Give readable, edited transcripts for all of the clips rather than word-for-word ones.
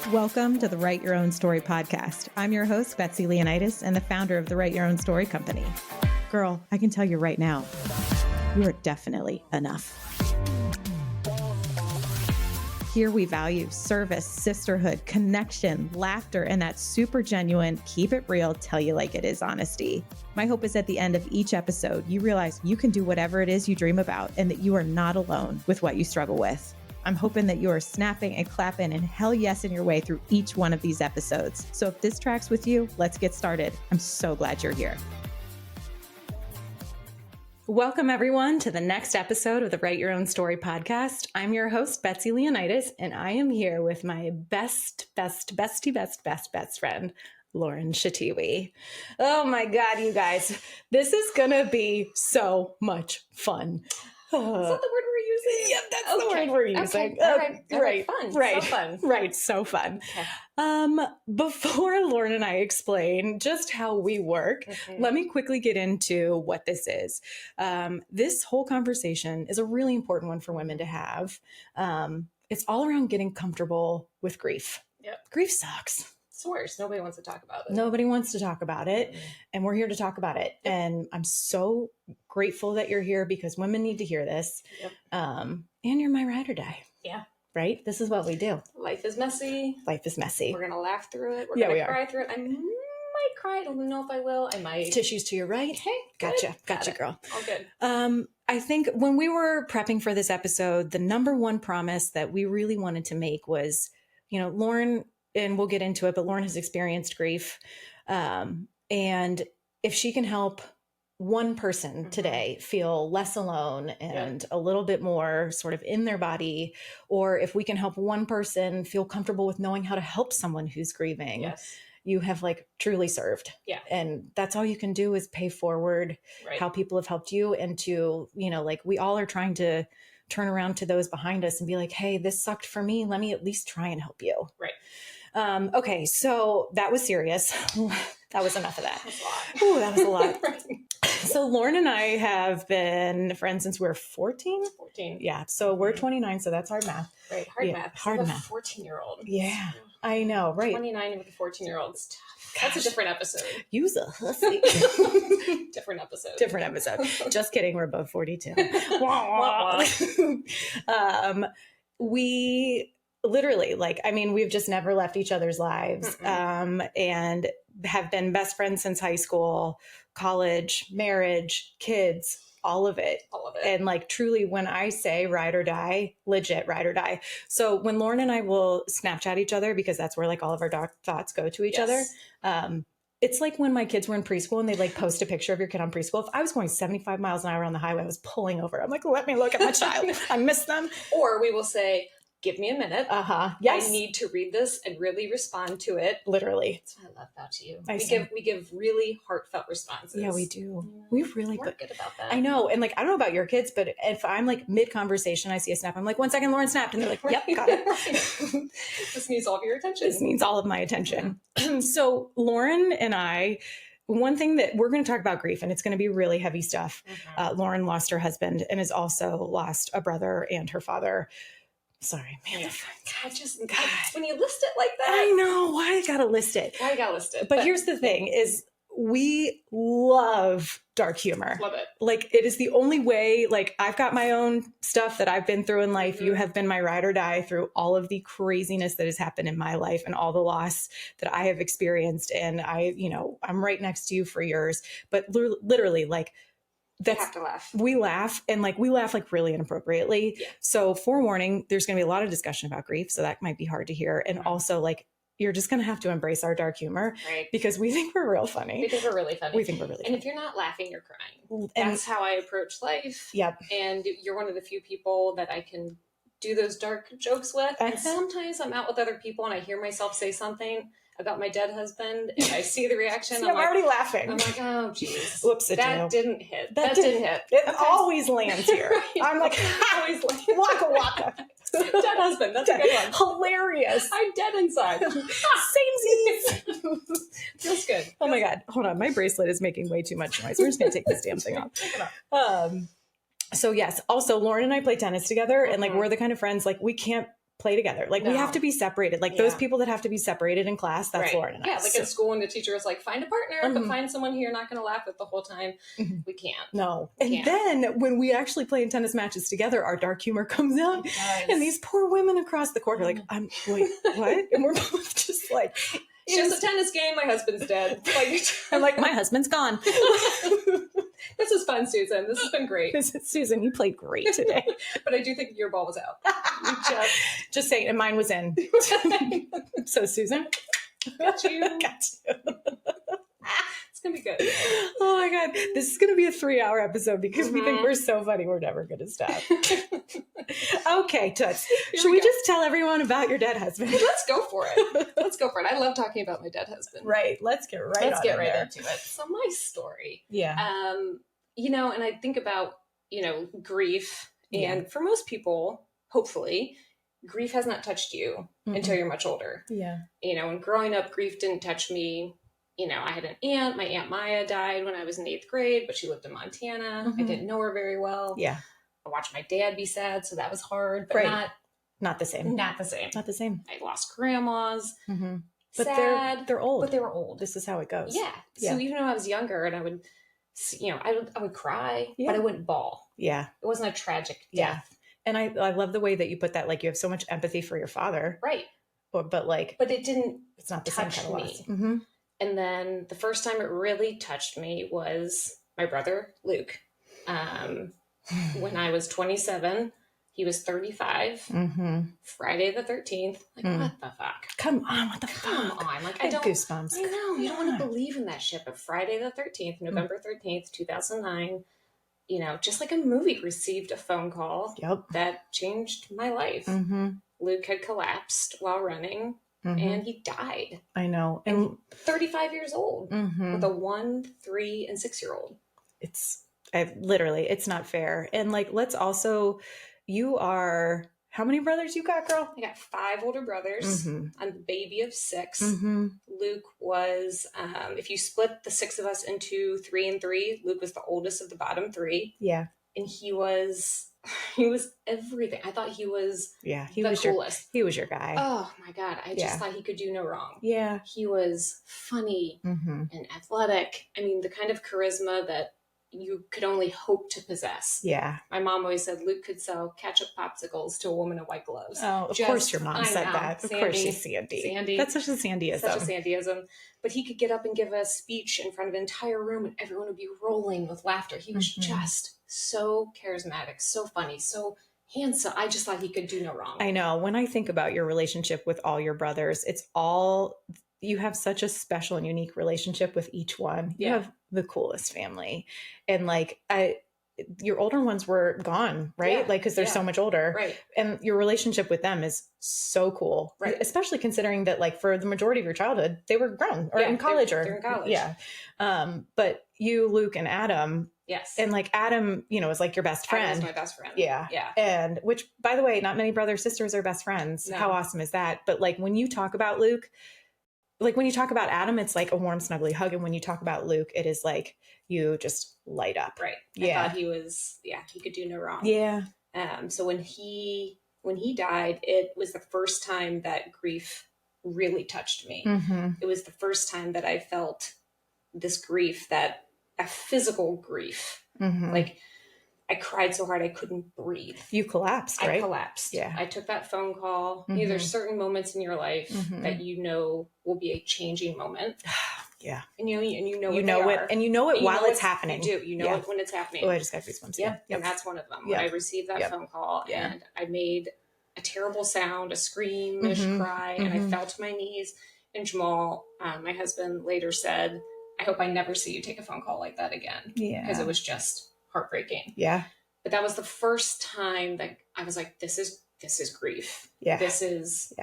Welcome to the Write Your Own Story podcast. I'm your host, Betsy Leonidas, and the founder of the Write Your Own Story company. Girl, I can tell you right now, you are definitely enough. Here we value service, sisterhood, connection, laughter, and that super genuine, keep it real, tell you like it is honesty. My hope is at the end of each episode, you realize you can do whatever it is you dream about and that you are not alone with what you struggle with. I'm hoping that you are snapping and clapping and hell yes in your way through each one of these episodes. So if this tracks with you, let's get started. I'm so glad you're here. Welcome everyone to the next episode of the Write Your Own Story podcast. I'm your host, Betsy Leonidas, and I am here with my best friend, Lauren Shteiwi. Oh my God, you guys, this is gonna be so much fun. Is that the word we're using? Yep, that's the word we're using. Okay. All right. Fun. Right. So fun. Right. So fun. Okay. Before Lauren and I explain just how we work, let me quickly get into what this is. This whole conversation is a really important one for women to have. It's all around getting comfortable with grief. Yep. Grief sucks. It's worse. Nobody wants to talk about it. Nobody wants to talk about it. And we're here to talk about it. Yep. And I'm so grateful that you're here because women need to hear this. Yep. And you're my ride or die. Yeah. Right? This is what we do. Life is messy. Life is messy. We're going to laugh through it. We're going to cry through it. I might cry. I don't know if I will. I might. Tissues to your right. Hey. Gotcha, girl. All good. I think when we were prepping for this episode, the number one promise that we really wanted to make was, Lauren, and we'll get into it, but Lauren has experienced grief. And if she can help one person today feel less alone and a little bit more sort of in their body, or if we can help one person feel comfortable with knowing how to help someone who's grieving, you have truly served. Yeah. And that's all you can do is pay forward how people have helped you. And to, we all are trying to turn around to those behind us and be like, hey, this sucked for me. Let me at least try and help you. Right. Okay. So that was serious. That was enough of that. That was a lot. That was a lot. So Lauren and I have been friends since we were 14. Yeah. So we're 29. So that's hard math. Right. Hard math. Hard math. 14-year-old. Yeah. I know. Right. 29 with a 14-year-old. That's a different episode. Use a hussy. Different episode. Just kidding. We're both 42. We literally, we've just never left each other's lives, and have been best friends since high school, college, marriage, kids, all of it. And truly, when I say ride or die, legit ride or die. So when Lauren and I will Snapchat each other, because that's where all of our dark thoughts go to each other. It's like when my kids were in preschool and they post a picture of your kid on preschool. If I was going 75 miles an hour on the highway, I was pulling over. I'm like, let me look at my child. I miss them. Or we will say, give me a minute. Yes. I need to read this and really respond to it. Literally. That's what I love about you. We give really heartfelt responses. Yeah, we do. We really we're good about that. I know. And I don't know about your kids, but if I'm mid conversation, I see a snap, I'm like, 1 second, Lauren snapped. And they're like, yep, got it. This needs all of your attention. This needs all of my attention. So Lauren and I, one thing that we're going to talk about grief, and it's going to be really heavy stuff. Lauren lost her husband and has also lost a brother and her father. Sorry, man. God, when you list it like that. I know. Why I got to list it? But here's the thing is we love dark humor. Love it. It is the only way, I've got my own stuff that I've been through in life. You have been my ride or die through all of the craziness that has happened in my life and all the loss that I have experienced. And I'm right next to you for yours. But literally, have to laugh. We laugh and we laugh really inappropriately. Yeah. So forewarning, there's going to be a lot of discussion about grief. So that might be hard to hear. And also you're just going to have to embrace our dark humor because we think we're real funny. We think we're really funny. And if you're not laughing, you're crying. That's how I approach life. Yep. And you're one of the few people that I can do those dark jokes with. And sometimes I'm out with other people and I hear myself say something about my dead husband and I see the reaction. I'm already laughing. I'm like, oh, geez. Whoops. That didn't hit. That didn't hit. It always lands here. I'm like, always lands. Waka waka. Dead husband. That's a good one. Hilarious. I'm dead inside. Samesies. Feels good. Oh my God. Hold on. My bracelet is making way too much noise. We're just going to take this damn thing off. Take it off. So yes. Also, Lauren and I play tennis together and we're the kind of friends, we can't play together. Like we have to be separated. Like those people that have to be separated in class, that's Lauren and I. Yeah, like in school when the teacher is like, find a partner, but find someone who you're not going to laugh with the whole time. We can't. No. And then when we actually play in tennis matches together, our dark humor comes out. And these poor women across the court are like, wait, what? And we're both just like, it's just a tennis game. My husband's dead. Like, I'm like, my husband's gone. This is fun, Susan. This has been great. Susan, you played great today. But I do think your ball was out. Just saying, and mine was in. So, Susan. Got you. It's going to be good. Oh my God. This is going to be a 3-hour episode because we think we're so funny. We're never going to stop. Okay, Toots. Should we just tell everyone about your dead husband? Let's go for it. Let's go for it. I love talking about my dead husband. Right. Let's get right into it. So my story. Yeah. You know, and I think about, you know, grief. And for most people, hopefully, grief has not touched you until you're much older. Yeah. You know, and growing up, grief didn't touch me. You know, I had an aunt. My Aunt Maya died when I was in 8th grade, but she lived in Montana. I didn't know her very well. Yeah. I watched my dad be sad, so that was hard, but not the same. Not the same. Not the same. I lost grandmas. But sad, they're old. But they were old. This is how it goes. Yeah. So even when I was younger, and I would, you know, I would cry, but I wouldn't bawl. Yeah. It wasn't a tragic death. And I love the way that you put that. Like you have so much empathy for your father. Right. But it didn't. It's not the touch same kind of me. loss. And then the first time it really touched me was my brother, Luke. When I was 27, he was 35. Friday the 13th. Like, what the fuck? Come on, what the Come fuck? on. Like, I don't. Goosebumps. I know. You don't want to believe in that shit. But Friday the 13th, November 13th, 2009, you know, just like a movie, received a phone call that changed my life. Luke had collapsed while running. And he died. I know. And 35 years old with a 1, 3, and 6-year-old. It's not fair. And like, let's also, how many brothers you got, girl? I got 5 older brothers. I'm the baby of 6. Luke was, if you split the 6 of us into 3 and 3, Luke was the oldest of the bottom 3. Yeah. And he was everything. I thought he was the coolest. He was your guy. Oh my God. I just thought he could do no wrong. Yeah. He was funny and athletic. I mean, the kind of charisma that you could only hope to possess. Yeah. My mom always said Luke could sell ketchup popsicles to a woman in white gloves. Oh, of course your mom said that. Of course she's Sandy. That's such a Sandyism. Such a Sandyism. But he could get up and give a speech in front of an entire room and everyone would be rolling with laughter. He was just so charismatic, so funny, so handsome. I just thought he could do no wrong. I know. When I think about your relationship with all your brothers, you have such a special and unique relationship with each one. You have the coolest family. And like, your older ones were gone, right? Yeah. Like, cause they're so much older. Right. And your relationship with them is so cool. Right. Especially considering that like for the majority of your childhood, they were grown or in college they're in college. Yeah. But you, Luke and Adam. Yes. And like Adam, you know, is like your best friend. Adam is my best friend. Yeah. Yeah. And which, by the way, not many brothers, sisters are best friends. No. How awesome is that? But like when you talk about Luke, like when you talk about Adam, it's like a warm, snuggly hug. And when you talk about Luke, it is like you just light up. Right. Yeah. I thought he could do no wrong. Yeah. So when he died, it was the first time that grief really touched me. It was the first time that I felt this grief, a physical grief. Like I cried so hard I couldn't breathe. You collapsed, right? I collapsed. Yeah. I took that phone call. You know, there's certain moments in your life that you know will be a changing moment. Yeah. And you know it, and you know it while it's happening. You do. You know it when it's happening. Oh, I just got goosebumps. Yep. And that's one of them. When I received that phone call and I made a terrible sound, a scream-ish cry, and I fell to my knees. And Jamal, my husband, later said, I hope I never see you take a phone call like that again. Yeah. Because it was just heartbreaking. Yeah. But that was the first time that I was like, this is grief. Yeah. This is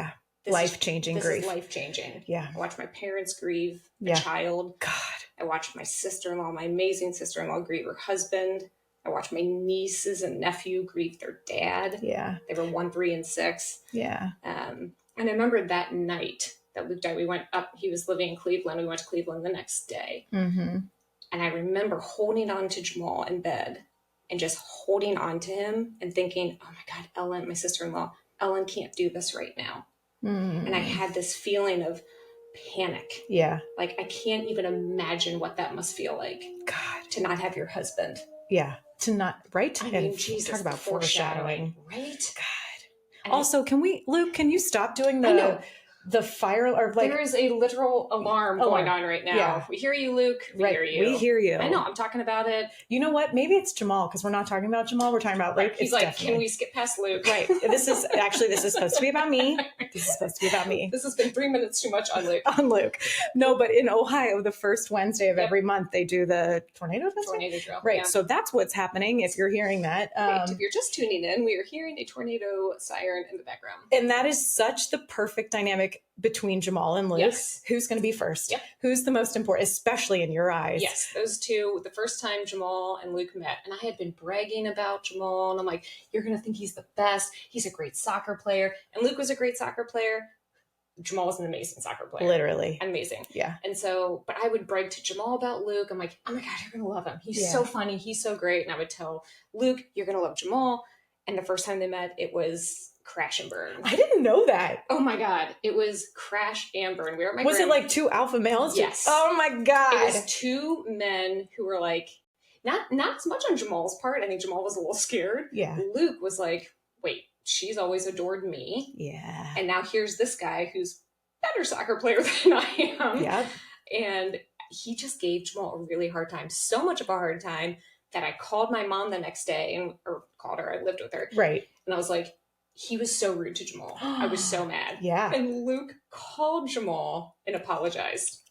life-changing grief. This is life-changing. Yeah. I watched my parents grieve a child. God. I watched my sister-in-law, my amazing sister-in-law, grieve her husband. I watched my nieces and nephew grieve their dad. Yeah. They were 1, 3, and 6. Yeah. And I remember that night that Luke died, we went up, he was living in Cleveland. We went to Cleveland the next day. And I remember holding on to Jamal in bed and just holding on to him and thinking, oh my God, Ellen, my sister-in-law, Ellen can't do this right now. And I had this feeling of panic. Yeah. Like, I can't even imagine what that must feel like. God. To not have your husband. Yeah. To not, right? I and mean, Jesus, talk about foreshadowing. Right? God. And also, Luke, can you stop doing the fire, or like, there is a literal alarm going on right now. Yeah. We hear you, Luke. We hear you. We hear you. I know. I'm talking about it. You know what? Maybe it's Jamal, because we're not talking about Jamal. We're talking about Luke. He's like, can we skip past Luke? Right. This is supposed to be about me. This is supposed to be about me. This has been 3 minutes too much on Luke. On Luke. No, but in Ohio, the first Wednesday of every month, they do the tornado festival. Tornado drill. Right. Yeah. So that's what's happening if you're hearing that. Right. If you're just tuning in, we are hearing a tornado siren in the background. And that is such the perfect dynamic between Jamal and Luke. Yes. Who's going to be first? Yep. Who's the most important, especially in your eyes? Yes, those two, the first time Jamal and Luke met, and I had been bragging about Jamal, and I'm like, you're going to think he's the best. He's a great soccer player. And Luke was a great soccer player. Jamal was an amazing soccer player. Literally. Amazing. Yeah. And so, but I would brag to Jamal about Luke. I'm like, oh my God, you're going to love him. He's so funny. He's so great. And I would tell Luke, you're going to love Jamal. And the first time they met, it was crash and burn. I didn't know that. Oh my God. It was crash and burn. We were at my Was it like two alpha males? Yes. Oh my God. It was two men who were like, not as much on Jamal's part. I think Jamal was a little scared. Yeah. Luke was like, wait, she's always adored me. Yeah. And now here's this guy who's a better soccer player than I am. Yep. And he just gave Jamal a really hard time. So much of a hard time that I called my mom the next day or called her. I lived with her. Right. And I was like, he was so rude to Jamal. I was so mad. Yeah. And Luke called Jamal and apologized.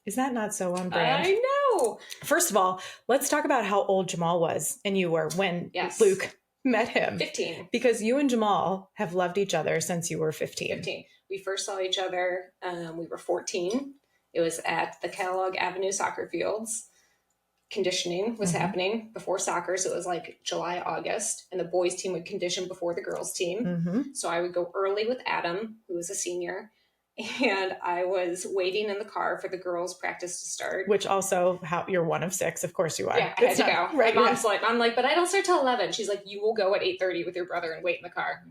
Is that not so on brand? I know. First of all, let's talk about how old Jamal was and you were when Luke met him. 15. Because you and Jamal have loved each other since you were 15. 15. We first saw each other, we were 14. It was at the Kellogg Avenue soccer fields. Conditioning was happening before soccer. So it was like July, August, and the boys team would condition before the girls team. So I would go early with Adam, who was a senior, and I was waiting in the car for the girls practice to start. Which also, you're one of six. Of course you are. Yeah, I had to go. Right, my mom's like, I'm like, but I don't start till 11. She's like, you will go at 8:30 with your brother and wait in the car.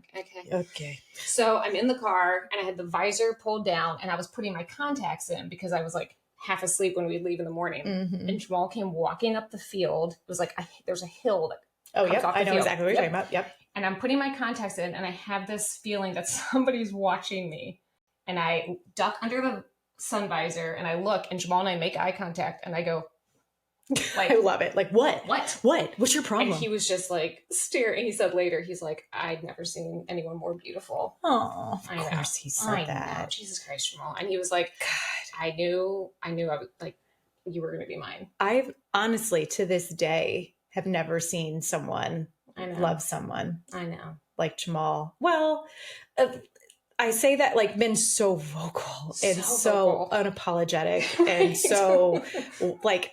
Okay. So I'm in the there and I had the visor pulled down and I was putting my contacts in because I was like half asleep when we'd leave in the morning. And Jamal came walking up the field. It was like, there's a hill that comes off the I know field. exactly what you're talking about. Yep. And I'm putting my contacts in and I have this feeling that somebody's watching me. And I duck under the sun visor and I look and Jamal and I make eye contact and I go, like, I love it. Like, what? What? What's your problem? And he was just like staring. He said later, he's like, I'd never seen anyone more beautiful. Oh, of course he said that. Know. Jesus Christ, Jamal. And he was like, God, I knew I was like, you were going to be mine. I've honestly, to this day, have never seen someone love someone. I know. Like Jamal. Well, I say that like been so vocal and so unapologetic and so like,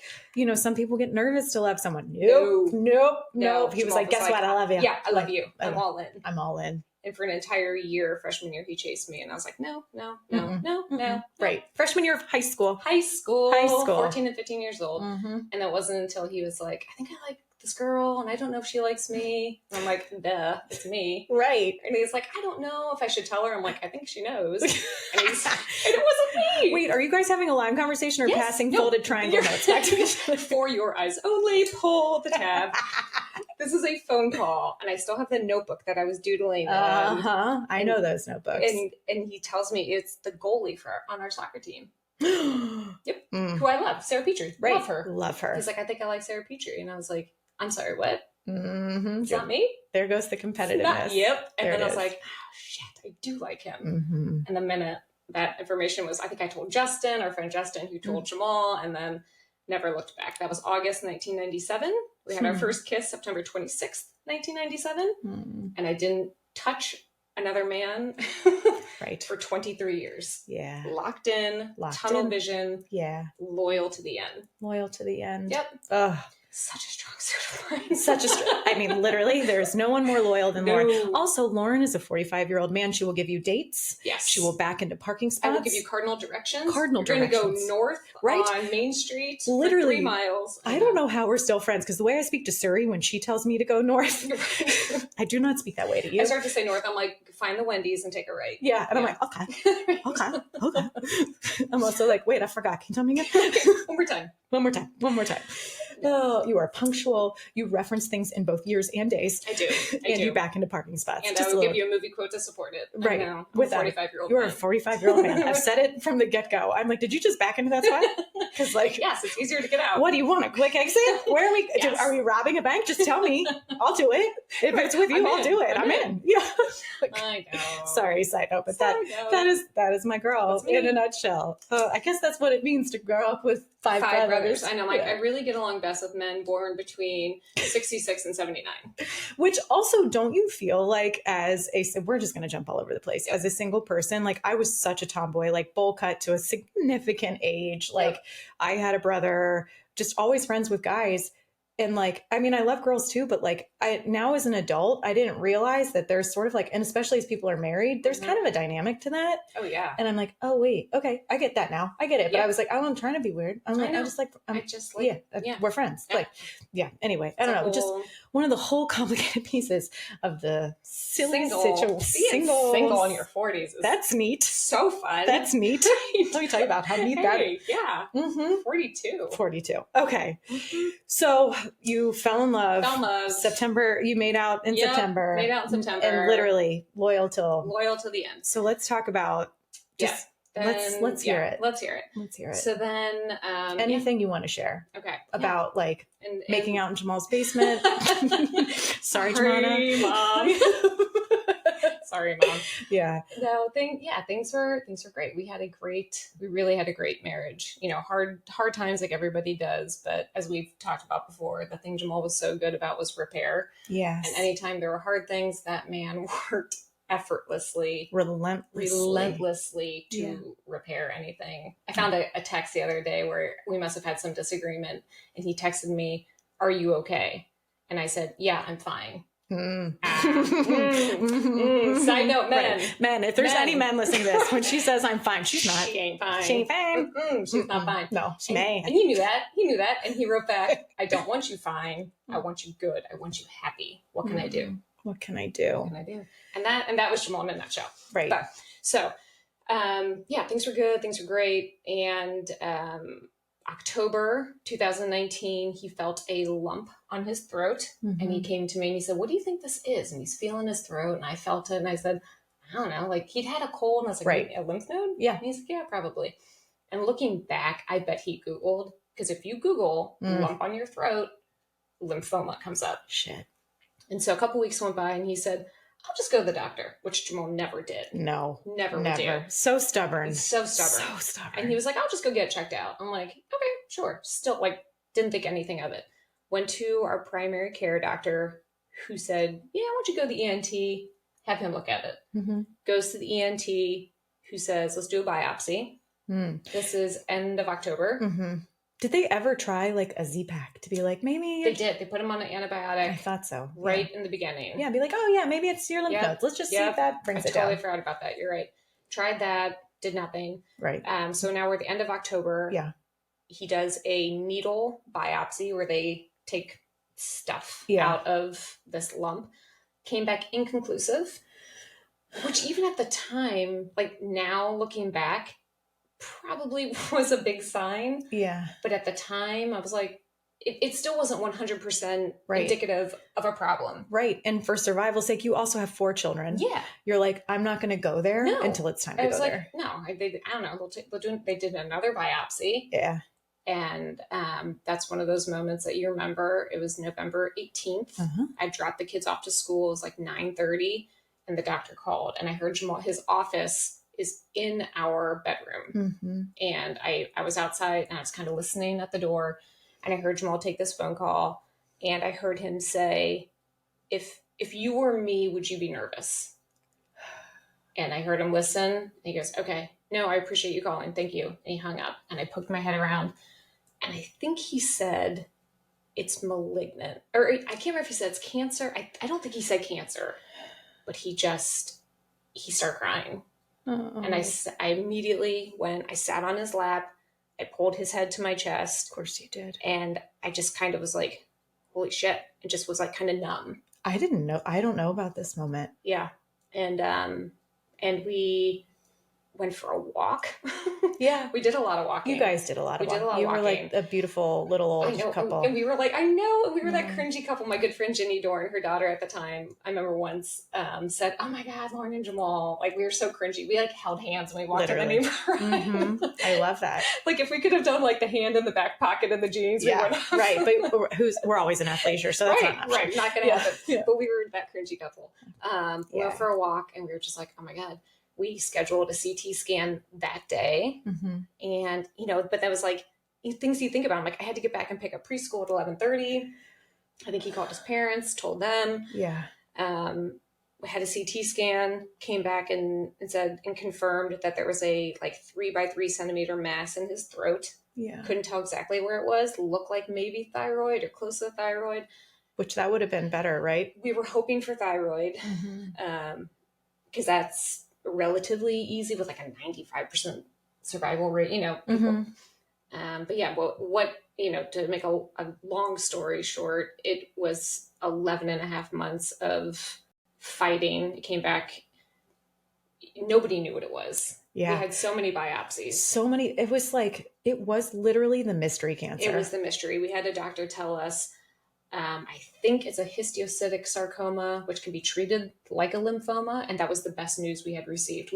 some people get nervous to love someone. Nope. He was like, guess what? I love you. Yeah, I love you. I'm all in. I'm all in. And for an entire year, freshman year, he chased me. And I was like, no. Right. Freshman year of high school. 14 and 15 years old. And it wasn't until he was like, I think I like this girl and I don't know if she likes me. And I'm like, duh, it's me. Right. And he's like, I don't know if I should tell her. I'm like, I think she knows. And it wasn't me. Wait, are you guys having a live conversation or passing folded triangle notes back to each other? For your eyes only, pull the tab. This is a phone call. And I still have the notebook that I was doodling. I know those notebooks. And he tells me it's the goalie on our soccer team. Yep. Who I love, Sarah Petrie. Right. Love her. He's like, I think I like Sarah Petrie. And I is I'm sorry, what? It's not me. There goes the competitiveness. Yep. And then I was like, oh, shit, I do like him. And the minute that information was, I think I told Justin, our friend Justin, who told Jamal, and then never looked back. That was August 1997. We had our first kiss September 26th, 1997. And I didn't touch another man for 23 years. Yeah. Locked in, tunnel vision. Yeah. Loyal to the end. Yep. Ugh. Such a strong suit of mine. I mean, literally, there's no one more loyal than No. Lauren. Also, Lauren is a 45-year-old man. She will give you dates. Yes. She will back into parking spots. I will give you cardinal directions. You're going to go north on Main Street literally, for 3 miles. I don't know how we're still friends, because the way I speak to Suri when she tells me to go north, I do not speak that way to you. I start to say north. I'm like, find the Wendy's and take a right. Yeah. And I'm like, okay. I'm also like, wait, I forgot. Can you tell me again? One more time. Oh, you are punctual. You reference things in both years and days. I do. And you back into parking spots. And I will give you a movie quote to support it. Right. I know. With a 45-year-old You're a 45-year-old man. I've said it from the get-go. I'm like, did you just back into that spot? Because like, yes, it's easier to get out. What do you want? A quick exit? Where are we? Yes. Are we robbing a bank? Just tell me. I'll do it. If it's with you, I'll do it. I'm in. Yeah. I know. Sorry, side note, but that is my girl in a nutshell. I guess that's what it means to grow up with five brothers. I know. I really get along best with men born between 66 and 79. Which also, don't you feel like we're just going to jump all over the place. Yep. As a single person, like I was such a tomboy, like bowl cut to a significant age. Like I had a brother, just always friends with guys. And like, I mean, I love girls too, but like now as an adult, I didn't realize that there's sort of like, and especially as people are married, there's kind of a dynamic to that. Oh yeah. And I'm like, oh wait, okay, I get that now. I get it. But I was like, I'm trying to be weird. We're friends. Yeah. Like, yeah. Anyway, I don't know. Just one of the whole complicated pieces of the silly situation. Single in your 40s. That's neat. So fun. That's neat. Let me tell you about how neat that is. Yeah. Mm-hmm. 42. Okay. Mm-hmm. So you fell in love. September. You made out in September. And literally loyal till the end. So let's talk about just let's hear it. Let's hear it. So then anything you want to share. Okay. About like making out in Jamal's basement. Sorry, Jamana. Mom. Sorry, Mom. Yeah. No, things were great. We really had a great marriage. You know, hard times like everybody does, but as we've talked about before, the thing Jamal was so good about was repair. Yes. And anytime there were hard things, that man worked effortlessly, relentlessly to repair anything. I found a text the other day where we must have had some disagreement, and he texted me, "Are you okay?" And I said, "Yeah, I'm fine." Side note, men, if there's any men listening to this, when she says I'm fine, she's not. She ain't fine. She's not fine. No, she may. And he knew that. And he wrote back, "I don't want you fine. I want you good. I want you happy. What can I do? What can I do?" And that was Jamal in a nutshell. Right. But, so, things were good. Things were great. And October 2019, he felt a lump on his throat, and he came to me and he said, "What do you think this is?" And he's feeling his throat, and I felt it, and I said, "I don't know." Like, he'd had a cold, and I was like, "A lymph node?" Yeah. And he's like, "Yeah, probably." And looking back, I bet he Googled, because if you Google lump on your throat, lymphoma comes up. Shit. And so a couple weeks went by, and he said, "I'll just go to the doctor," which Jamal never did. No. Never would do. So stubborn. And he was like, "I'll just go get checked out." I'm like, "Okay, sure." Still, like, didn't think anything of it. Went to our primary care doctor, who said, "Yeah, why don't you go to the ENT, have him look at it." Goes to the ENT, who says, "Let's do a biopsy." This is end of October. Did they ever try like a Z-Pack to be like, maybe? They did. They put him on an antibiotic. I thought so. Right in the beginning. Yeah, be like, oh yeah, maybe it's your lymph nodes. Let's just see if that brings it down. I totally forgot about that. You're right. Tried that, did nothing. Right. So now we're at the end of October. Yeah. He does a needle biopsy where they take stuff out of this lump. Came back inconclusive, which even at the time, like now looking back, probably was a big sign. Yeah. But at the time, I was like, it still wasn't 100% indicative of a problem. Right. And for survival's sake, you also have 4 children. Yeah. You're like, I'm not going to go there until it's time to go there. No, I don't know. They did another biopsy. Yeah. And that's one of those moments that you remember. It was November 18th. I dropped the kids off to school. It was like 9:30, and the doctor called, and I heard Jamal, his office is in our bedroom. And I was outside, and I was kind of listening at the door, and I heard Jamal take this phone call, and I heard him say, if you were me, would you be nervous? And I heard him listen, and he goes, "Okay, no, I appreciate you calling. Thank you." And he hung up, and I poked my head around, and I think he said, it's malignant. Or I can't remember if he said it's cancer. I don't think he said cancer, but he started crying. Uh-oh. And I immediately went, I sat on his lap, I pulled his head to my chest. Of course you did. And I just kind of was like, holy shit. It just was like kind of numb. I don't know about this moment. Yeah. And we went for a walk. Yeah. We did a lot of walking. You guys did a lot of walking. You were like a beautiful little old couple. And we were like, I know. And we were that cringy couple. My good friend Ginny Dorn, her daughter at the time, I remember once said, oh my God, Lauren and Jamal. Like, we were so cringy. We like held hands when we walked in the neighborhood. Mm-hmm. I love that. Like, if we could have done like the hand in the back pocket of the jeans. Yeah, we right. But we're always in athleisure, so that's not an option. Right. Not going to happen. Yeah. But we were that cringy couple. We went for a walk and we were just like, oh my God. We scheduled a CT scan that day. Mm-hmm. And, but that was like things you think about. I'm like, I had to get back and pick up preschool at 11:30. I think he called his parents, told them. Yeah. We had a CT scan, came back and said and confirmed that there was a like 3 by 3 centimeter mass in his throat. Yeah. Couldn't tell exactly where it was. Looked like maybe thyroid or close to thyroid. Which that would have been better, right? We were hoping for thyroid. Because that's relatively easy with like a 95% survival rate, people. Mm-hmm. But yeah, what, to make a long story short, it was 11 and a half months of fighting. It came back. Nobody knew what it was. Yeah. We had so many biopsies. It was literally the mystery cancer. It was the mystery. We had a doctor tell us, I think it's a histiocytic sarcoma, which can be treated like a lymphoma. And that was the best news we had received.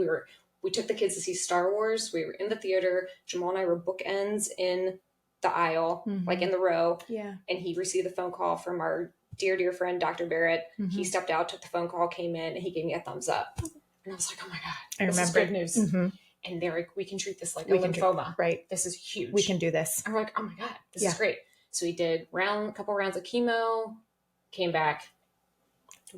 We took the kids to see Star Wars. We were in the theater. Jamal and I were bookends in the aisle, like in the row. Yeah. And he received a phone call from our dear, dear friend, Dr. Barrett. Mm-hmm. He stepped out, took the phone call, came in, and he gave me a thumbs up. And I was like, oh my God, this is good news. Mm-hmm. And they're like, we can treat this like a lymphoma. Right. This is huge. We can do this. And we're like, oh my God, this is great. So we did a couple rounds of chemo, came back,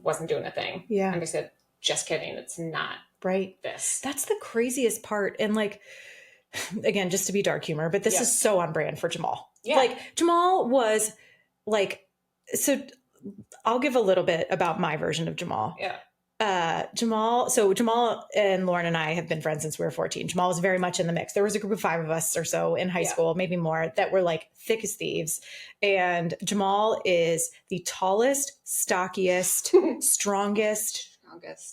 wasn't doing a thing. Yeah. And I said, just kidding. It's not this. That's the craziest part. And like, again, just to be dark humor, but this is so on brand for Jamal. Yeah. Like Jamal was like, so I'll give a little bit about my version of Jamal. Yeah. Jamal and Lauren and I have been friends since we were 14. Jamal was very much in the mix. There was a group of 5 of us or so in high school, maybe more, that were like thick as thieves. And Jamal is the tallest, stockiest, strongest.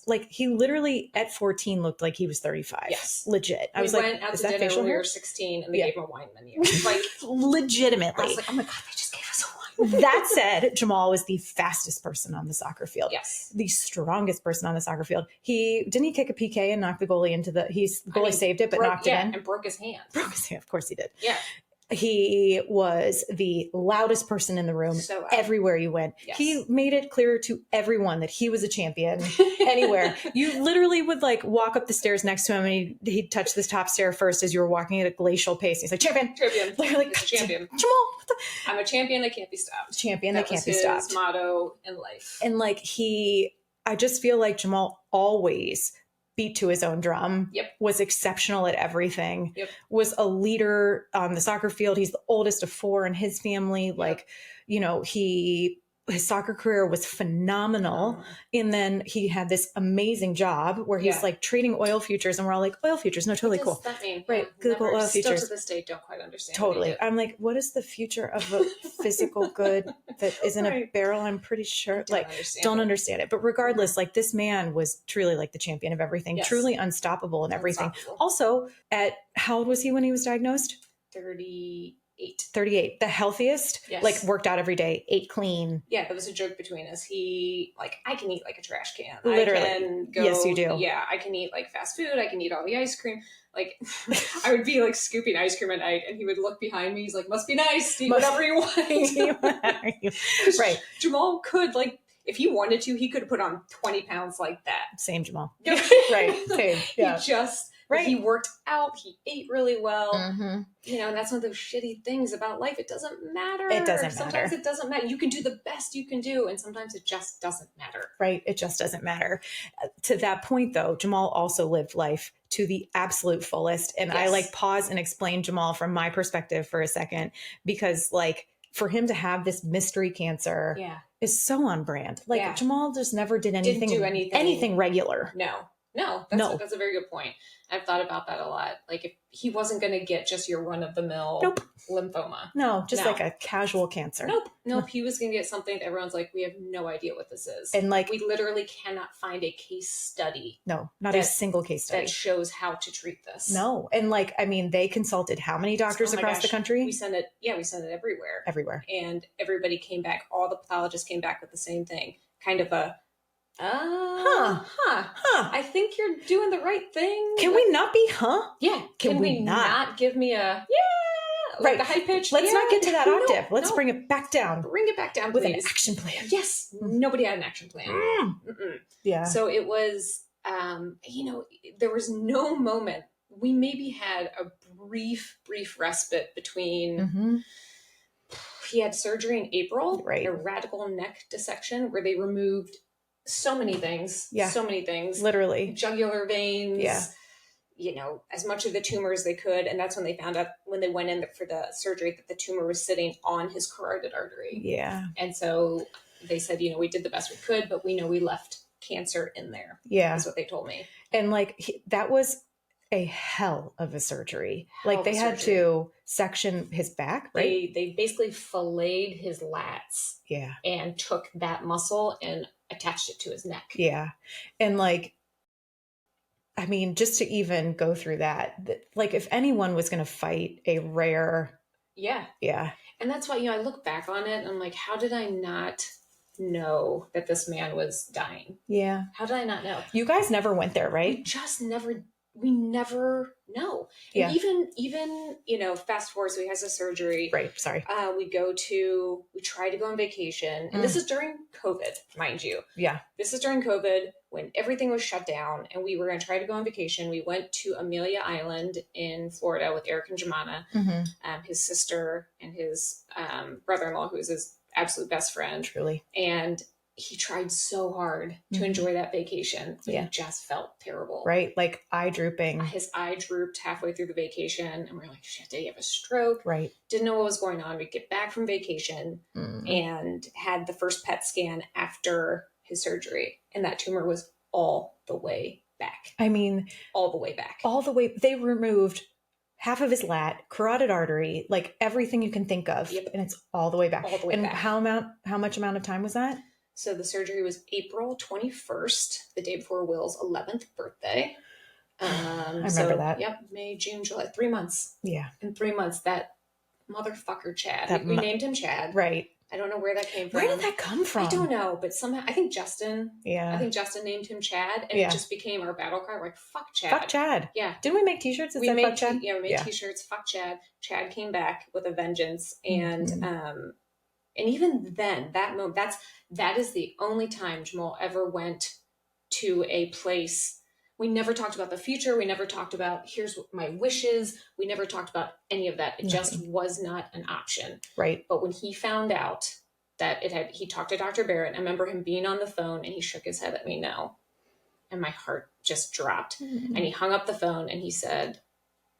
Like he literally at 14 looked like he was 35. Yes. Legit. I was went out to dinner when we were 16 and they gave him a wine menu. Like legitimately. I was like, oh my God, they just gave us a wine. That said, Jamal was the fastest person on the soccer field. Yes. The strongest person on the soccer field. Didn't he kick a PK and knock the goalie into the goalie saved it, but knocked it in? And broke his hand. Of course he did. Yeah. He was the loudest person in the room everywhere you went. Yes. He made it clear to everyone that he was a champion anywhere. You literally would like walk up the stairs next to him and he'd touch this top stair first as you were walking at a glacial pace. He's like, champion. Literally, like, champion. Jamal. I'm a champion that can't be stopped. Champion that can't be stopped. His motto in life. And like I just feel like Jamal always beat to his own drum, was exceptional at everything, was a leader on the soccer field. He's the oldest of 4 in his family. Like, his soccer career was phenomenal. And then he had this amazing job where he's like trading oil futures. And we're all like, oil futures. No, totally cool. What does that mean? Right. Google oil futures. Still to this day, don't quite understand. Totally. I'm like, what is the future of a physical good that isn't a barrel? I'm pretty sure. Don't understand it. But regardless, like this man was truly like the champion of everything, truly unstoppable in everything. Also, at how old was he when he was diagnosed? 38, the healthiest, like worked out every day, ate clean. Yeah, that was a joke between us. He I can eat like a trash can. Literally. I can go, yes, you do. Yeah, I can eat like fast food. I can eat all the ice cream. Like I would be like scooping ice cream at night and he would look behind me. He's like, must be nice. Eat whatever you want. Right. Jamal could if he wanted to, he could have put on 20 pounds like that. Same Jamal. Right. Same. Yeah. He worked out. He ate really well. Mm-hmm. And that's one of those shitty things about life. It doesn't matter. Sometimes it doesn't matter. You can do the best you can do. And sometimes it just doesn't matter. Right. It just doesn't matter. To that point, though, Jamal also lived life to the absolute fullest. And I pause and explain Jamal from my perspective for a second, because for him to have this mystery cancer is so on brand. Like Jamal just never did anything, Didn't do anything regular. No, that's a very good point. I've thought about that a lot. Like if he wasn't going to get just your run of the mill lymphoma. Like a casual cancer. Nope. He was going to get something that everyone's like, we have no idea what this is. And like, we literally cannot find a case study. No, not a single case study that shows how to treat this. No. And like, I mean, they consulted how many doctors across the country? We sent it everywhere. And everybody came back. All the pathologists came back with the same thing. Kind of a, I think you're doing the right thing. Can we not be, Yeah. Can we not give me a, like the high pitch? Let's not get to that octave. Let's bring it back down. Bring it back down, with please. An action plan. Yes. Nobody had an action plan. Yeah. So it was, there was no moment. We maybe had a brief respite between, he had surgery in April, a radical neck dissection where they removed so many things. Literally. Jugular veins. As much of the tumor as they could. And that's when they found out, when they went in for the surgery, that the tumor was sitting on his carotid artery. Yeah. And so they said, we did the best we could, but we know we left cancer in there. Yeah. That's what they told me. And like, that was a hell of a surgery. Like they had to section his back, right? They basically filleted his lats. Yeah. And took that muscle and attached it to his neck. Yeah. And like, I mean, just to even go through that, like if anyone was going to fight a rare. Yeah. Yeah. And that's why, I look back on it and I'm like, how did I not know that this man was dying? Yeah. How did I not know? You guys never went there, right? We never know. Yeah. And even, fast forward, so he has a surgery. Right. Sorry. We try to go on vacation. And this is during COVID, mind you. Yeah. This is during COVID when everything was shut down and we were going to try to go on vacation. We went to Amelia Island in Florida with Eric and Jemana, his sister and his brother-in-law, who's his absolute best friend. Truly. And he tried so hard to enjoy that vacation, but he just felt terrible. Right. Like eye drooping. His eye drooped halfway through the vacation. And we're like, shit, did he have a stroke? Right. Didn't know what was going on. We get back from vacation and had the first PET scan after his surgery. And that tumor was all the way back. I mean, all the way back. All the way. They removed half of his lat, carotid artery, like everything you can think of. Yep. And it's all the way back. All the way back. How much amount of time was that? So the surgery was April 21st, the day before Will's 11th birthday. I remember that. Yep. May, June, July, 3 months. Yeah. In 3 months, that motherfucker Chad. We named him Chad. Right. I don't know where that came from. Where did that come from? I don't know, but somehow, I think Justin. Yeah. I think Justin named him Chad, and it just became our battle cry. We're like, fuck Chad. Fuck Chad. Yeah. Didn't we make t-shirts that said fuck Chad? Yeah, we made t-shirts, fuck Chad. Chad came back with a vengeance, and even then, that is the only time Jamal ever went to a place. We never talked about the future. We never talked about, here's my wishes. We never talked about any of that. It just was not an option. Right. But when he found out that he talked to Dr. Barrett, I remember him being on the phone and he shook his head at me no. And my heart just dropped. And he hung up the phone and he said,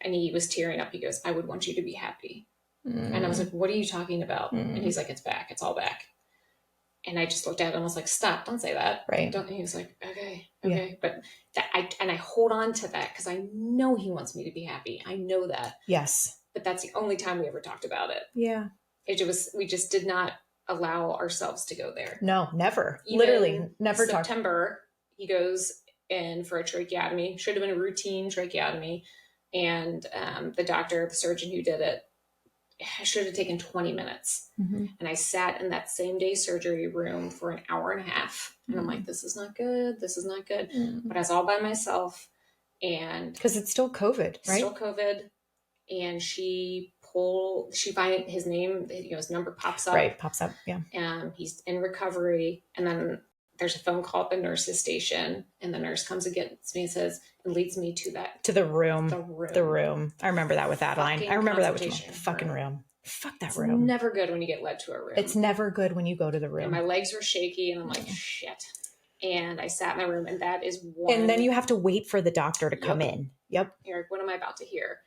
and he was tearing up. He goes, I would want you to be happy. And I was like, what are you talking about? And he's like, it's back. It's all back. And I just looked at him and I was like, stop, don't say that. Right. And he was like, okay. Yeah. But I hold on to that because I know he wants me to be happy. I know that. Yes. But that's the only time we ever talked about it. Yeah. We just did not allow ourselves to go there. No, never. Even literally never talked. September, he goes in for a tracheotomy. Should have been a routine tracheotomy. And the surgeon who did it, should have taken 20 minutes. And I sat in that same day surgery room for an hour and a half. And I'm like, this is not good. This is not good. But I was all by myself. And because it's still COVID, right? Still COVID. And she finds his name, his number pops up. Right. Pops up. Yeah. He's in recovery. And then there's a phone call at the nurse's station. And the nurse comes and gets me and says, and leads me to the room. The room. I remember that with Adeline. I remember that with my fucking room. Fuck that room. It's never good when you get led to a room. It's never good when you go to the room. And my legs were shaky and I'm like, shit. And I sat in my room and that is one. And then you have to wait for the doctor to come in. Yep. You're like, what am I about to hear?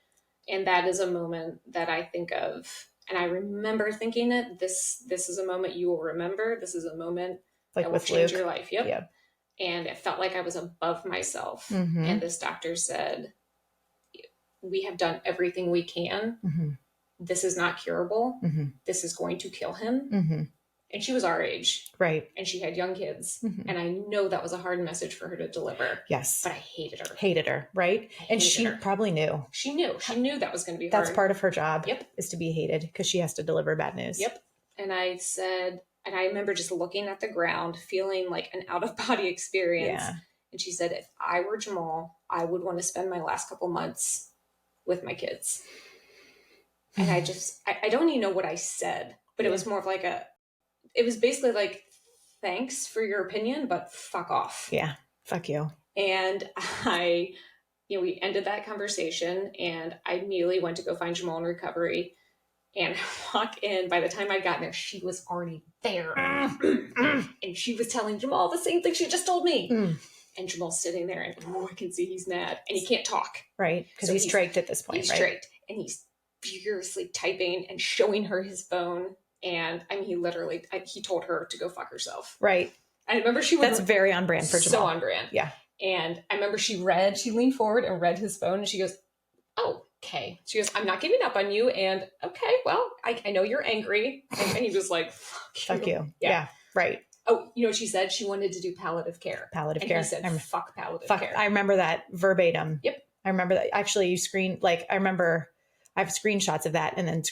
And that is a moment that I think of And I remember thinking that this is a moment you will remember. This is a moment Like that will with change Luke. your life. Yep. Yep. And it felt like I was above myself. And this doctor said, we have done everything we can. This is not curable. This is going to kill him. And she was our age. Right. And she had young kids. And I know that was a hard message for her to deliver. Yes. But I hated her. Hated her, right? And she probably knew. She knew that was going to be hard. That's part of her job. Yep. Is to be hated because she has to deliver bad news. Yep. And I said, and I remember just looking at the ground, feeling like an out-of-body experience. Yeah. And she said, if I were Jamal, I would want to spend my last couple months with my kids. And I don't even know what I said, but it was more of like it was basically like, thanks for your opinion, but fuck off. Yeah. Fuck you. And we ended that conversation, and I immediately went to go find Jamal in recovery. And I walk in, by the time I got there, she was already there. And she was telling Jamal the same thing she just told me. And Jamal's sitting there, and I can see he's mad. And he can't talk. Right. Because he's traked at this point, he's traked. And he's furiously typing and showing her his phone. And I mean, he literally, he told her to go fuck herself. Right. I remember That's very on brand for Jamal. So on brand. Yeah. And I remember she leaned forward and read his phone, and she goes, oh, okay. She goes, I'm not giving up on you. And okay, well, I know you're angry. And he was like, fuck you. Yeah. Right. Oh, you know what she said? She wanted to do palliative care. Palliative care. He said, fuck palliative care. I remember that verbatim. Yep. I remember that. Actually, you screened, like, I remember I have screenshots of that, and then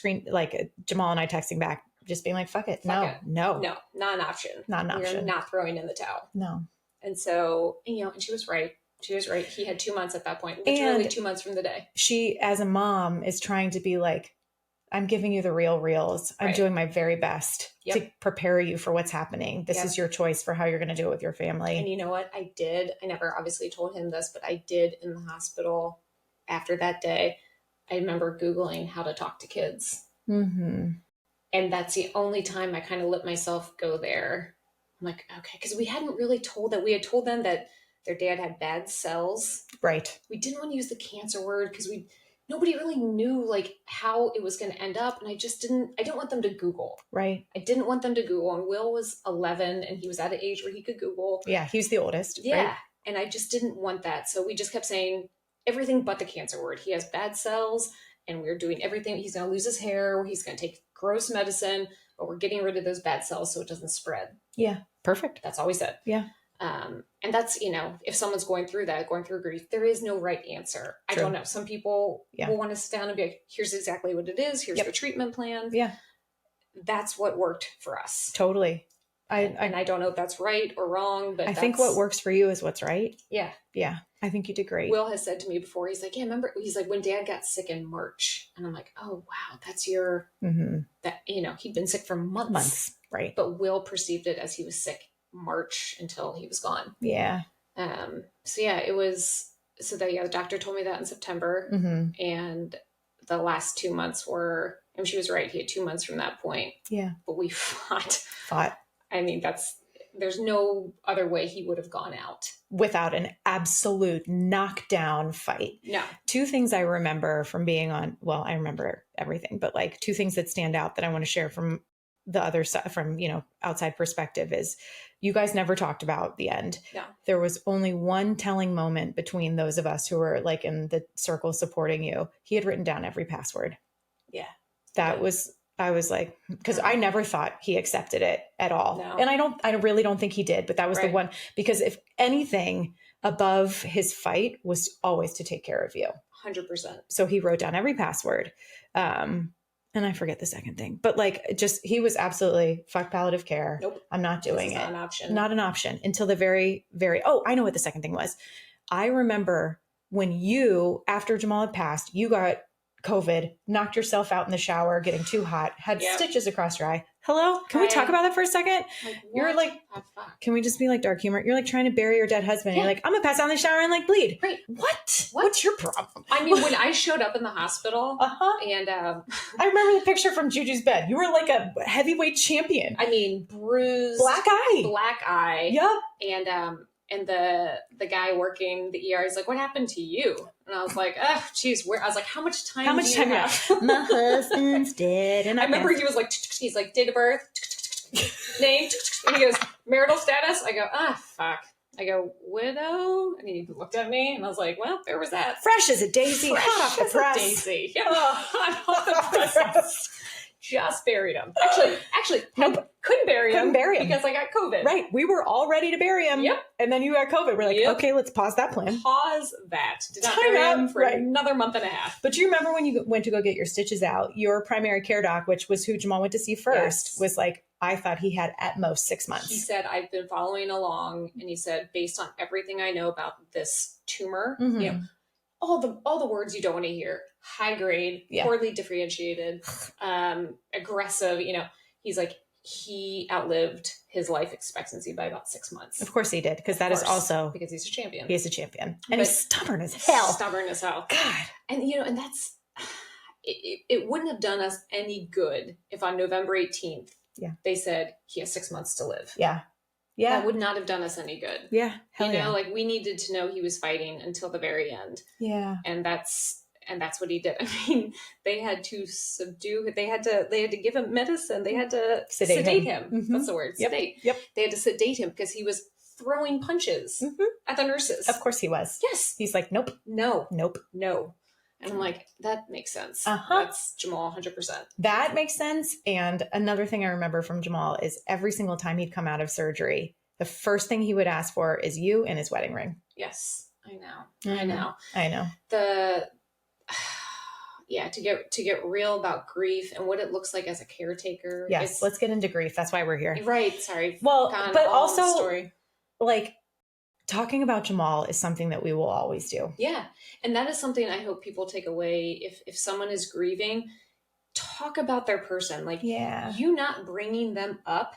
Jamal and I texting back, just being like, fuck it. No, not an option. Not an option. You're not throwing in the towel. No. And so, and she was right. She was right. He had 2 months at that point. Literally 2 months from the day. She, as a mom, is trying to be like, I'm giving you the reels. I'm doing my very best to prepare you for what's happening. This is your choice for how you're going to do it with your family. And you know what? I did. I never obviously told him this, but I did in the hospital after that day. I remember Googling how to talk to kids. And that's the only time I kind of let myself go there. I'm like, okay, because we hadn't really told that. We had told them that their dad had bad cells. Right. We didn't want to use the cancer word because nobody really knew like how it was going to end up. And I didn't want them to Google. Right. I didn't want them to Google. And Will was 11 and he was at an age where he could Google. Yeah. He was the oldest. Yeah. Right? And I just didn't want that. So we just kept saying everything but the cancer word. He has bad cells and we're doing everything. He's going to lose his hair. He's going to take gross medicine, but we're getting rid of those bad cells so it doesn't spread. Yeah. Perfect. That's all we said. Yeah. And that's, if someone's going through grief, there is no right answer. True. I don't know. Some people will want to sit down and be like, here's exactly what it is. Here's the treatment plan. Yeah. That's what worked for us. Totally. And I don't know if that's right or wrong, but I think what works for you is what's right. Yeah. Yeah. I think you did great. Will has said to me before, he's like, yeah, remember, he's like, when Dad got sick in March, and I'm like, oh, wow, that's your, that, he'd been sick for months. Right. But Will perceived it as he was sick March until he was gone. Yeah. So yeah, the doctor told me that in September, and the last 2 months were, and she was right. He had 2 months from that point. Yeah. But we fought. I mean, there's no other way he would have gone out. Without an absolute knockdown fight. No. Two things I remember from being on, well, I remember everything, but like two things that stand out that I want to share from the other side, from, outside perspective, is you guys never talked about the end. No. There was only one telling moment between those of us who were like in the circle supporting you. He had written down every password. Yeah. I was like, because I never thought he accepted it at all. No. And I really don't think he did, but that was the one, because if anything above his fight was always to take care of you. 100%. So he wrote down every password. And I forget the second thing, but he was absolutely fuck palliative care. Nope. I'm not doing it. Not an option. Not an option until the very, very, I know what the second thing was. I remember when after Jamal had passed, you got COVID, knocked yourself out in the shower, getting too hot, had stitches across your eye. Hello? Can we talk about that for a second? You're like, can we just be like dark humor? You're like trying to bury your dead husband. Yeah. You're like, I'm going to pass out in the shower and bleed. Right. What? What's your problem? I mean, when I showed up in the hospital and I remember the picture from Juju's bed. You were like a heavyweight champion. I mean, bruised. Black eye. Yeah. And And the guy working the ER is like, what happened to you? And I was like, oh, geez, where? I was like, how much time do you have? My husband's dead. And I remember he was like, he's like, date of birth, name, and he goes, marital status. I go, fuck. I go, widow? And he looked at me and I was like, well, there was that. Fresh as a daisy, hot off the press. Daisy. Yeah, hot off the press. Just buried him. Actually, nope. Couldn't bury him because I got COVID. Right. We were all ready to bury him. Yep. And then you got COVID. We're like, okay, let's pause that plan. Pause that. Did not bury him for another month and a half. But do you remember when you went to go get your stitches out, your primary care doc, which was who Jamal went to see first, was like, I thought he had at most 6 months. He said, I've been following along. And he said, based on everything I know about this tumor, you know, all the words you don't want to hear, high grade, poorly differentiated, aggressive, you know, he's like, he outlived his life expectancy by about 6 months. Of course he did. Because that is also because he's a champion. He is a champion. And he's stubborn as hell. Stubborn as hell. God. And, you know, and that's, it wouldn't have done us any good if on November 18th, they said he has 6 months to live. Yeah. Yeah. That would not have done us any good. Yeah. You know, like we needed to know he was fighting until the very end. Yeah. And that's what he did. I mean, they had to they had to give him medicine. They had to sedate him. Mm-hmm. That's the word. Sedate. Yep. They had to sedate him because he was throwing punches at the nurses. Of course he was. Yes. He's like, nope. No. Nope. No. And I'm like, that makes sense. That's Jamal 100%. That makes sense. And another thing I remember from Jamal is every single time he'd come out of surgery, the first thing he would ask for is you and his wedding ring. Yes, I know. To get real about grief and what it looks like as a caretaker. Yes, let's get into grief. That's why we're here. Right. Sorry. Well, but also like talking about Jamal is something that we will always do. Yeah. And that is something I hope people take away. If someone is grieving, talk about their person. Like you not bringing them up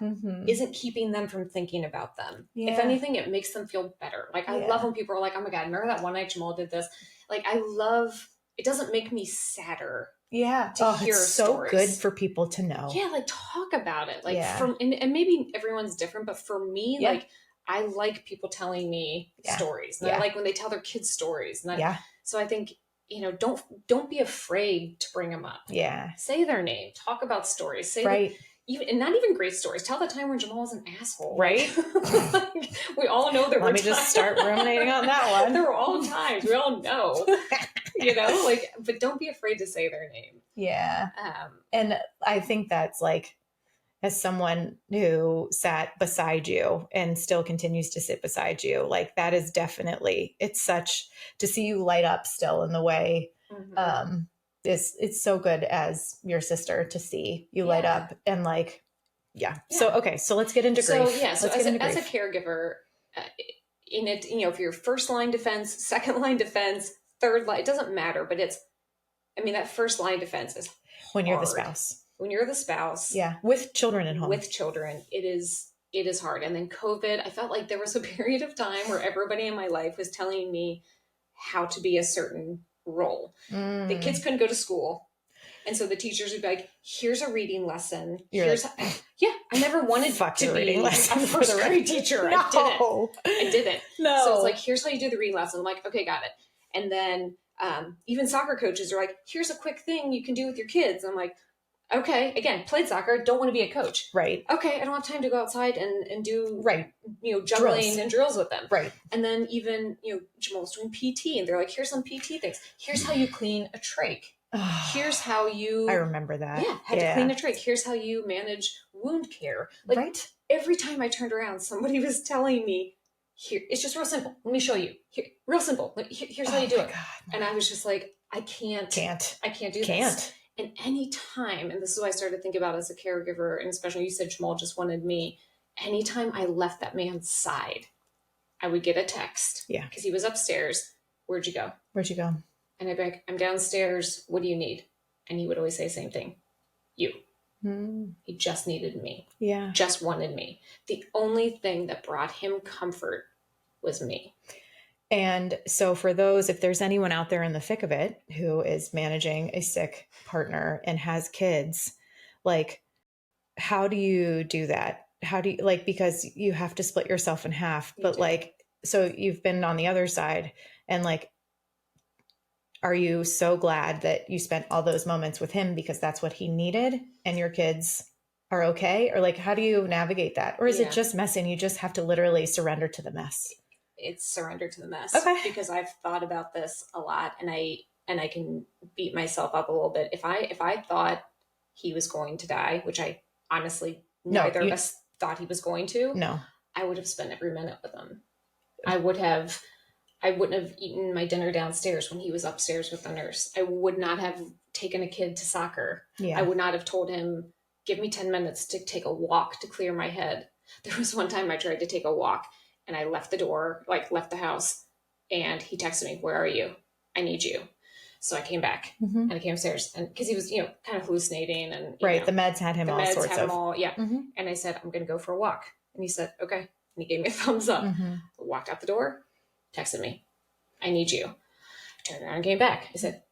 isn't keeping them from thinking about them. If anything, it makes them feel better. Like I love when people are like, oh my God, remember that one night Jamal did this? Like it doesn't make me sadder. Yeah. To hear it's so good for people to know. Yeah. Like talk about it. Like and maybe everyone's different, but for me, like I like people telling me stories. And I like when they tell their kids stories. And so I think, you know, don't be afraid to bring them up. Yeah. Say their name. Talk about stories. Say and not even great stories. Tell the time when Jamal was an asshole. Right. Like, we all know there were times. Just start ruminating on that one. There were all times. We all know. You know, like, but don't be afraid to say their name. Yeah. And I think that's like, as someone who sat beside you and still continues to sit beside you, like that is definitely, it's such to see you light up still in the way, it's so good as your sister to see you light up and like, So, okay. So let's get into grief. So as a caregiver in it, you know, if you're first line defense, second line defense, third line, it doesn't matter, but that first line defense is when you're the spouse. When you're the spouse. Yeah. With children at home. With children. It is hard. And then COVID, I felt like there was a period of time where everybody in my life was telling me how to be a certain role. The kids couldn't go to school. And so the teachers would be like, here's a reading lesson. I never wanted to be a first grade teacher. No. I didn't. No. So it's like, here's how you do the reading lesson. I'm like, okay, got it. And then even soccer coaches are like, here's a quick thing you can do with your kids. I'm like, okay, again, played soccer, don't want to be a coach. Right. Okay, I don't have time to go outside and do, you know, juggling and drills with them. Right. And then even, you know, Jamal's doing PT and they're like, here's some PT things. Here's how you clean a trach. Here's how you... I remember that. Yeah, had to clean a trach. Here's how you manage wound care. Like, every time I turned around, somebody was telling me, here, it's just real simple. Let me show you. Here, real simple. Here's how you do it. God. And I was just like, I can't do this. And any time, and this is what I started to think about as a caregiver, and especially you said Jamal just wanted me, anytime I left that man's side, I would get a text. Yeah. Because he was upstairs. Where'd you go? And I'd be like, I'm downstairs. What do you need? And he would always say the same thing. You. He just needed me. Yeah. Just wanted me. The only thing that brought him comfort was me. And so for those, if there's anyone out there in the thick of it who is managing a sick partner and has kids, like, how do you do that? How do you, like, because you have to split yourself in half, but like, so you've been on the other side, and like, are you so glad that you spent all those moments with him because that's what he needed and your kids are okay? Or like, how do you navigate that? Or is it just messy and you just have to literally surrender to the mess? It's surrender to the mess. Okay. Because I've thought about this a lot, and I can beat myself up a little bit. If I thought he was going to die, which I honestly, neither of us thought he was going to, no, I would have spent every minute with him. I wouldn't have eaten my dinner downstairs when he was upstairs with the nurse. I would not have taken a kid to soccer. Yeah. I would not have told him, give me 10 minutes to take a walk to clear my head. There was one time I tried to take a walk and I left the house, and he texted me, where are you? I need you. So I came back and I came upstairs, and because he was, kind of hallucinating, and the meds had him all sorts of. And I said, I'm going to go for a walk. And he said, okay. And he gave me a thumbs up. Walked out the door, texted me, I need you. I turned around and came back. I said,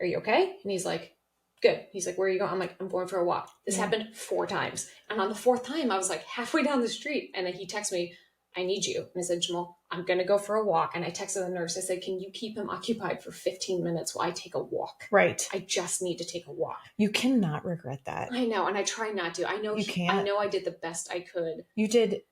are you okay? And he's like, good. He's like, where are you going? I'm like, I'm going for a walk. This happened 4 times. And on the 4th time, I was like halfway down the street. And then he texted me, I need you. And I said, Jamal, I'm going to go for a walk. And I texted the nurse. I said, can you keep him occupied for 15 minutes while I take a walk? Right. I just need to take a walk. You cannot regret that. I know. And I try not to. I know you can't. I know I did the best I could. You did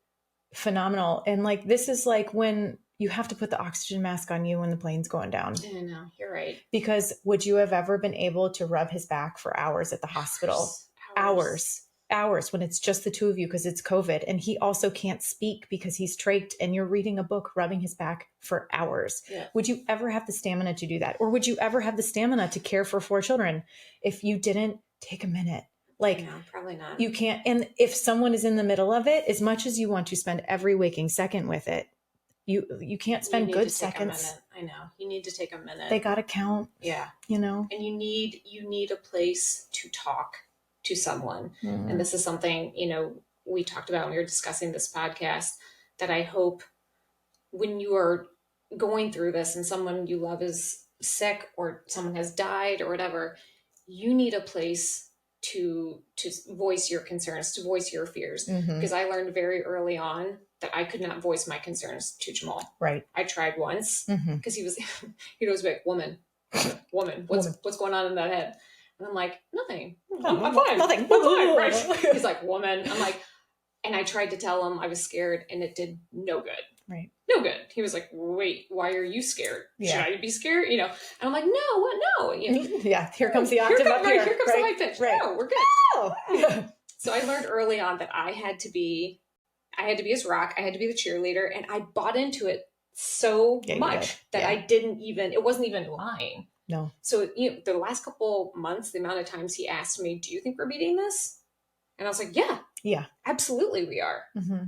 phenomenal. And like, this is like when you have to put the oxygen mask on you when the plane's going down. I know. You're right. Because would you have ever been able to rub his back for hours at the hospital? Hours when it's just the two of you because it's COVID, and he also can't speak because he's trached, and you're reading a book, rubbing his back for hours. Yeah. Would you ever have the stamina to do that? Or would you ever have the stamina to care for 4 children if you didn't take a minute? Like, no, probably not. You can't. And if someone is in the middle of it, as much as you want to spend every waking second with it, you can't spend good seconds. I know. You need to take a minute. They got to count. Yeah. And you need a place to talk to someone. And this is something, we talked about when we were discussing this podcast, that I hope when you are going through this and someone you love is sick or someone has died or whatever, you need a place to voice your concerns, to voice your fears. Because I learned very early on that I could not voice my concerns to Jamal. Right. I tried once because he was, like, woman, what's going on in that head? And I'm like, nothing. I'm fine. Nothing. I'm fine. Right. He's like, woman. I'm like, and I tried to tell him I was scared, and it did no good. Right. No good. He was like, wait, why are you scared? Yeah. Should I be scared? And I'm like, no, what? No. Yeah. Here comes the octave up here. Here comes the high pitch. Right. No, we're good. Oh. So I learned early on that I had to be his rock. I had to be the cheerleader, and I bought into it so much that it wasn't even lying. No. So, the last couple months, the amount of times he asked me, do you think we're beating this? And I was like, yeah, absolutely we are.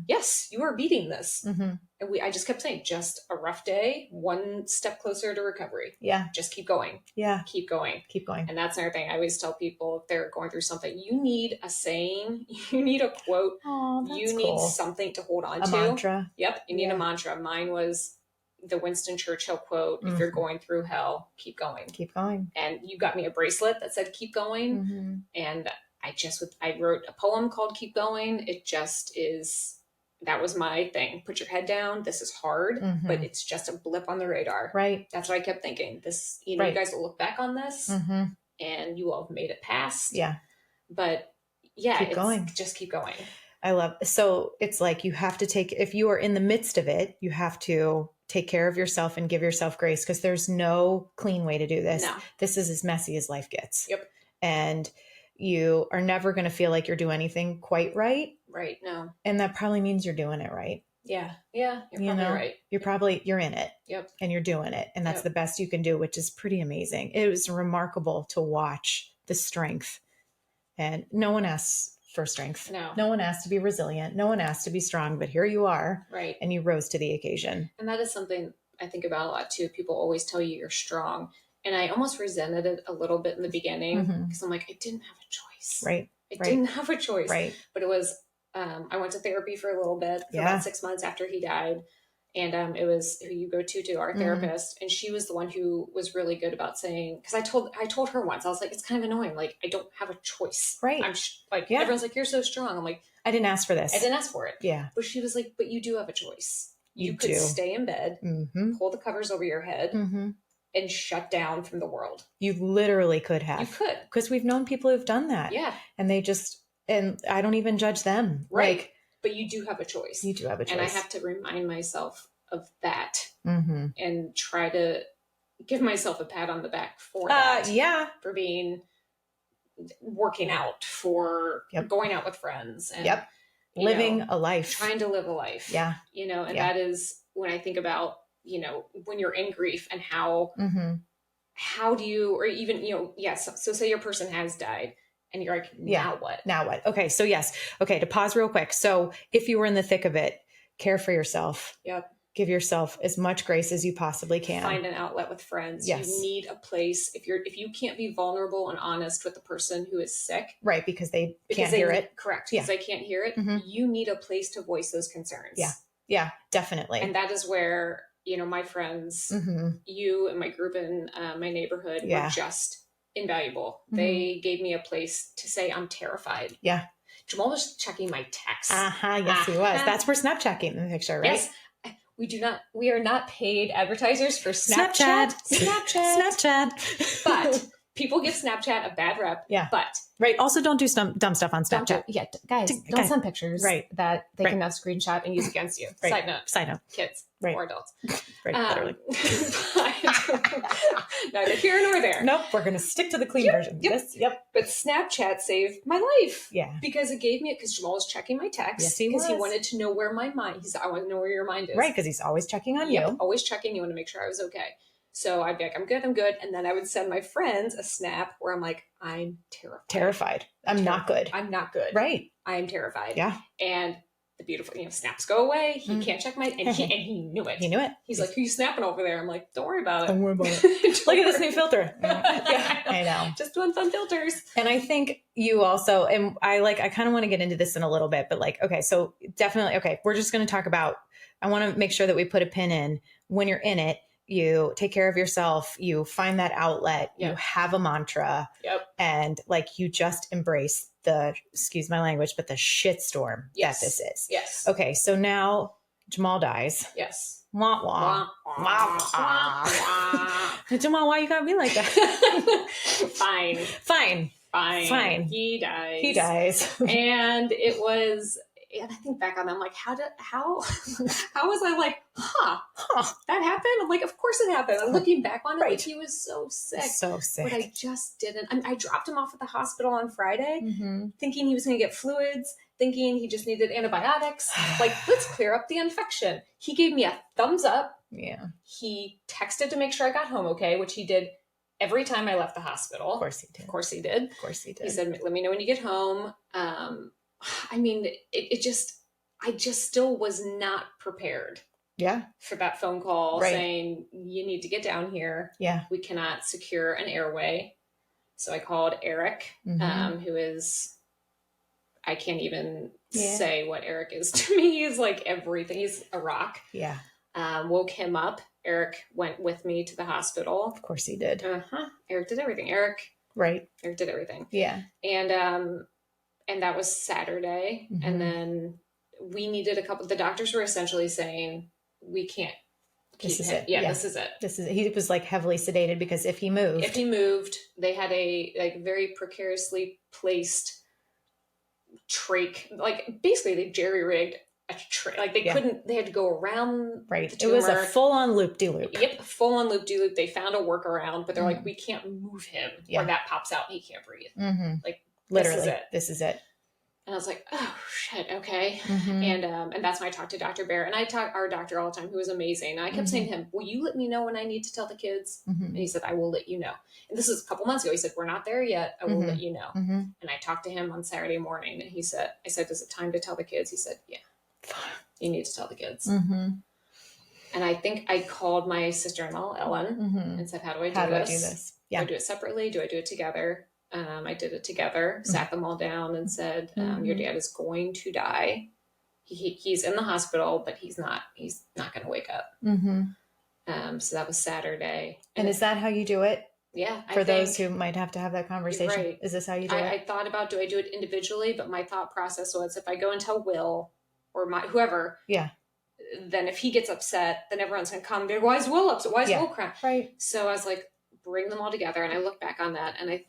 Yes, you are beating this. And I just kept saying, just a rough day, one step closer to recovery. Yeah. Just keep going. Yeah. Keep going. Keep going. And that's another thing I always tell people if they're going through something, you need a saying, you need a quote, you need something to hold on to. A mantra. Yep. You need a mantra. Mine was the Winston Churchill quote, if you're going through hell, keep going. Keep going. And you got me a bracelet that said, keep going. And I wrote a poem called Keep Going. It just is, that was my thing. Put your head down. This is hard, but it's just a blip on the radar. Right. That's what I kept thinking. This, you guys will look back on this and you all have made it past. Yeah. But yeah, keep going. Just keep going. I love, so it's like, you have to if you are in the midst of it, you have to take care of yourself and give yourself grace, because there's no clean way to do this. No. This is as messy as life gets. Yep. And you are never going to feel like you're doing anything quite right. Right. No. And that probably means you're doing it right. Yeah. Yeah. You're probably right. You're in it. Yep. And you're doing it. And that's the best you can do, which is pretty amazing. It was remarkable to watch the strength. And no one asks for strength. No one asked to be resilient. No one asked to be strong, but here you are. Right. And you rose to the occasion. And that is something I think about a lot too. People always tell you you're strong. And I almost resented it a little bit in the beginning because I'm like, I didn't have a choice. Right. I didn't have a choice. Right. But it was, I went to therapy for a little bit, for about 6 months after he died. And it was who you go to our therapist. And she was the one who was really good about saying, because I told her once, I was like, it's kind of annoying. Like, I don't have a choice. Right. I'm everyone's like, you're so strong. I'm like, I didn't ask for this. I didn't ask for it. Yeah. But she was like, but you do have a choice. You could stay in bed, pull the covers over your head, and shut down from the world. You literally could have. You could. Because we've known people who've done that. Yeah. And and I don't even judge them. Right. Like, but you do have a choice. You do have a choice. And I have to remind myself of that and try to give myself a pat on the back for that. Yeah. For working out, for going out with friends. And, living a life. Trying to live a life. Yeah. And that is when I think about, when you're in grief and how do you, or even, so say your person has died and you're like, now what? Now what? Okay. So yes. Okay. To pause real quick. So if you were in the thick of it, care for yourself. Yep. Give yourself as much grace as you possibly can. Find an outlet with friends. Yes. You need a place. If you can't be vulnerable and honest with the person who is sick. Right. Because they can't hear it. Correct. Because they can't hear it. You need a place to voice those concerns. Yeah. Yeah, definitely. And that is where, my friends, you and my group in my neighborhood were just invaluable. They gave me a place to say, I'm terrified. Yeah. Jamal was checking my texts. Yes, he was. That's for Snapchatting the picture, right? Yes. We are not paid advertisers for Snapchat. But people give Snapchat a bad rep. Yeah. But. Right. Also, don't do some dumb stuff on Snapchat. Guys, don't send pictures that they can now screenshot and use against you. Right. Side note. Kids or adults. Right. Literally. Neither here nor there. Nope. We're going to stick to the clean version. Yep. But Snapchat saved my life. Yeah. Because it gave me, because Jamal was checking my text. Yes, he was. Because he wanted to know where my mind, I want to know where your mind is. Right. Because he's always checking on you. Always checking. You want to make sure I was okay. So I'd be like, I'm good. And then I would send my friends a snap where I'm like, I'm terrified. I'm not good. Right. I'm terrified. Yeah. And the beautiful, snaps go away. He can't check my, and he knew it. He knew it. He's like, who are you snapping over there? I'm like, don't worry about it. Look at this new filter. I know. Just doing fun filters. And I think you also, and I kind of want to get into this in a little bit, but okay, so definitely, we're just going to talk about, I want to make sure that we put a pin in when you're in it. You take care of yourself, you find that outlet, you have a mantra, and you just embrace excuse my language, but the shitstorm that this is. Yes. Okay. So now Jamal dies. Yes. Wah, wah. Wah, wah. Jamal, why you gotta be like that? Fine. He dies. And it was, and I think back on it, I'm like, how was I like, that happened? I'm like, of course it happened. I'm looking back on it, like he was so sick. But I just didn't. I dropped him off at the hospital on Friday, thinking he was going to get fluids, thinking he just needed antibiotics. Let's clear up the infection. He gave me a thumbs up. Yeah. He texted to make sure I got home okay, which he did every time I left the hospital. Of course he did. He said, let me know when you get home. I mean, I just still was not prepared. Yeah. For that phone call saying, you need to get down here. Yeah. We cannot secure an airway. So I called Eric, who is, I can't even say what Eric is to me. He's like everything. He's a rock. Yeah. Woke him up. Eric went with me to the hospital. Of course he did. Eric did everything. Eric did everything. Yeah. And that was Saturday. And then we needed the doctors were essentially saying, we can't keep him. This is it. He was heavily sedated because if he moved, they had a very precariously placed trach, basically they jerry-rigged a trach. They couldn't, they had to go around the tumor. It was a full-on loop-de-loop. Yep, full-on loop-de-loop. They found a workaround, but they're like, we can't move him or that pops out and he can't breathe. Literally, this is it. And I was like, oh shit, okay. And that's when I talked to Dr. Bear, and I talk our doctor all the time, who was amazing. And I kept saying to him, will you let me know when I need to tell the kids? And he said, I will let you know. And this was a couple months ago. He said, we're not there yet. I will let you know. And I talked to him on Saturday morning, and I said, is it time to tell the kids? He said, yeah, you need to tell the kids. And I think I called my sister-in-law, Ellen, and said, how do I do this? Yeah. Do I do it separately? Do I do it together? I did it together, sat them all down and said, your dad is going to die. He's in the hospital, but he's not going to wake up. So that was Saturday. And is that how you do it? Yeah. For those who might have to have that conversation. Is this how you do it? I thought about, do I do it individually? But my thought process was, if I go and tell Will or whoever, then if he gets upset, then everyone's going to come. Why is Will upset? Why is Will crying? Right. So I was like, bring them all together. And I look back on that, and I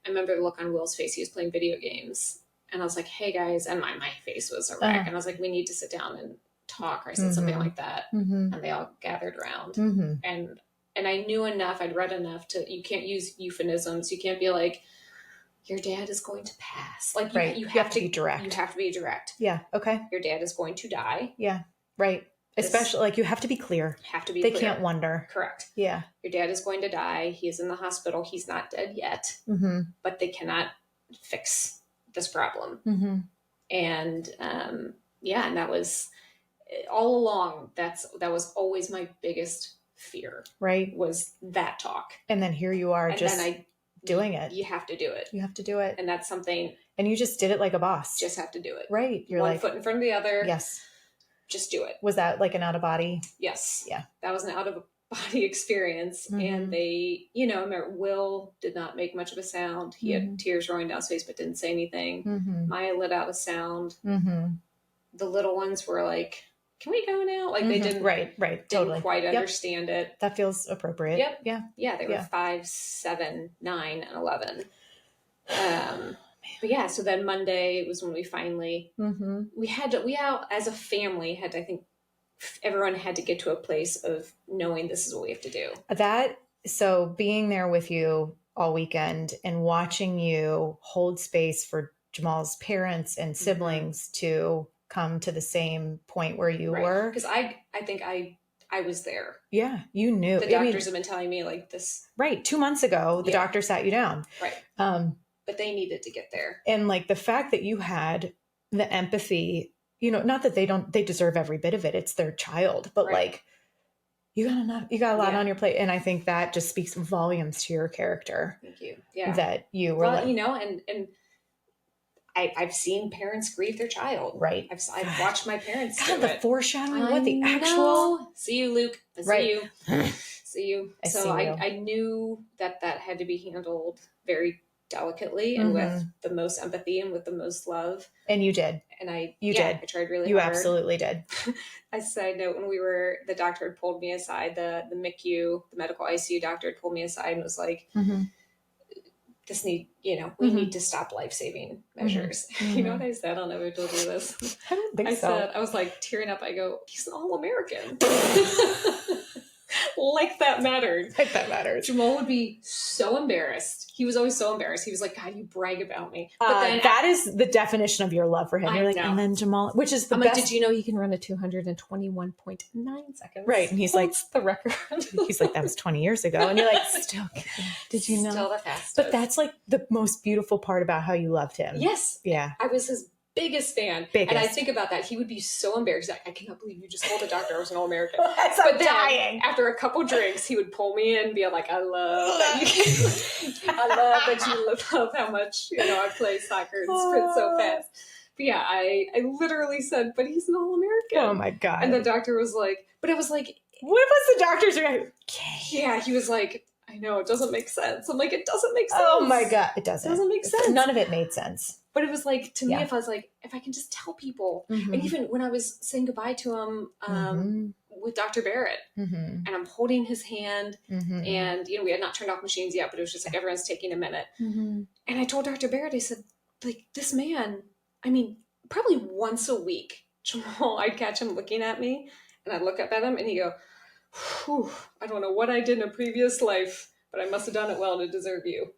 remember the look on Will's face. He was playing video games. And I was like, hey guys, and my face was a wreck. And I was like, we need to sit down and talk. Or I said something like that. And they all gathered around. And I knew enough, I'd read enough you can't use euphemisms. You can't be like, your dad is going to pass. Like you have to be direct. You have to be direct. Yeah. Okay. Your dad is going to die. Yeah. Right. Especially like you have to be clear. They can't wonder. Correct. Yeah. Your dad is going to die. He is in the hospital. He's not dead yet, but they cannot fix this problem. And, and that was all along. That was always my biggest fear. Right. Was that talk. And then here you are doing it. You have to do it. You have to do it. And that's something. And you just did it like a boss. Just have to do it. Right. You're one foot in front of the other. Yes. Just do it. Was that like an out of body? Yes. Yeah. That was an out of body experience. And they, Will did not make much of a sound. He had tears rolling down his face, but didn't say anything. Maya let out a sound. The little ones were like, can we go now? Like they didn't, totally quite understand it. That feels appropriate. Yep. Yeah. Yeah. They were 5, 7, 9, and 11. But yeah, so then Monday was when we finally, we all as a family I think everyone had to get to a place of knowing this is what we have to do. So being there with you all weekend and watching you hold space for Jamal's parents and siblings to come to the same point where you were. Because I think I was there. Yeah, you knew. The doctors have been telling me like this. Right. 2 months ago, the doctor sat you down. Right. But they needed to get there. And like the fact that you had the empathy, not that they deserve every bit of it. It's their child, but like you got a lot on your plate. And I think that just speaks volumes to your character. Thank you. Yeah. That you were and I've seen parents grieve their child. Right. I've watched my parents do the it. foreshadowing. What the actual? See you, Luke. See you. See you. I knew that had to be handled very delicately and with the most empathy and with the most love. And you did. And you did. I tried really hard. You absolutely did. A side note, when the doctor had pulled me aside, the MICU, the medical ICU doctor had pulled me aside and was like, we need to stop life-saving measures. You know what I said? I don't know if I told you this. I don't think so. I was like tearing up. I go, he's an all-American. Like that mattered. Like that matters. Jamal would be so embarrassed. He was always so embarrassed. He was like, God, you brag about me. But then that is the definition of your love for him. You're like, and then Jamal, which is the best. Like, did you know he can run a 221.9 seconds? Right. And he's like, the record. He's like, that was 20 years ago. And you're like, still kidding. Did you know? Still the fastest. But that's like the most beautiful part about how you loved him. Yes. Yeah. I was his biggest fan. And I think about that. He would be so embarrassed. Like, I cannot believe you just told the doctor I was an all-American. But then, dying. After a couple drinks, he would pull me in and be like, I love that you love how much, I play soccer and sprint so fast. But yeah, I literally said, but he's an all-American. Oh my God. And the doctor was like, but it was like, what was the doctor's reaction? Yeah, he was like, I know, it doesn't make sense. I'm like, it doesn't make sense. Oh my God, it doesn't. It doesn't make sense. None of it made sense. But it was like, to me, if I can just tell people, and even when I was saying goodbye to him with Dr. Barrett, and I'm holding his hand, and, we had not turned off machines yet, but it was just like, everyone's taking a minute. And I told Dr. Barrett, I said, like, this man, I mean, probably once a week, Jamal, I'd catch him looking at me, and I'd look up at him, and he'd go, whew, I don't know what I did in a previous life, but I must have done it well to deserve you.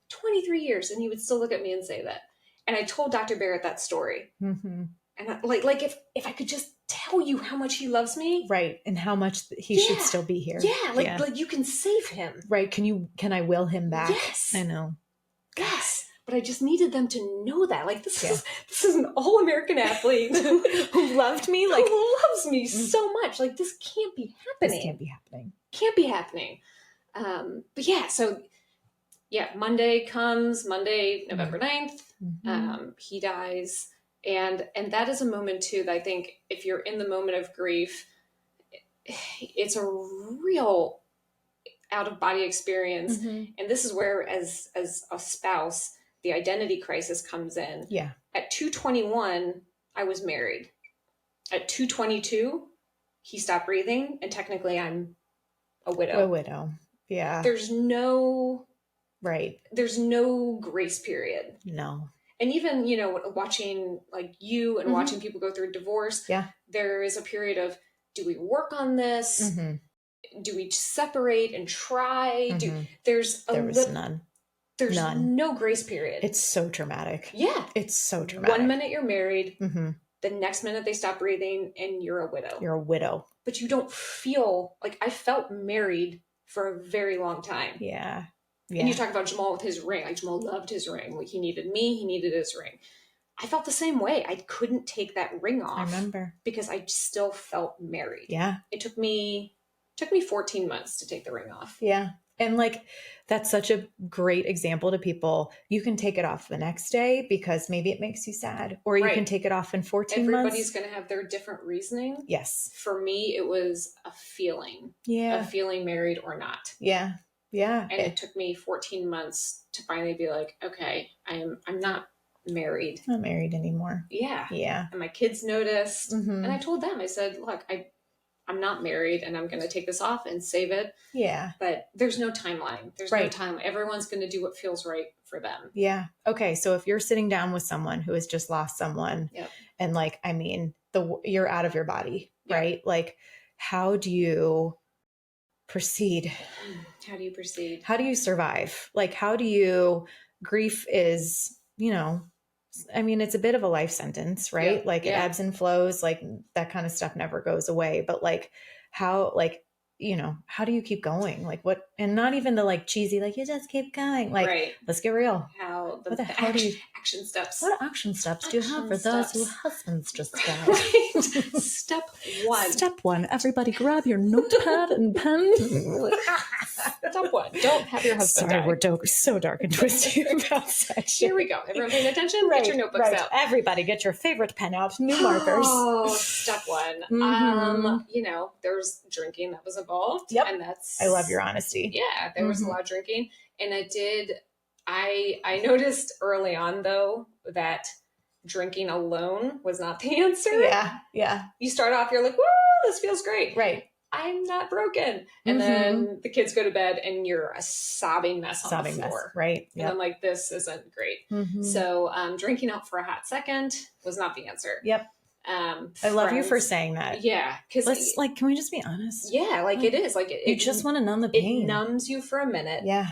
23 years, and he would still look at me and say that. And I told Dr. Barrett that story. And like if I could just tell you how much he loves me. Right. And how much he should still be here. Yeah. Like you can save him. Right. Can I will him back? Yes. I know. Yes. But I just needed them to know that. Like this is an all-American athlete who loved me. Like who loves me so much. Like this can't be happening. This can't be happening. Can't be happening. But yeah, so yeah, Monday comes, November 9th, he dies. And that is a moment too, that I think if you're in the moment of grief, it's a real out of body experience. And this is where, as a spouse, the identity crisis comes in. Yeah. At 221, I was married. At 222, he stopped breathing, and technically I'm a widow. A widow. Yeah. There's no grace period. No. And even, you know, watching like you and watching people go through divorce, there is a period of, do we work on this? Do we separate and try? There was none. There's no grace period. It's so traumatic. Yeah. It's so traumatic. 1 minute you're married. The next minute they stop breathing and you're a widow. You're a widow. But you don't feel like, I felt married for a very long time. Yeah. And you talk about Jamal with his ring. Like, Jamal loved his ring. Like, he needed me. He needed his ring. I felt the same way. I couldn't take that ring off. I remember. Because I still felt married. Yeah. It took me 14 months to take the ring off. Yeah. And like, that's such a great example to people. You can take it off the next day because maybe it makes you sad, or you can take it off in 14 months. Everybody's going to have their different reasoning. Yes. For me, it was a feeling. Yeah. Of feeling married or not. Yeah. Yeah. And it took me 14 months to finally be like, okay, I'm not married. Not married anymore. Yeah. Yeah. And my kids noticed. And I told them, I said, look, I'm not married and I'm going to take this off and save it. Yeah. But there's no timeline. There's no time. Everyone's going to do what feels right for them. Yeah. Okay. So if you're sitting down with someone who has just lost someone and like, I mean, you're out of your body, right? Like, how do you proceed? How do you proceed? How do you survive? Like, grief is, you know, I mean, it's a bit of a life sentence, right? Like it ebbs and flows, like that kind of stuff never goes away. But like how, like, you know, how do you keep going? Like what, and not even the like cheesy, like you just keep going. Like, let's get real. How the action steps. What action steps do you have for those whose husbands just died? Right. Step one. Step one. Everybody grab your notepad and pen. Step one. Don't have your husband die. We're so dark and twisty about sex. Here we go. Everyone paying attention? Get your notebooks out. Everybody get your favorite pen out. New markers. Oh, step one. You know, there's drinking that was involved. Yep. And that's... I love your honesty. Yeah, there was a lot of drinking. And I noticed early on, though, that drinking alone was not the answer. Yeah, yeah. You start off, you're like, woo, this feels great. Right. I'm not broken. And then the kids go to bed and you're a sobbing mess on the floor. Right. Yep. And I'm like, this isn't great. So drinking out for a hot second was not the answer. Yep. I love you for saying that. Yeah. Because can we just be honest? Yeah, like it is. Like you just want to numb the pain. It numbs you for a minute. Yeah.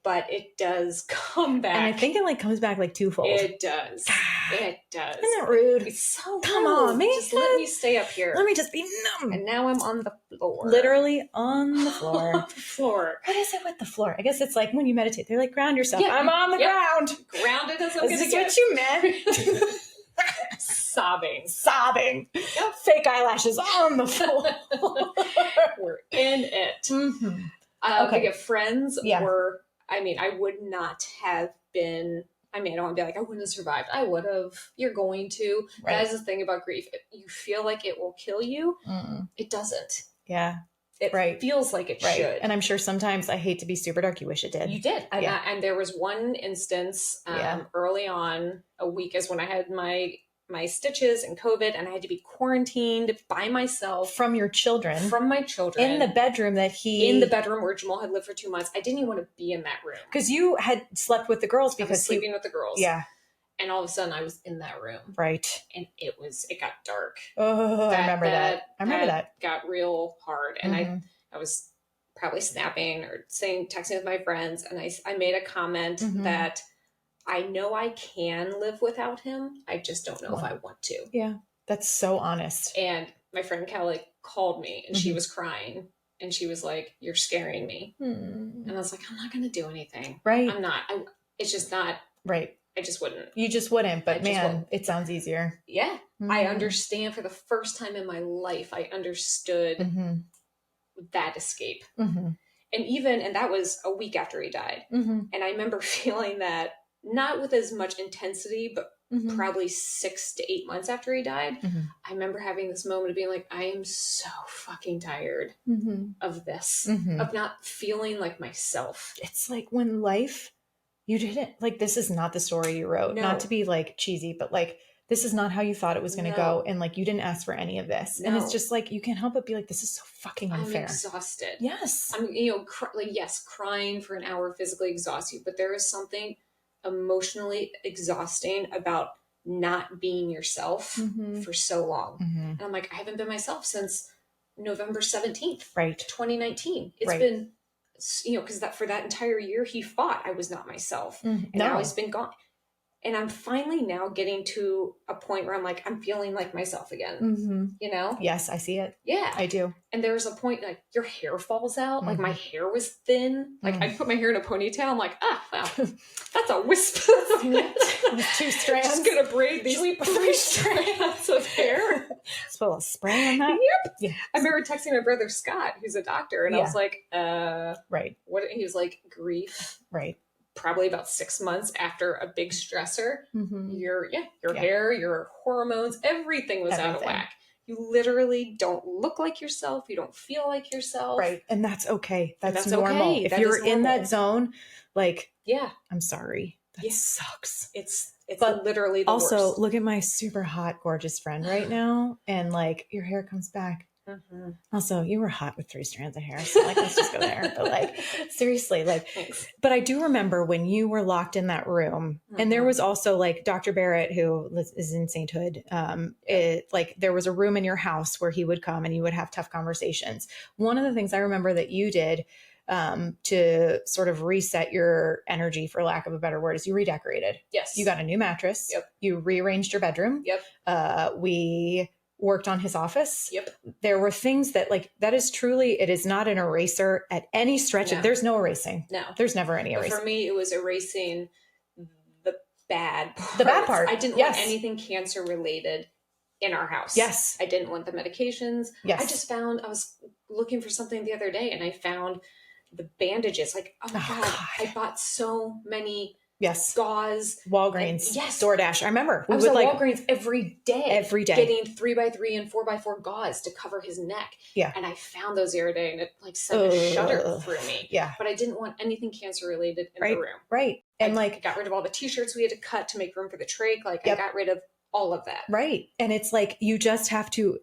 But it does come back. And I think it like comes back like twofold. It does. It does. Isn't that rude? It's so rude. Come on, man. Just let me stay up here. Let me just be numb. And now I'm on the floor. Literally on the floor. On the floor. What is it with the floor? I guess it's like when you meditate, they're like, ground yourself. Yeah. I'm on the ground. Grounded as I'm going to get. This is what you meant. Sobbing. Yep. Fake eyelashes on the floor. We're in it. Okay. But friends were... I mean, I would not have been, I mean, I don't want to be like, I wouldn't have survived. I would have. You're going to. Right. That is the thing about grief. You feel like it will kill you. It doesn't. Yeah. It feels like it should. And I'm sure sometimes, I hate to be super dark, you wish it did. You did. And there was one instance early on, a week is when I had my stitches and COVID, and I had to be quarantined by myself. From your children. From my children. In the bedroom in the bedroom where Jamal had lived for 2 months. I didn't even want to be in that room. Because you had slept with the girls because I was sleeping with the girls. Yeah. And all of a sudden I was in that room. Right. And it got dark. Oh, I remember that. I remember that. Got real hard. And I was probably snapping or texting with my friends. And I made a comment that I know I can live without him. I just don't know if I want to. Yeah. That's so honest. And my friend Kelly called me and she was crying. And she was like, you're scaring me. And I was like, I'm not going to do anything. Right. I'm not. It's just not. Right. I just wouldn't. You just wouldn't. But man, it sounds easier. Yeah. I understand for the first time in my life, I understood that escape. And that was a week after he died. And I remember feeling that not with as much intensity, but probably 6 to 8 months after he died. I remember having this moment of being like, I am so fucking tired of this, of not feeling like myself. It's like when life, you didn't, like, this is not the story you wrote. No. Not to be like cheesy, but like, this is not how you thought it was going to No. go. And like, you didn't ask for any of this. And No. it's just like, you can't help but be like, this is so fucking unfair. I'm exhausted. Yes. I'm, yes, crying for an hour physically exhausts you, but there is something emotionally exhausting about not being yourself for so long. And I'm like, I haven't been myself since November 17th, right, 2019. It's been, because for that entire year he fought, I was not myself. And now he's been gone. And I'm finally now getting to a point where I'm like, I'm feeling like myself again, Yes, I see it. Yeah. I do. And there was a point like your hair falls out. Like my hair was thin. Like I put my hair in a ponytail. I'm like, wow, that's a wisp. With 2 strands. Just going to braid these 3 strands of hair. Just put a little spray on that. Yep. Yeah. I remember texting my brother Scott, who's a doctor. And I was like, right. What? He was like, grief. Right. Probably about 6 months after a big stressor, your hair, your hormones, everything was out of whack. You literally don't look like yourself. You don't feel like yourself. Right. And that's okay. That's normal. Okay. If you're in that zone, like, I'm sorry. That sucks. It's literally the worst. Also, look at my super hot, gorgeous friend right now. And like, your hair comes back. Also, you were hot with 3 strands of hair. So like, let's just go there. But like, seriously, like, thanks. But I do remember when you were locked in that room and there was also like Dr. Barrett, who is in sainthood. There was a room in your house where he would come and you would have tough conversations. One of the things I remember that you did to sort of reset your energy, for lack of a better word, is you redecorated. Yes. You got a new mattress. Yep. You rearranged your bedroom. Yep. We worked on his office. Yep. There were things that like, that is truly, it is not an eraser at any stretch. No. There's no erasing. No. There's never any erasing. But for me, it was erasing the bad parts. The bad part. I didn't want anything cancer related in our house. Yes. I didn't want the medications. Yes. I was looking for something the other day and I found the bandages. Like, oh my God, I bought so many gauze. Walgreens. Yes. DoorDash. I remember. I was at Walgreens every day. Getting 3x3 and 4x4 gauze to cover his neck. Yeah. And I found those the other day and it like sent a shudder through me. Yeah. But I didn't want anything cancer related in the room. Right. And I got rid of all the t-shirts we had to cut to make room for the trach. Like I got rid of all of that. Right. And it's like, you just have to,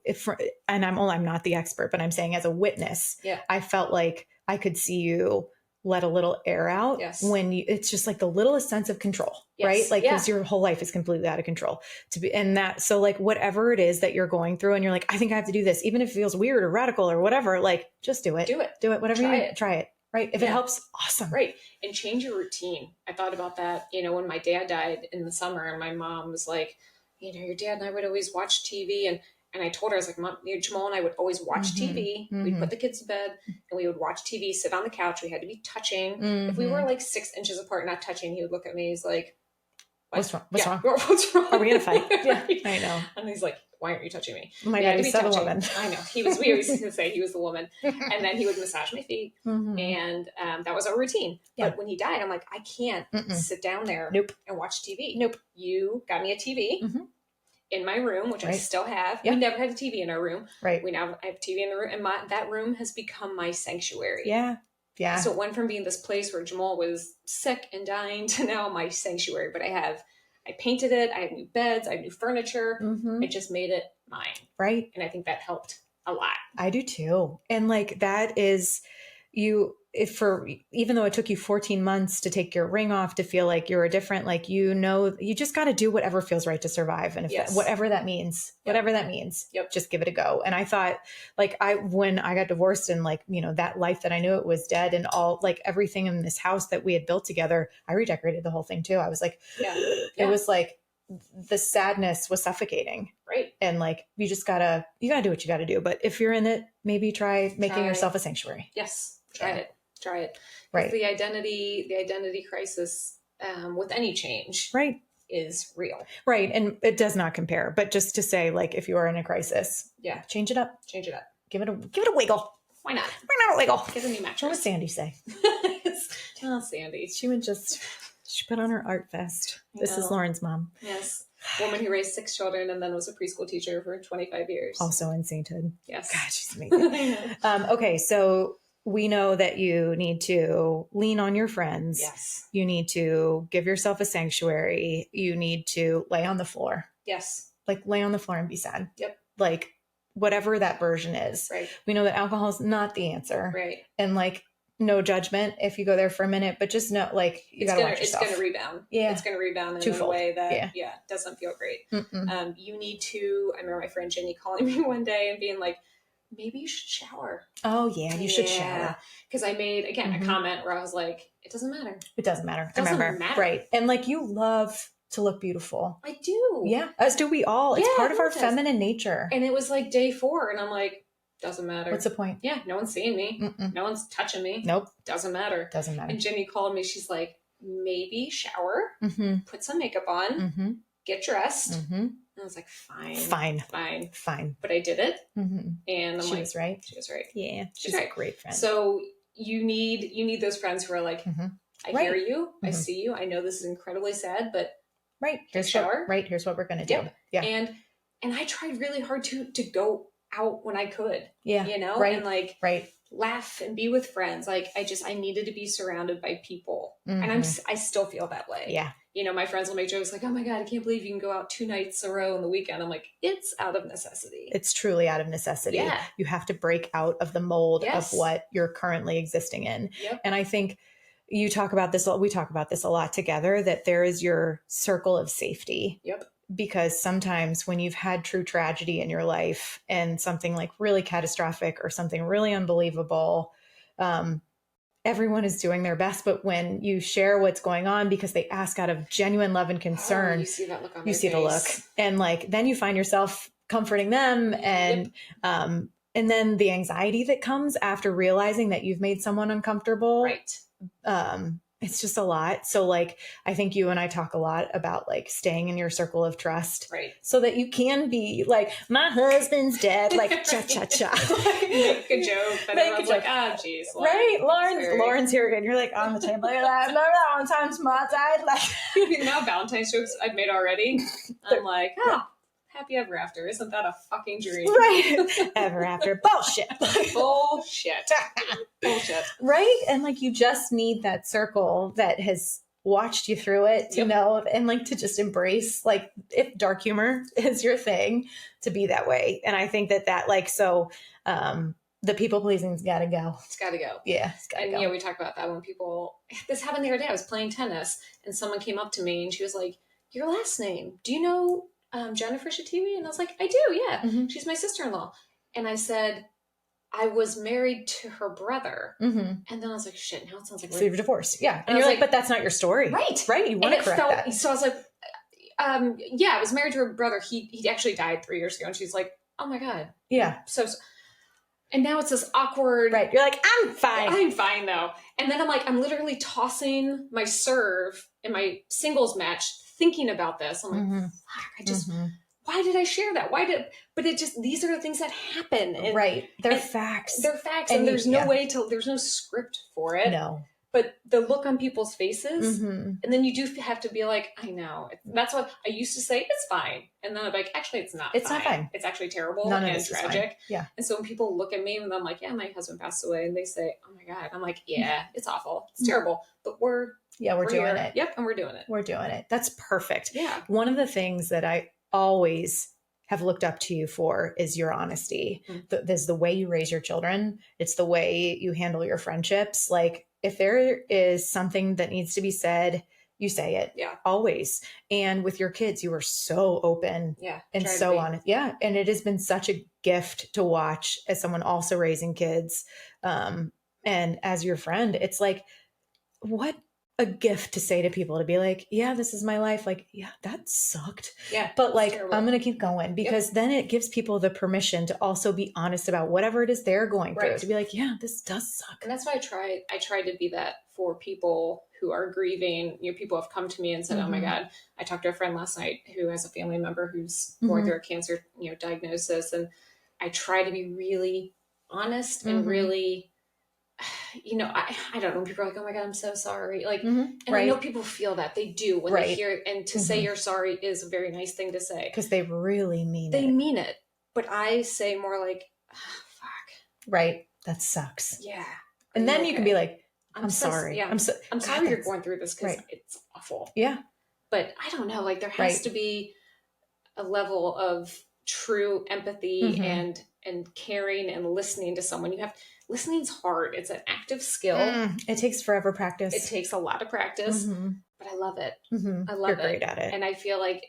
and I'm not the expert, but I'm saying as a witness, I felt like I could see you let a little air out when it's just like the littlest sense of control, right? Like, cause your whole life is completely out of control so like, whatever it is that you're going through and you're like, I think I have to do this, even if it feels weird or radical or whatever, like just do it, whatever try it. Right. If it helps, awesome. Right. And change your routine. I thought about that, when my dad died in the summer and my mom was like, your dad and I would always watch TV and I told her, I was like, Mom, Jamal and I would always watch TV. We'd put the kids to bed and we would watch TV, sit on the couch. We had to be touching. If we were like 6 inches apart, not touching, he would look at me. He's like, What's wrong? What's wrong? What's wrong? Are we going to fight? Yeah, I know. And he's like, why aren't you touching me? Oh my God, he's the woman. I know. We always used to say he was the woman. And then he would massage my feet. And that was our routine. Yeah. But when he died, I'm like, I can't sit down there and watch TV. Nope. You got me a TV. In my room, which I still have. Yeah. We never had a TV in our room. Right. We now have a TV in the room, and that room has become my sanctuary. Yeah. Yeah. So it went from being this place where Jamal was sick and dying to now my sanctuary. But I painted it. I have new beds. I have new furniture. I just made it mine. Right. And I think that helped a lot. I do too. And like, that is even though it took you 14 months to take your ring off, to feel like you're different, like, you just got to do whatever feels right to survive. And whatever that means, just give it a go. And I thought, like, when I got divorced and like, that life that I knew it was dead and all, like, everything in this house that we had built together, I redecorated the whole thing too. I was like, it was like, the sadness was suffocating. Right. And like, you gotta do what you gotta do. But if you're in it, maybe try making yourself a sanctuary. Yes. Try it. Right. The identity crisis with any change is real. Right. And it does not compare, but just to say, like, if you are in a crisis, change it up. Give it a wiggle. Why not? Why not a wiggle? Get a new mattress. What would Sandy say? Tell Sandy. She put on her art vest. This is Lauren's mom. Yes. Woman who raised 6 children and then was a preschool teacher for 25 years. Also in sainthood. Yes. God, she's amazing. Okay. So we know that you need to lean on your friends. Yes. You need to give yourself a sanctuary. You need to lay on the floor. Yes. Like lay on the floor and be sad. Yep. Like whatever that version is. Right. We know that alcohol is not the answer. Right. And like, no judgment if you go there for a minute, but just know, like, you gotta watch yourself. It's gonna rebound. Yeah. It's gonna rebound in Twofold. a way that, doesn't feel great. You need to, I remember my friend Jenny calling me one day and being like, maybe you should shower. Oh yeah, you should shower. Because I made, again, a comment where I was like, it doesn't matter. It doesn't matter. It doesn't matter. Right. And like, you love to look beautiful. I do. Yeah. As do we all. It's part of our feminine nature. And it was like day 4 and I'm like, doesn't matter. What's the point? Yeah. No one's seeing me. Mm-mm. No one's touching me. Nope. Doesn't matter. Doesn't matter. And Jenny called me. She's like, maybe shower, put some makeup on, get dressed. And I was like, fine. But I did it. And I'm she was right. She was right. Yeah. She's right. a great friend. So you need those friends who are like, I hear you. I see you. I know this is incredibly sad, but here's shower. Here's what we're going to do. Yeah. And I tried really hard to go out when I could. Yeah. You know? Right. And like laugh and be with friends. Like I needed to be surrounded by people. And I still feel that way. Yeah. You know, my friends will make jokes like, oh my God, I can't believe you can go out 2 nights in a row on the weekend. I'm like, it's out of necessity. It's truly out of necessity. Yeah. You have to break out of the mold of what you're currently existing in. Yep. And I think we talk about this a lot together, that there is your circle of safety. Yep. Because sometimes when you've had true tragedy in your life and something like really catastrophic or something really unbelievable, everyone is doing their best. But when you share what's going on because they ask out of genuine love and concern, you see that look on you see face. the look. And like, then you find yourself comforting them. And, and then the anxiety that comes after realizing that you've made someone uncomfortable. Right. It's just a lot. So like, I think you and I talk a lot about like staying in your circle of trust, right? So that you can be like, my husband's dead, like cha-cha-cha. Make a joke. But everyone's like, oh, geez. Right. Lauren's here again. You're like on the table. You're like, remember that one time Smart died? Like, the amount of Valentine's jokes I've made already. I'm like, happy ever after. Isn't that a fucking dream? Right. Ever after. Bullshit. Bullshit. Right. And like, you just need that circle that has watched you through it to know, and like to just embrace, like, if dark humor is your thing, to be that way. And I think that like, so, the people pleasing's got to go. It's got to go. Yeah. It's got to go. Yeah, we talk about that when people, this happened the other day. I was playing tennis and someone came up to me and she was like, your last name, do you know Jennifer Shteiwi? And I was like, I do, yeah. She's my sister-in-law. And I said, I was married to her brother. And then I was like, shit, now it sounds like so you're divorced. Yeah. And you're like, but that's not your story. Right. You want to correct that. So I was like, I was married to her brother. He actually died 3 years ago. And she's like, oh my God. Yeah. So and now it's this awkward. Right. You're like, I'm fine. I'm fine though. And then I'm like, I'm literally tossing my serve in my singles match thinking about this. I'm like, fuck, why did I share that? But it just, these are the things that happen. And, right. They're facts. They're facts. And there's no way there's no script for it. No. But the look on people's faces, and then you do have to be like, I know. That's what I used to say, it's fine. And then I'm like, actually, it's not It's not fine. It's actually terrible None of and this is tragic. fine. Yeah. And so when people look at me and I'm like, yeah, my husband passed away. And they say, oh my God. I'm like, yeah, it's awful. It's terrible. But we're doing here. It. Yep. And we're doing it. We're doing it. That's perfect. Yeah. One of the things that I always have looked up to you for is your honesty. There's the way you raise your children. It's the way you handle your friendships. Like, if there is something that needs to be said, you say it. Yeah. Always. And with your kids, you were so open. Yeah. And so on. Yeah. And it has been such a gift to watch as someone also raising kids. And as your friend, it's like, what a gift to say to people, to be like, yeah, this is my life. Like, yeah, that sucked. Yeah. But like, I'm going to keep going, because then it gives people the permission to also be honest about whatever it is they're going through, to be like, yeah, this does suck. And that's why I tried to be that for people who are grieving. You know, people have come to me and said, oh my God, I talked to a friend last night who has a family member who's going through a cancer, diagnosis. And I try to be really honest and really, I don't know, when people are like, oh my God, I'm so sorry. Like, and I know people feel that. They do when they hear it. And to say you're sorry is a very nice thing to say. Because they really mean it. They mean it. But I say more like, oh, fuck. Right. That sucks. Yeah. And then you can be like, I'm sorry. Yeah, I'm sorry you're going through this because right. it's awful. Yeah. But I don't know, like there has to be a level of true empathy and caring and listening to someone. Listening's hard. It's an active skill. It takes forever practice. It takes a lot of practice, but I love it. I love You're great at it. And I feel like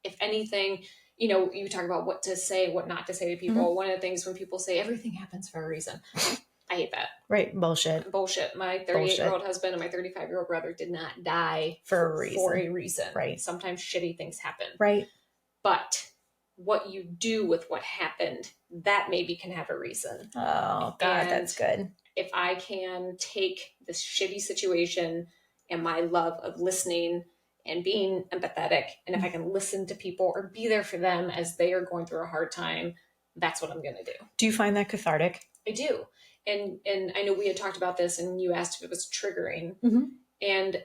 if anything, you know, you talk about what to say, what not to say to people. One of the things when people say everything happens for a reason, I hate that. Right. Bullshit. My 38-year-old husband and my 35-year-old brother did not die for a reason. Right. Sometimes shitty things happen. Right. But what you do with what happened, that maybe can have a reason. Oh, God, that's good. If I can take this shitty situation and my love of listening and being empathetic, and if I can listen to people or be there for them as they are going through a hard time, that's what I'm going to do. Do you find that cathartic? I do. And I know we had talked about this and you asked if it was triggering. And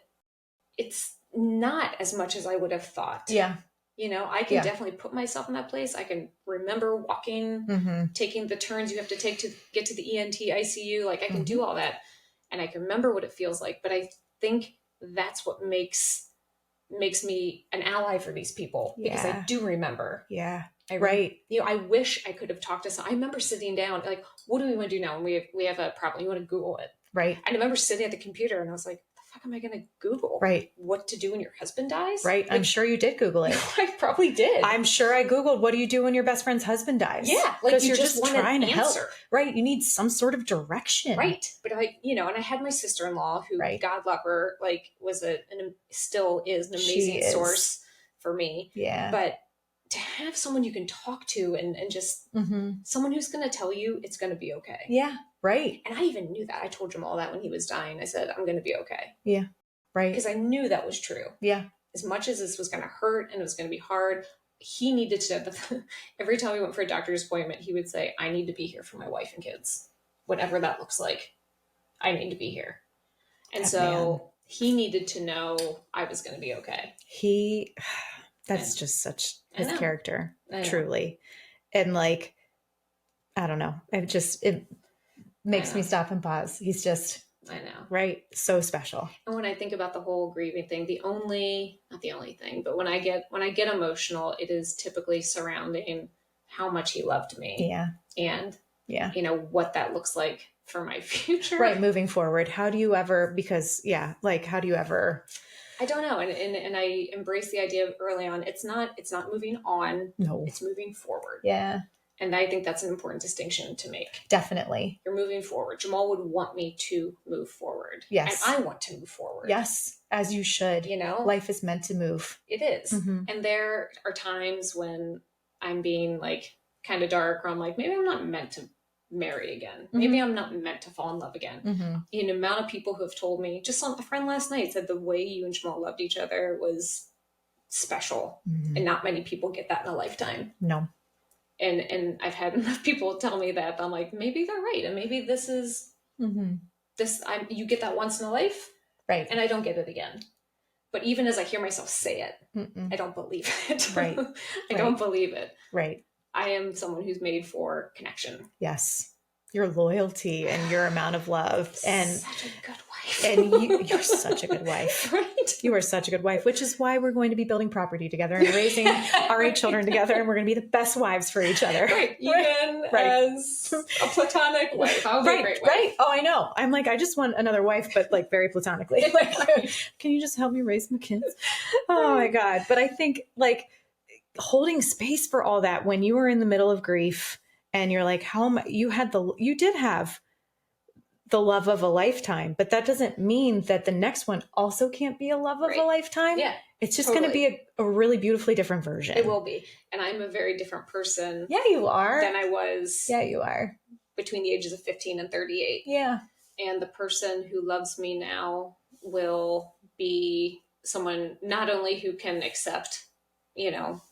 it's not as much as I would have thought. Yeah. You know, I can definitely put myself in that place. I can remember walking, taking the turns you have to take to get to the ENT ICU. Like I can do all that and I can remember what it feels like. But I think that's what makes me an ally for these people because I do remember. Yeah. You know, I wish I could have talked to I remember sitting down, like, what do we want to do now? And we have a problem. You want to Google it. Right. I remember sitting at the computer and I was like, the fuck am I going to Google? Right. What to do when your husband dies? Right. Like, I'm sure you did Google it. I probably did. I'm sure I Googled, what do you do when your best friend's husband dies? Yeah. Like you're just trying to help. Right. You need some sort of direction. Right. But you know, and I had my sister-in-law who, God love her, like was still is an amazing source for me. Yeah. But to have someone you can talk to and just someone who's going to tell you it's going to be okay. Yeah. Right. And I even knew that. I told Jamal that when he was dying. I said, I'm going to be okay. Yeah. Right. Because I knew that was true. Yeah. As much as this was going to hurt and it was going to be hard, he needed to, every time we went for a doctor's appointment, he would say, I need to be here for my wife and kids. Whatever that looks like, I need to be here. And he needed to know I was going to be okay. That's just such his character, truly. And like, I don't know. It makes me stop and pause. He's just, I know. Right. So special. And when I think about the whole grieving thing, not the only thing, but when I get emotional, it is typically surrounding how much he loved me. Yeah. And you know, what that looks like for my future. Right. Moving forward. How do you ever, I don't know. And I embrace the idea of early on, it's not moving on. No. It's moving forward. Yeah. And I think that's an important distinction to make. Definitely. You're moving forward. Jamal would want me to move forward. Yes. And I want to move forward. Yes. As you should. You know? Life is meant to move. It is. And there are times when I'm being like kind of dark, or I'm like, maybe I'm not meant to marry again. Maybe I'm not meant to fall in love again. You know, the amount of people who have told me, just a friend last night said the way you and Jamal loved each other was special. And not many people get that in a lifetime. No. And I've had enough people tell me that I'm like, maybe they're right. And maybe this is you get that once in a life. Right. And I don't get it again. But even as I hear myself say it, I don't believe it. Right. I don't believe it. Right. I am someone who's made for connection. Yes. Your loyalty and your amount of love. And such a good wife. And you're such a good wife. Right. You are such a good wife, which is why we're going to be building property together and raising our 8 children together. And we're going to be the best wives for each other. Right. Even as a platonic wife. I'll be a great wife. Right. Oh, I know. I'm like, I just want another wife, but like very platonically. Like, can you just help me raise my kids? Oh my God. But I think like holding space for all that when you were in the middle of grief and you're like, you did have the love of a lifetime, but that doesn't mean that the next one also can't be a love of a lifetime. Yeah. It's just going to be a really beautifully different version. It will be. And I'm a very different person. Yeah, you are. Than I was. Yeah, you are. Between the ages of 15 and 38. Yeah. And the person who loves me now will be someone not only who can accept, you know,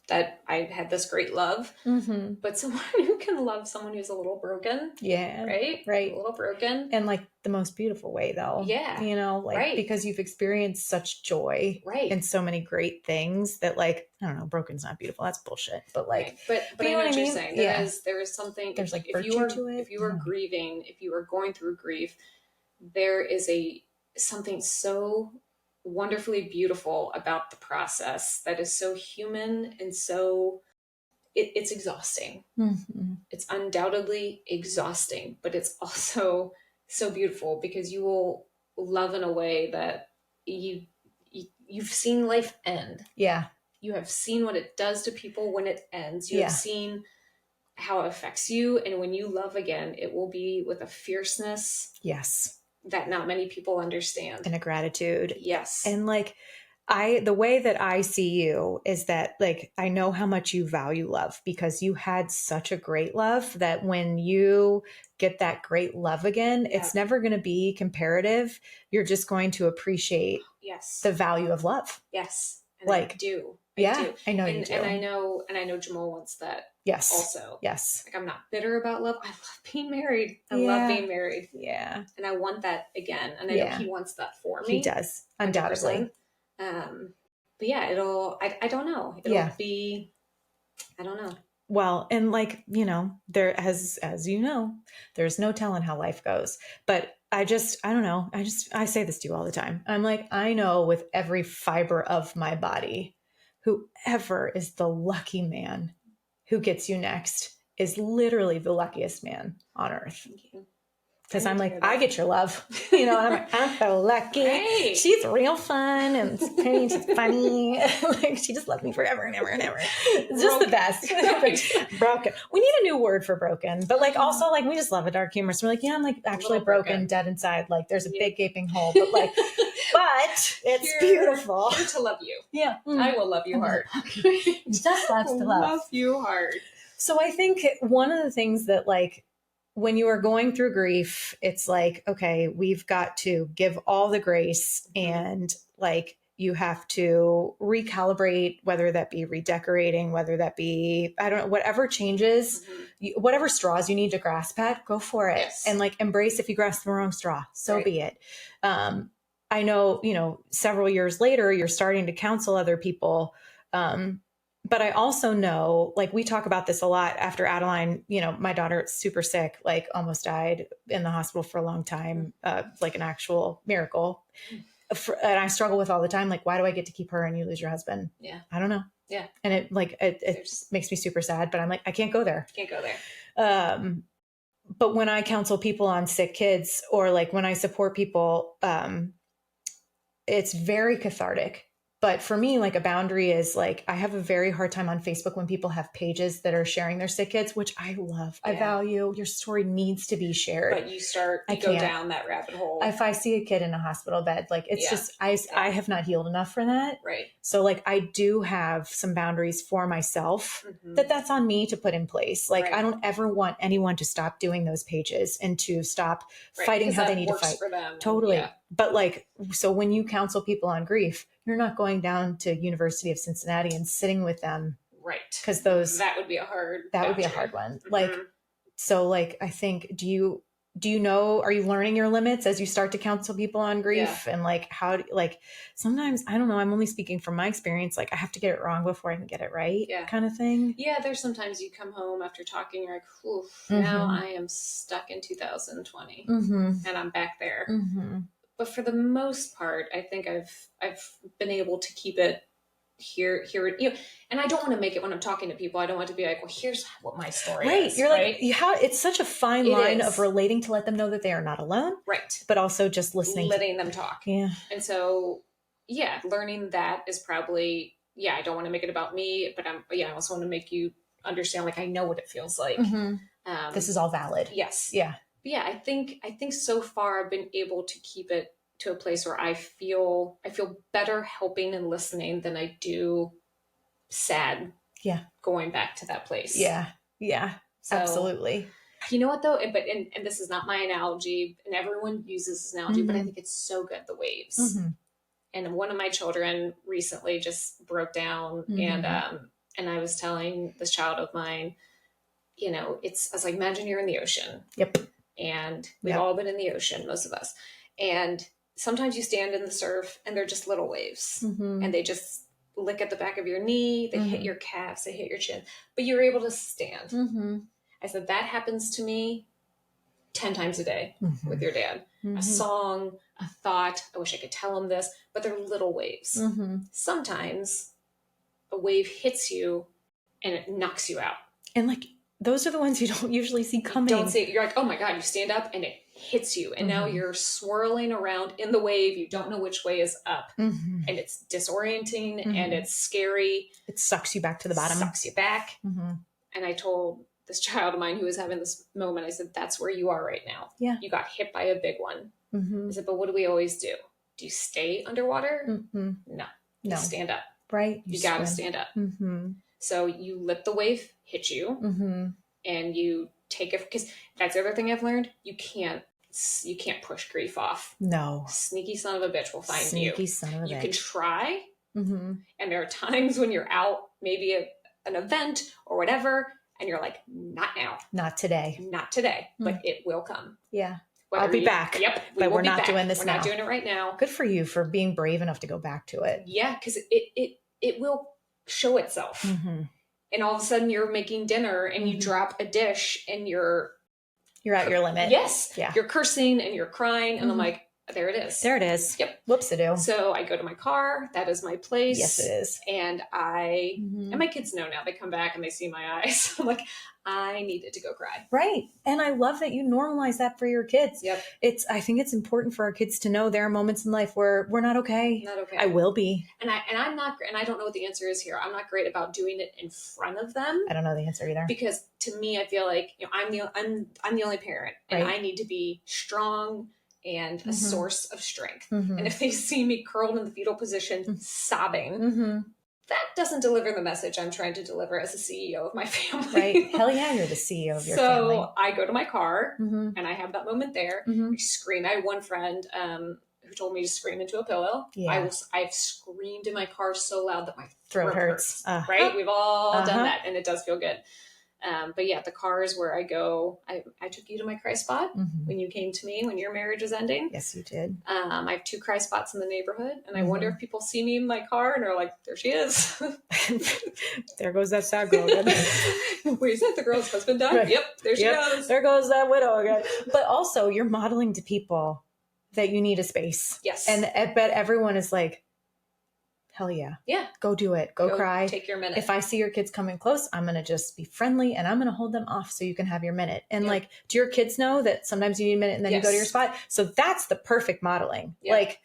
that I had this great love, but someone who can love someone who's a little broken. Yeah. Right. Right. A little broken. And like the most beautiful way though. Yeah. You know, like because you've experienced such joy and so many great things that like, I don't know, broken's not beautiful. That's bullshit. But like, but you know what you're saying? There is something, there's like if virtue to it. If you are grieving, if you are going through grief, there is something so wonderfully beautiful about the process that is so human and so it's exhausting. It's undoubtedly exhausting, but it's also so beautiful because you will love in a way that you've seen life end. Yeah. You have seen what it does to people when it ends. You have seen how it affects you. And when you love again, it will be with a fierceness. Yes. That not many people understand. And a gratitude. Yes. And like, the way that I see you is that like, I know how much you value love because you had such a great love that when you get that great love again, it's never going to be comparative. You're just going to appreciate the value of love. Yes. And like, I do. I know you do. And I know Jamal wants that. Yes. Also. Yes. Like I'm not bitter about love. I love being married. I love being married. Yeah. And I want that again. And I know he wants that for me. He does. Undoubtedly. 100%. But yeah, I don't know. It'll be, I don't know. Well, and like, you know, there as you know, there's no telling how life goes, but I don't know. I say this to you all the time. I'm like, I know with every fiber of my body, whoever is the lucky man who gets you next is literally the luckiest man on earth. Thank you. Because I'm like, I get your love, you know, and I'm like, I'm so lucky. Right. She's real fun and pretty and she's funny. Like, she just loved me forever and ever and ever. It's just the best. Broken. We need a new word for broken, but like also like, we just love a dark humor. So we're like, yeah, I'm like actually broken, dead inside. Like there's a big gaping hole, but like, but it's beautiful. Here to love you. Yeah. I will love you hard. Just loves to love you hard. So I think one of the things that like, when you are going through grief, it's like, okay, we've got to give all the grace and like you have to recalibrate, whether that be redecorating, whether that be, I don't know, whatever changes, whatever straws you need to grasp at, go for it. Yes. And like embrace if you grasp the wrong straw, so be it. I know, you know, several years later, you're starting to counsel other people. But I also know, like we talk about this a lot after Adeline, you know, my daughter super sick, like almost died in the hospital for a long time, like an actual miracle. And I struggle with all the time, like, why do I get to keep her and you lose your husband? Yeah. I don't know. Yeah. And it makes me super sad, but I'm like, I can't go there. Can't go there. But when I counsel people on sick kids or like when I support people, it's very cathartic. But for me, like a boundary is like, I have a very hard time on Facebook when people have pages that are sharing their sick kids, which I love. Yeah. I value. Your story needs to be shared. But you go down that rabbit hole. If I see a kid in a hospital bed, like it's just, I have not healed enough for that. Right. So like, I do have some boundaries for myself that's on me to put in place. Like, I don't ever want anyone to stop doing those pages and to stop fighting how they need to fight. For them. Totally. Yeah. But like, so when you counsel people on grief, you're not going down to University of Cincinnati and sitting with them. Right. Because that would be a hard one. Like, so like, I think, do you know, are you learning your limits as you start to counsel people on grief? Yeah. And like, sometimes, I don't know, I'm only speaking from my experience. Like I have to get it wrong before I can get it right kind of thing. Yeah. There's sometimes you come home after talking, you're like, oof, now I am stuck in 2020 and I'm back there. But for the most part, I think I've been able to keep it here, you know, and I don't want to make it when I'm talking to people. I don't want to be like, well, here's what my story is. You're right? Like, it's such a fine line of relating to let them know that they are not alone. Right. But also just letting them talk. Yeah. And so, yeah, learning that is probably, I don't want to make it about me, but I also want to make you understand, like, I know what it feels like. This is all valid. Yes. Yeah. But yeah, I think so far I've been able to keep it to a place where I feel better helping and listening than I do sad. Yeah. Going back to that place. Yeah. Yeah. So, absolutely. You know what though? But this is not my analogy, and everyone uses this analogy, but I think it's so good. The waves. And one of my children recently just broke down, and And I was telling this child of mine, you know, I was like, imagine you're in the ocean. Yep. And we've all been in the ocean, most of us. And sometimes you stand in the surf and they're just little waves. And they just lick at the back of your knee. They hit your calves. They hit your chin. But you're able to stand. I said, that happens to me 10 times a day with your dad. A song, a thought. I wish I could tell him this. But they're little waves. Sometimes a wave hits you and it knocks you out. And like, those are the ones you don't usually see coming. You don't see it. You're like, oh my God, you stand up and it hits you. And now you're swirling around in the wave. You don't know which way is up. And it's disorienting and it's scary. It sucks you back to the bottom. Sucks you back. And I told this child of mine who was having this moment, I said, that's where you are right now. Yeah. You got hit by a big one. I said, but what do we always do? Do you stay underwater? No. You stand up. Right. You got to stand up. So you let the wave hit you and you take it, because that's the other thing I've learned. You can't push grief off. No. Sneaky son of a bitch will find you. Sneaky son of a bitch. You can try. And there are times when you're out, maybe an event or whatever, and you're like, not now. Not today. Not today, but it will come. Yeah. I'll be back. Yep. But we're not doing this now. We're not doing it right now. Good for you for being brave enough to go back to it. Yeah, because it will show itself. And all of a sudden you're making dinner and you drop a dish and you're at your limit. Yes. Yeah. You're cursing and you're crying. And I'm like, there it is. There it is. Yep. Whoops-a-do. So I go to my car. That is my place. Yes, it is. And and my kids know now. They come back and they see my eyes. I'm like, I needed to go cry. Right. And I love that you normalize that for your kids. Yep. I think it's important for our kids to know there are moments in life where we're not okay. Not okay. I will be. And I'm not, and I don't know what the answer is here. I'm not great about doing it in front of them. I don't know the answer either. Because to me, I feel like, you know, I'm the only parent, and I need to be strong and a source of strength. And if they see me curled in the fetal position, sobbing, that doesn't deliver the message I'm trying to deliver as a CEO of my family. Right. Hell yeah, you're the CEO of your family. So I go to my car and I have that moment there. I scream. I had one friend who told me to scream into a pillow. Yeah. I've screamed in my car so loud that my throat hurts. Right? We've all done that, and it does feel good. But yeah, the car is where I go. I took you to my cry spot when you came to me when your marriage was ending. Yes, you did. I have 2 cry spots in the neighborhood, and I wonder if people see me in my car and are like, there she is. There goes that sad girl again. Wait, is that the girl's husband died? Right. Yep, there she goes. There goes that widow again. But also, you're modeling to people that you need a space. Yes. And I bet everyone is like, hell yeah. Yeah. Go do it. Go cry. Take your minute. If I see your kids coming close, I'm going to just be friendly and I'm going to hold them off so you can have your minute. And like, do your kids know that sometimes you need a minute and then you go to your spot? So that's the perfect modeling. Like,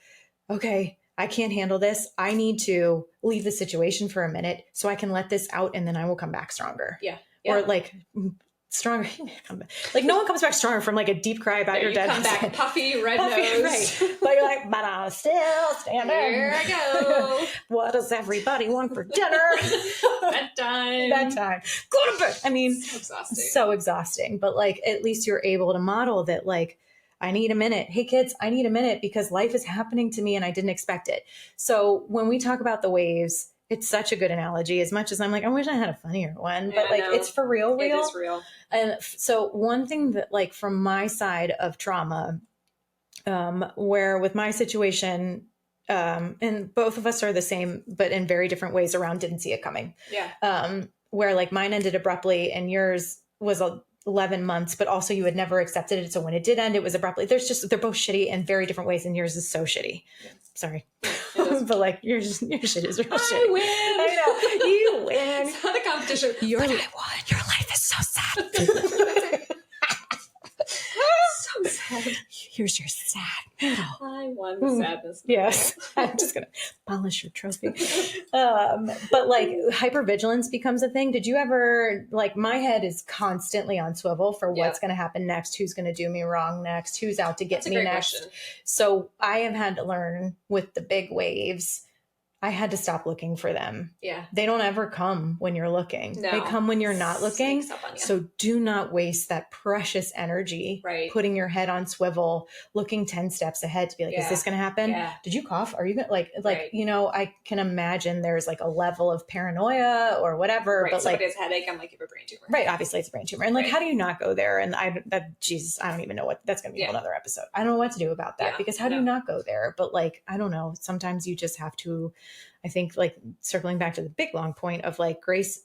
okay, I can't handle this. I need to leave the situation for a minute so I can let this out and then I will come back stronger. Yeah. Or like stronger. Like no one comes back stronger from like a deep cry about your dead come husband. Back puffy, red nose. Right. But you're like, but I'm still standing. Here I go. What does everybody want for dinner? Bedtime. Go to bed. I mean, so exhausting. But like, at least you're able to model that like, I need a minute. Hey kids, I need a minute because life is happening to me and I didn't expect it. So when we talk about the waves, it's such a good analogy, as much as I'm like, I wish I had a funnier one, but like, it's for real. It is real. And so one thing that like from my side of trauma, where with my situation, and both of us are the same, but in very different ways around didn't see it coming. Yeah. Where like mine ended abruptly and yours was 11 months, but also you had never accepted it. So when it did end, it was abruptly. They're both shitty in very different ways. And yours is so shitty. Yeah. Sorry. But like your shit is real shitty. Win. I know. You win. It's not a competition. I won. Your life is so sad. So sad. Here's your sad medal. I won the sadness. Yes. I'm just going to polish your trophy. But like hypervigilance becomes a thing. Did you ever, like my head is constantly on swivel for what's going to happen next, who's going to do me wrong next, who's out to get me next. Question. So I have had to learn with the big waves. I had to stop looking for them. Yeah. They don't ever come when you're looking. No. They come when you're not looking. Sneaks up on you. So do not waste that precious energy putting your head on swivel, looking 10 steps ahead to be like, is this going to happen? Yeah. Did you cough? Are you going to you know, I can imagine there's like a level of paranoia or whatever, but somebody has a headache. I'm like, you have a brain tumor. Right. Obviously it's a brain tumor. And like, how do you not go there? And Jesus, I don't even know what that's going to be another episode. I don't know what to do about that because how do you not go there? But like, I don't know. Sometimes you just have to, I think like circling back to the big long point of like grief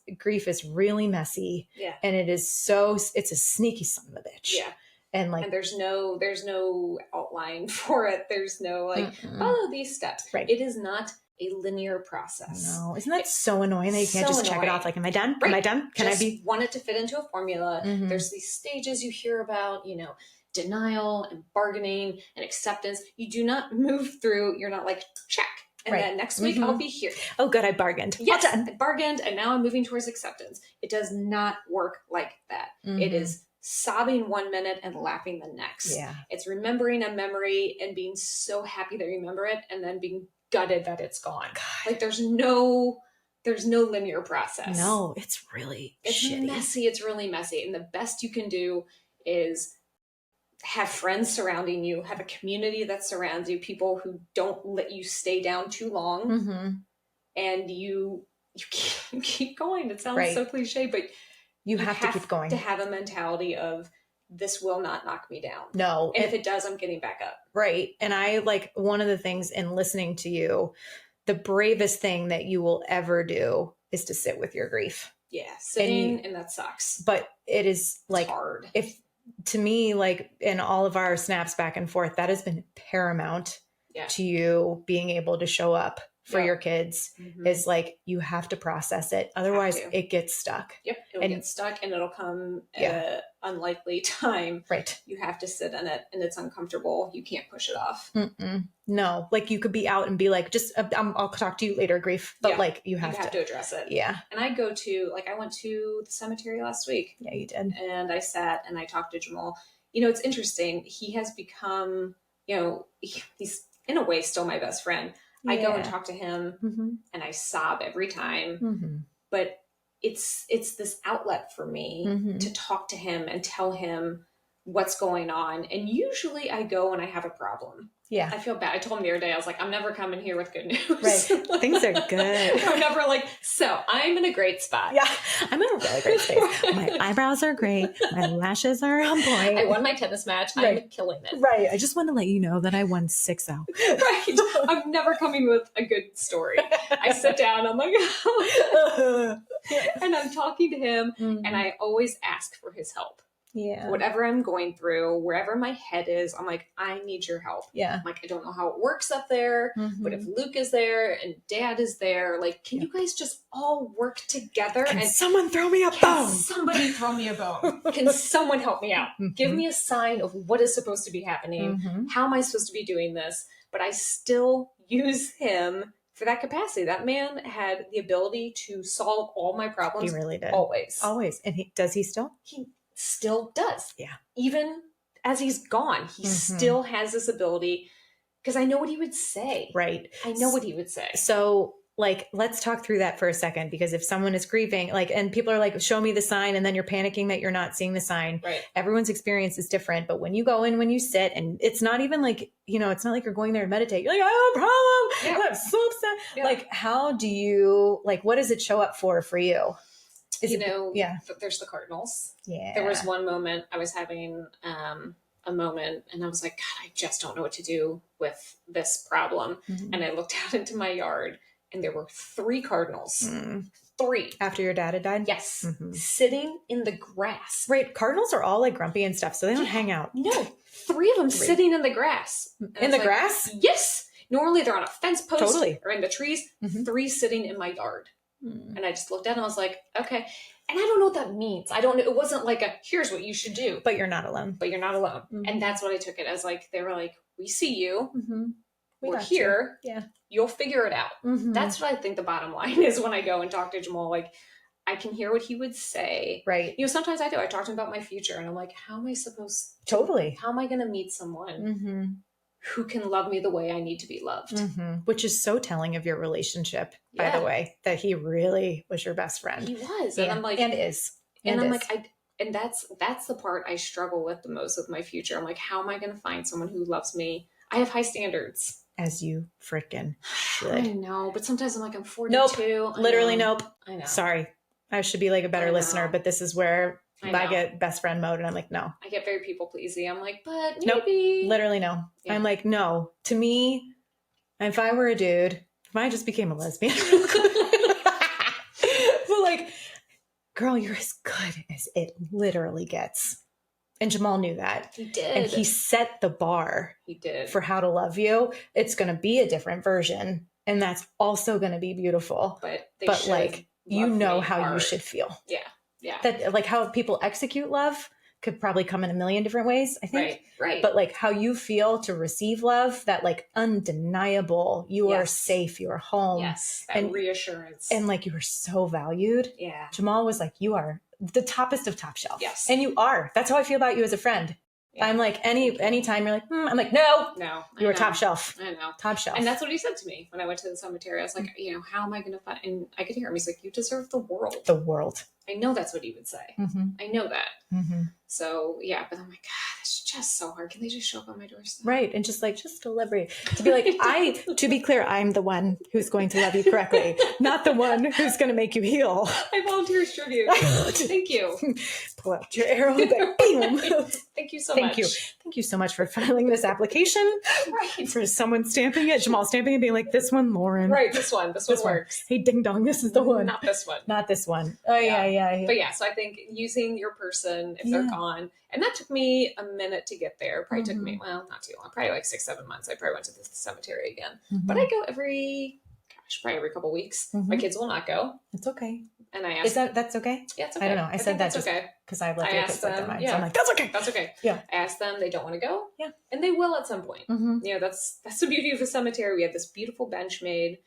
is really messy. Yeah. And it's a sneaky son of a bitch. Yeah. And like, and there's no outline for it. There's no like, follow these steps. Right. It is not a linear process. No. Isn't that so annoying that you can't just check it off? Like, am I done? Right. Am I done? Can just I be? Want it to fit into a formula. There's these stages you hear about, you know, denial and bargaining and acceptance. You do not move through. You're not like, check. And then next week I'll be here. Oh, good. I bargained. Yes, I bargained. And now I'm moving towards acceptance. It does not work like that. It is sobbing 1 minute and laughing the next. Yeah. It's remembering a memory and being so happy that you remember it and then being gutted that it's gone. God. Like there's no linear process. No, it's shitty. Messy. It's really messy. And the best you can do is have friends surrounding you, have a community that surrounds you, people who don't let you stay down too long, and you keep going. It sounds so cliche, but you have to keep going. To have a mentality of this will not knock me down. No. And if it does, I'm getting back up. Right. And I like one of the things in listening to you, the bravest thing that you will ever do is to sit with your grief. Yeah. Sitting and that sucks. But it is like, it's hard. To me, like in all of our snaps back and forth, that has been paramount to you being able to show up for your kids is like, you have to process it. Otherwise it gets stuck. Yep. It'll get stuck and it'll come at an unlikely time. Right. You have to sit in it and it's uncomfortable. You can't push it off. No, like you could be out and be like, just, I'll talk to you later, grief. But like you have to address it. Yeah. And I went to the cemetery last week. Yeah, you did. And I sat and I talked to Jamal. You know, it's interesting. He has become, you know, he's in a way still my best friend. I go and talk to him and I sob every time, but it's this outlet for me to talk to him and tell him what's going on. And usually I go when I have a problem. Yeah. I feel bad. I told him the other day, I was like, I'm never coming here with good news. Right. Like, things are good. I'm never like, so I'm in a great spot. Yeah. I'm in a really great space. My eyebrows are great. My lashes are on point. I won my tennis match. Right. I'm killing it. Right. I just want to let you know that I won 6-0. Right. I'm never coming with a good story. I sit down, I'm like, and I'm talking to him and I always ask for his help. Yeah. Whatever I'm going through, wherever my head is, I'm like, I need your help. Yeah. I'm like, I don't know how it works up there, but if Luke is there and Dad is there, like, can you guys just all work together? Can someone throw me a bone? Somebody throw me a bone. Can someone help me out? Give me a sign of what is supposed to be happening. How am I supposed to be doing this? But I still use him for that capacity. That man had the ability to solve all my problems. He really did. Always. And does he still? He still does. Yeah. Even as he's gone, he still has this ability because I know what he would say. Right. I know what he would say. So like, let's talk through that for a second, because if someone is grieving, like, and people are like, show me the sign, and then you're panicking that you're not seeing the sign. Right. Everyone's experience is different. But when you go in, when you sit, and it's not even like, you know, it's not like you're going there to meditate. You're like, I have a problem. Yeah. I'm so upset. Yeah. Like, how do you, like, what does it show up for you? There's the Cardinals. Yeah. There was one moment I was having a moment and I was like, God, I just don't know what to do with this problem. And I looked out into my yard and there were 3 Cardinals. 3. After your dad had died? Yes. Sitting in the grass. Right. Cardinals are all like grumpy and stuff, so they don't hang out. No. 3 of them sitting in the grass. In the grass? Yes. Normally they're on a fence post or in the trees. 3 sitting in my yard. And I just looked at it and I was like, okay. And I don't know what that means. I don't know. It wasn't like here's what you should do. But you're not alone. And that's what I took it as. Like, they were like, we see you. We're here. Yeah. You'll figure it out. That's what I think the bottom line is when I go and talk to Jamal. Like, I can hear what he would say. Right. You know, sometimes I do. I talk to him about my future and I'm like, how am I supposed to? Totally. How am I going to meet someone who can love me the way I need to be loved. Which is so telling of your relationship, by the way, that he really was your best friend. He was. Yeah. And I'm like, and is. And I'm like, and that's the part I struggle with the most with my future. I'm like, how am I going to find someone who loves me? I have high standards. As you freaking should. I know, but sometimes I'm like, I'm 42. Nope. Literally, nope. I know. Sorry. I should be like a better listener, but this is where I get best friend mode and I'm like, no. I get very people pleasy. I'm like, but maybe. Nope. Literally, no. Yeah. I'm like, no. To me, if I were a dude, if I just became a lesbian, but like, girl, you're as good as it literally gets. And Jamal knew that. He did. And he set the bar. He did. For how to love you. It's going to be a different version. And that's also going to be beautiful. But like, you know how you should feel. Yeah. Yeah. That like how people execute love could probably come in a million different ways, I think. Right. But like how you feel to receive love, that like undeniable, you are safe, you are home. Yes. That reassurance. And like you are so valued. Yeah. Jamal was like, you are the toppest of top shelf. Yes. And you are. That's how I feel about you as a friend. Yeah. I'm like, anytime you're like, I'm like, no, you are top shelf. I know. Top shelf. And that's what he said to me when I went to the cemetery. I was like, how am I going to find, and I could hear him. He's like, you deserve the world. The world. I know that's what he would say. I know that. So yeah, but I'm like, God, it's just so hard. Can they just show up on my doorstep? Right. And just deliver it. To be like, to be clear, I'm the one who's going to love you correctly, not the one who's going to make you heal. I volunteer as tribute. Thank you. Pull out your arrow. Boom. Thank you so much. Thank you so much for filing this application. Right. For someone stamping it, Jamal stamping it, being like, this one, Lauren. Right. This one works. Hey, ding dong. This is the one. Not this one. Not this one. Oh, yeah. But yeah, so I think using your person, if they're gone, and that took me a minute to get there. Probably took me, not too long, probably like 6-7 months. I probably went to the cemetery again. But I go probably every couple weeks. My kids will not go. It's okay. And I asked, that's okay? Yeah, it's okay. I don't know. I said that just okay. Because I left it like their mind. Yeah. So I'm like, that's okay. That's okay. Yeah. I asked them, they don't want to go. Yeah. And they will at some point. That's the beauty of the cemetery. We have this beautiful bench made.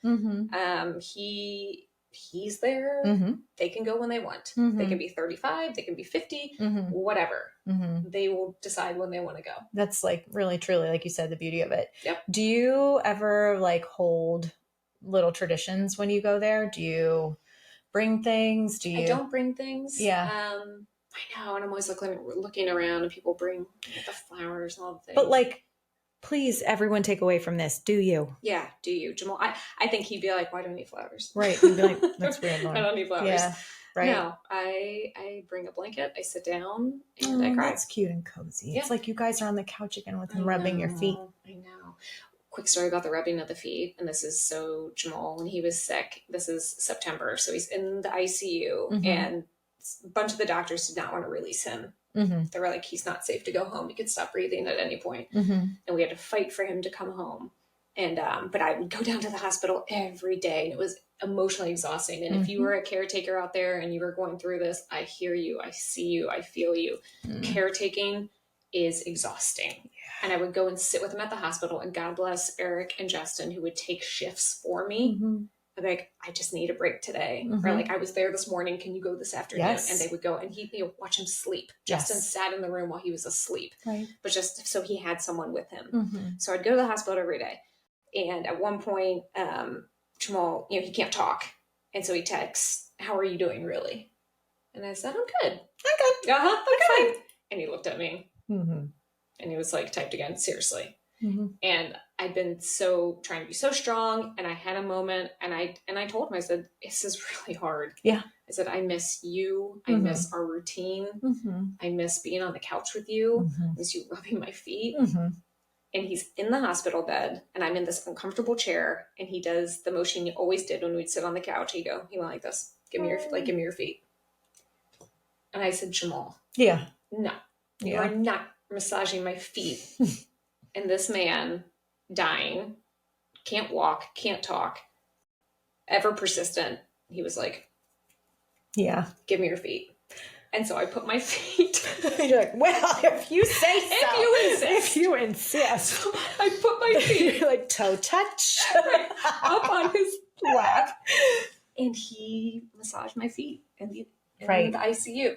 He's there. They can go when they want. They can be 35, they can be 50, whatever. They will decide when they want to go. That's like really, truly, like you said, the beauty of it. Yep. Do you ever like hold little traditions when you go there? Do you bring things? I don't bring things. Yeah. I know. And I'm always looking around and people bring the flowers and all the things. But like, please, everyone take away from this. Do you? Yeah. Do you, Jamal? I think he'd be like, why do I need flowers? Right. He'd be like, that's weird. I don't need flowers. Yeah. Right. No, I bring a blanket, I sit down, and I cry. That's cute and cozy. Yeah. It's like you guys are on the couch again with him rubbing your feet. I know. Quick story about the rubbing of the feet. And this is so Jamal, when he was sick, this is September. So he's in the ICU and a bunch of the doctors did not want to release him. They were like, he's not safe to go home. He could stop breathing at any point. And we had to fight for him to come home. And, but I would go down to the hospital every day and it was emotionally exhausting. And if you were a caretaker out there and you were going through this, I hear you, I see you, I feel you. Caretaking is exhausting. Yeah. And I would go and sit with him at the hospital, and God bless Eric and Justin, who would take shifts for me. I'd be like, I just need a break today. Or like, I was there this morning. Can you go this afternoon? Yes. And they would go, and he'd watch him sleep. Justin sat in the room while he was asleep, but just so he had someone with him. So I'd go to the hospital every day. And at one point, Jamal, he can't talk. And so he texts, how are you doing really? And I said, I'm good. I'm good. I'm fine. And he looked at me and he was like, typed again, seriously. And I'd been trying to be so strong. And I had a moment and I told him, I said, this is really hard. Yeah. I said, I miss you. I miss our routine. I miss being on the couch with you. I miss you rubbing my feet. And he's in the hospital bed and I'm in this uncomfortable chair and he does the motion he always did when we'd sit on the couch. He went like this, give me your feet. And I said, Jamal. Yeah. No, you are not massaging my feet. And this man dying, can't walk, can't talk, ever persistent. He was like, yeah, give me your feet. And so I put my feet. You're like, well, if you say so. If you insist. So I put my feet. You're like toe touch. Up on his lap. And he massaged my feet in the ICU.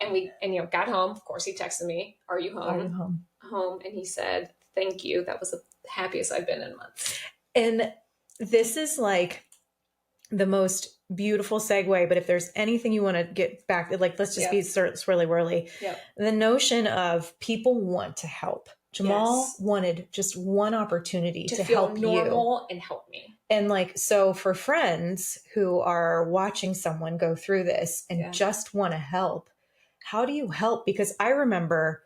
And we got home. Of course, he texted me, are you home? Home. And he said, Thank you. That was the happiest I've been in months. And this is like the most beautiful segue, but if there's anything you want to get back, like, let's just be swirly whirly. Yep. The notion of people want to help. Jamal wanted just one opportunity to feel help normal and help me. And like, so for friends who are watching someone go through this and just want to help, how do you help? Because I remember,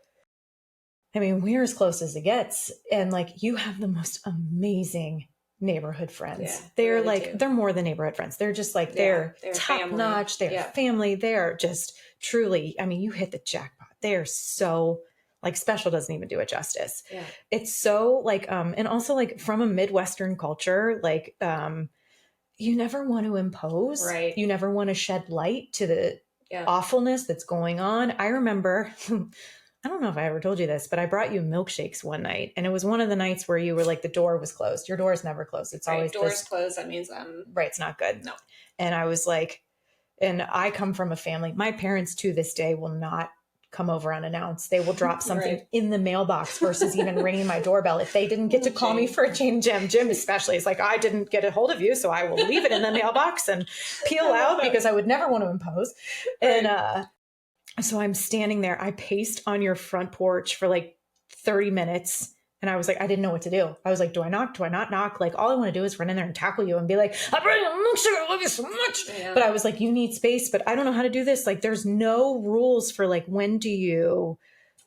I mean, we're as close as it gets. And like, you have the most amazing neighborhood friends. Yeah, they're really like, they're more than neighborhood friends. They're just like, they're top notch. They're family. They're just truly, I mean, you hit the jackpot. They're so like, special doesn't even do it justice. Yeah. It's so like, and also like from a Midwestern culture, like, you never want to impose, right? You never want to shed light to the awfulness that's going on. I remember, I don't know if I ever told you this, but I brought you milkshakes one night, and it was one of the nights where you were like, the door was closed. Your door is never closed. It's always doors closed. That means right. It's not good. No. And I was like, and I come from a family. My parents to this day will not come over unannounced. They will drop something in the mailbox versus even ringing my doorbell. If they didn't get to call me for a change, Jim especially is like, I didn't get a hold of you, so I will leave it in the mailbox and peel out because I would never want to impose. Right. And so I'm standing there. I paced on your front porch for like 30 minutes. And I was like, I didn't know what to do. I was like, do I knock? Do I not knock? Like, all I want to do is run in there and tackle you and be like, I brought you a milkshake. I love you so much. Yeah. But I was like, you need space, but I don't know how to do this. Like, there's no rules for like, when do you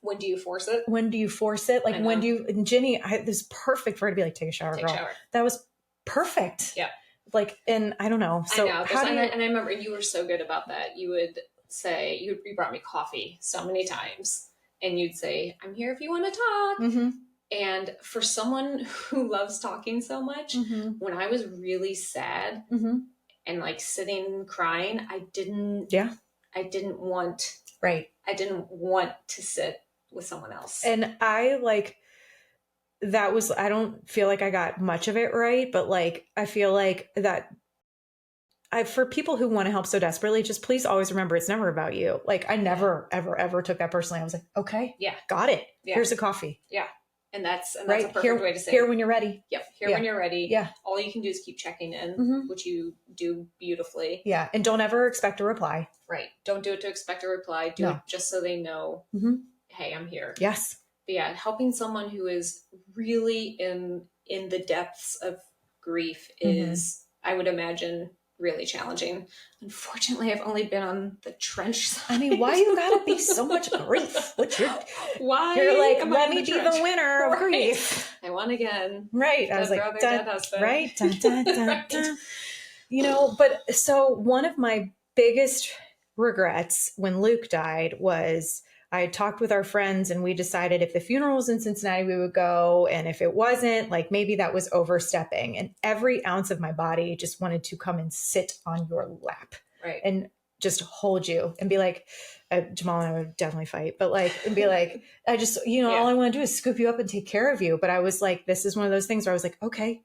force it? When do you force it? Like, when do you, and Ginny, this is perfect for her to be like, take a shower, girl. That was perfect. Yeah. Like, and I don't know. So I know. And I remember you were so good about that. You would say, you brought me coffee so many times, and you'd say, I'm here if you want to talk. Mm-hmm. And for someone who loves talking so much, when I was really sad and like sitting crying, I didn't want to sit with someone else. And I like, that was, I don't feel like I got much of it right, but like, I feel like that for people who want to help so desperately, just please always remember it's never about you. Like, I never, ever took that personally. I was like, okay, got it. Yeah. Here's a coffee. Yeah. And that's a perfect way to say here when you're ready. Yep. When you're ready. Yeah. All you can do is keep checking in, which you do beautifully. Yeah. And don't ever expect a reply. Right. Don't do it to expect a reply. Do it just so they know, hey, I'm here. Yes. But yeah, helping someone who is really in the depths of grief is, I would imagine, really challenging. Unfortunately, I've only been on the trench side. I mean, why you gotta be so much grief? Why? You're like, let me be the winner of grief. I won again. Right. I was like, right. Dun, dun, dun, dun. You know, but so one of my biggest regrets when Luke died was I had talked with our friends and we decided if the funeral was in Cincinnati, we would go. And if it wasn't, like maybe that was overstepping. And every ounce of my body just wanted to come and sit on your lap and just hold you and be like, Jamal and I would definitely fight, but like, and be like, I just, all I want to do is scoop you up and take care of you. But I was like, this is one of those things where I was like, okay,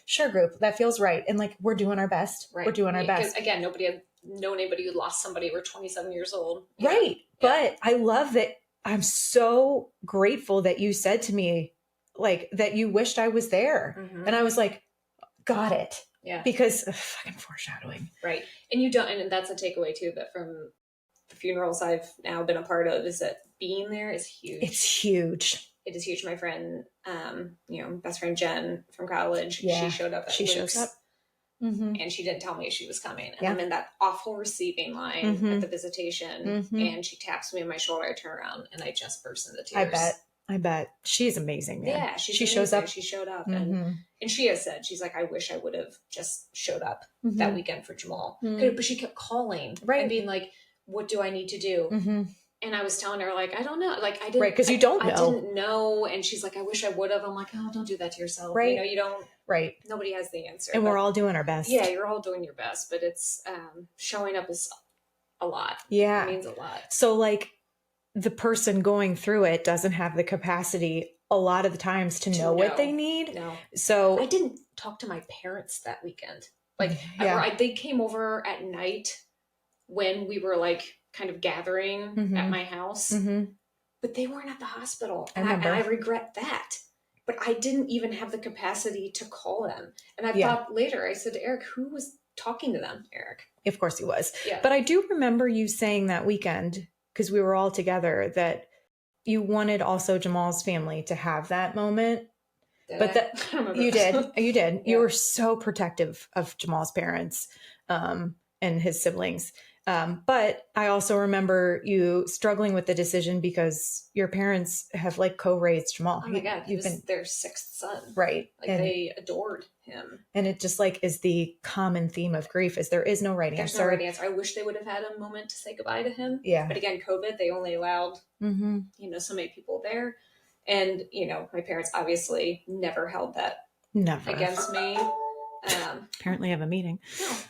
sure, group, that feels right. And like, we're doing our best. Right. We're doing our best. Again, nobody had known anybody who lost somebody who were 27 years old. Right. But I love that. I'm so grateful that you said to me, like, that you wished I was there. Mm-hmm. And I was like, got it. Yeah. Because fucking foreshadowing. Right. And you don't, and that's a takeaway too, that from the funerals I've now been a part of, is that being there is huge. It's huge. It is huge. My friend, best friend Jen from college, she showed up at Luke's. Mm-hmm. And she didn't tell me she was coming. And I'm in that awful receiving line at the visitation. And she taps me on my shoulder. I turn around and I just burst into tears. I bet. She's amazing, man. Yeah, she shows up. She showed up. And she has said, she's like, I wish I would have just showed up that weekend for Jamal. But she kept calling and being like, what do I need to do? And I was telling her, like, I don't know. Like, I didn't. Right, because you don't know. I didn't know. And she's like, I wish I would have. I'm like, oh, don't do that to yourself. Right. You don't. Right. Nobody has the answer. And we're all doing our best. Yeah, you're all doing your best. But it's showing up is a lot. Yeah. It means a lot. So, like, the person going through it doesn't have the capacity a lot of the times to know what they need. No. So I didn't talk to my parents that weekend. Like, they came over at night when we were, like, kind of gathering at my house, but they weren't at the hospital. And I regret that. but I didn't even have the capacity to call them. And I thought later, I said to Eric, who was talking to them, Eric? Of course he was. Yeah. But I do remember you saying that weekend, because we were all together, that you wanted also Jamal's family to have that moment. But that you did. Yeah. You were so protective of Jamal's parents and his siblings. But I also remember you struggling with the decision because your parents have like co-raised Jamal. Oh my God. He was their sixth son. Right. Like they adored him. And it just like is the common theme of grief is there is no right answer. There's no right answer. I wish they would have had a moment to say goodbye to him. Yeah. But again, COVID, they only allowed, so many people there. And, my parents obviously never held that against me. Apparently have a meeting.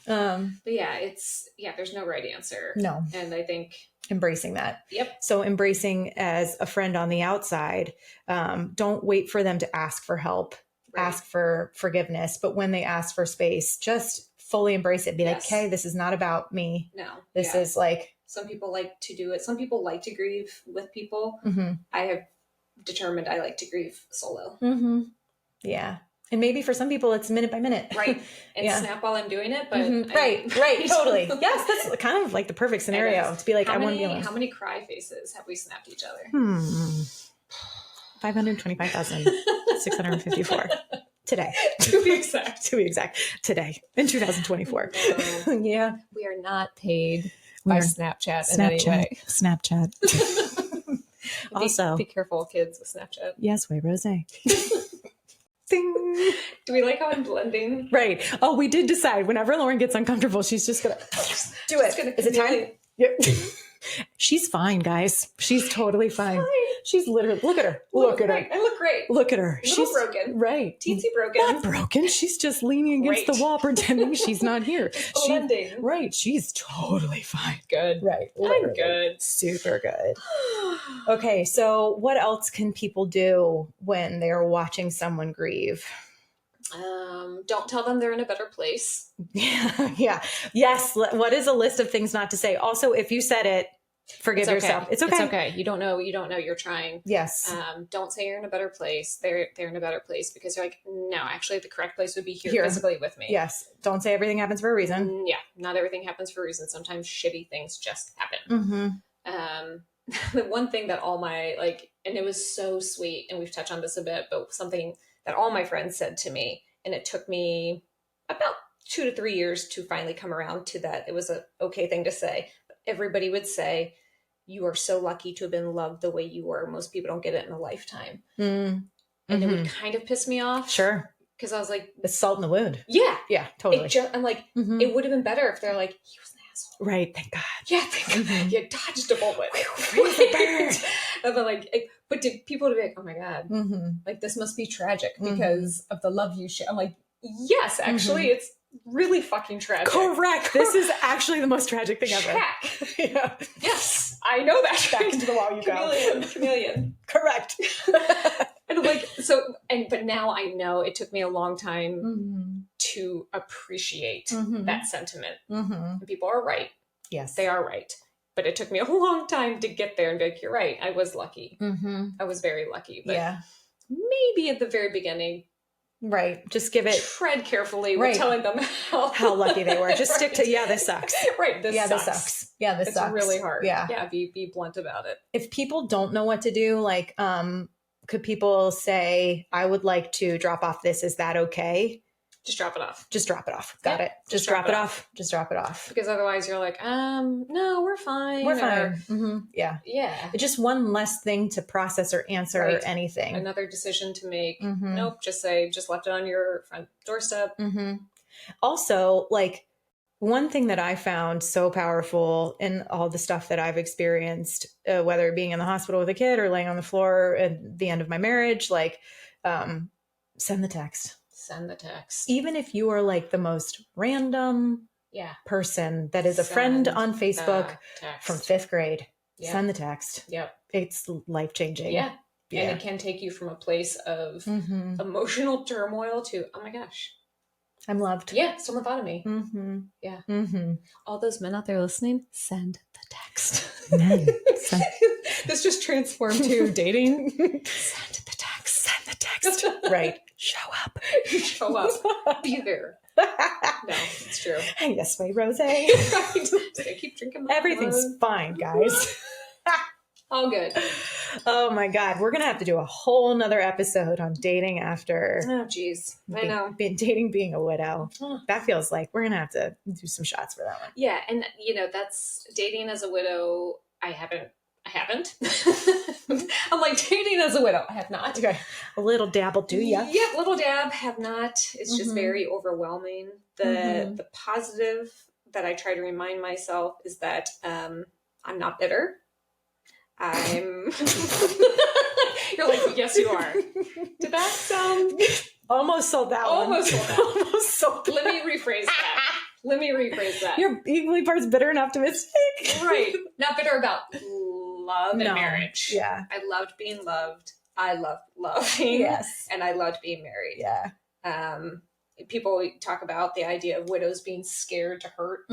No. But there's no right answer. No. And I think embracing that. Yep. So embracing as a friend on the outside, don't wait for them to ask for help, ask for forgiveness. But when they ask for space, just fully embrace it. Be like, hey, this is not about me. No. This is like. Some people like to do it. Some people like to grieve with people. I have determined I like to grieve solo. Yeah. And maybe for some people it's minute by minute. Right. And snap while I'm doing it. But right. Totally. Yes. That's kind of like the perfect scenario to be like, I want to be alone. How many cry faces have we snapped each other? 525,654 today. To be exact. Today in 2024. Yeah. We are not paid by Snapchat in any way. Snapchat. Also, be careful, kids, with Snapchat. Yes, way rose. Ding. Do we like how I'm blending? Right. Oh, we did decide whenever Lauren gets uncomfortable, she's just going to do it. Is it time? Yep. She's fine, guys. She's totally fine. She's literally, look at her. Look at her. I look great. Look at her. She's broken. Right. Teensy broken. Not broken. She's just leaning against the wall pretending she's not here. Blending. Right. She's totally fine. Good. Right. I'm good. Super good. Okay. So what else can people do when they're watching someone grieve? Don't tell them they're in a better place. Yeah. Yes. What is a list of things not to say? Also, if you said it, forgive yourself. It's okay. It's okay. You don't know. You're trying. Yes. Don't say you're in a better place. They're in a better place because you're like, no, actually the correct place would be here physically with me. Yes. Don't say everything happens for a reason. Yeah. Not everything happens for a reason. Sometimes shitty things just happen. The one thing that all my and it was so sweet, and we've touched on this a bit, but something that all my friends said to me, and it took me about 2 to 3 years to finally come around to that. It was an okay thing to say. Everybody would say, you are so lucky to have been loved the way you were. Most people don't get it in a lifetime. And it would kind of piss me off. Sure. Because I was like, it's salt in the wound. Yeah. Yeah, totally. I'm like, it would have been better if they're like, he was an asshole. Right. Thank God. Yeah. Thank God. You dodged a bullet. And then but to people to be like, oh my God, like this must be tragic because of the love you share. I'm like, yes, actually it's really fucking tragic. Correct. This is actually the most tragic thing ever. Yeah. Yes. I know that. Back into the wall you go. Chameleon. Correct. And but now I know it took me a long time to appreciate that sentiment. And people are right. Yes. They are right. But it took me a long time to get there and be like, you're right. I was lucky. I was very lucky. But maybe at the very beginning. Right. Just give it. Tread carefully with telling them how lucky they were. Just stick to, this sucks. Right. This sucks. This sucks. It's really hard. Yeah. Yeah. Be blunt about it. If people don't know what to do, could people say, I would like to drop off this. Is that okay? Just drop it off. Got it. Just drop it off. Just drop it off. Because otherwise you're like, no, we're fine. We're fine. Yeah. It's just one less thing to process or answer or anything. Another decision to make. Nope. Just left it on your front doorstep. Also, one thing that I found so powerful in all the stuff that I've experienced, whether being in the hospital with a kid or laying on the floor at the end of my marriage, send the text. Send the text. Even if you are the most random person that is a friend on Facebook from 5th grade, send the text. Yep. It's life-changing. Yeah. And it can take you from a place of emotional turmoil to, oh my gosh, I'm loved. Yeah. Someone thought of me. Yeah. All those men out there listening, send the text. Men. This just transformed to dating. Send the text. next. Right. Show up. Show up. Be there. No, it's true. Yes, way, Rose. Right. Just gonna keep drinking my Everything's blood. fine, guys. All good. Oh my God. We're going to have to do a whole nother episode on dating after. Oh, geez. I know. Dating being a widow. Huh. That feels like we're going to have to do some shots for that one. Yeah. And, that's dating as a widow. I haven't. I'm like, dating as a widow. I have not. Okay. A little dab will do ya. Yep. Little dab. Have not. It's just very overwhelming. The positive that I try to remind myself is that I'm not bitter. You're like, yes, you are. Did that sound? Almost sold that one. Almost sold that. Almost sold that. Let me rephrase that. You're equally parts bitter and optimistic. Right. Not bitter about love and marriage. Yeah. I loved being loved. I loved loving. Yes. And I loved being married. Yeah. People talk about the idea of widows being scared to hurt,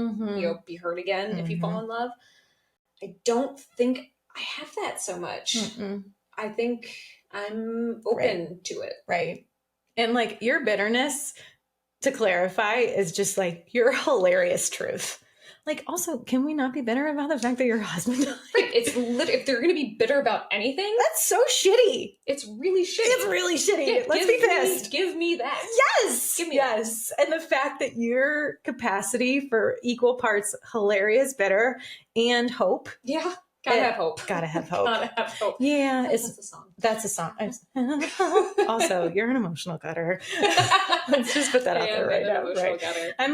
be hurt again if you fall in love. I don't think I have that so much. I think I'm open to it. Right. And like your bitterness, to clarify, is just like your hilarious truth. Like, also, can we not be bitter about the fact that your husband died? Right. It's if they're going to be bitter about anything, that's so shitty. It's really shitty. It's really shitty. Yeah, Let's be pissed. Give me that. Yes. Give me yes. And the fact that your capacity for equal parts hilarious, bitter, and hope. Yeah. Gotta have hope. Gotta have hope. Gotta have hope. Yeah. That's a song. That's a song. Also, you're an emotional cutter. Let's just put that out there right now. Right. I'm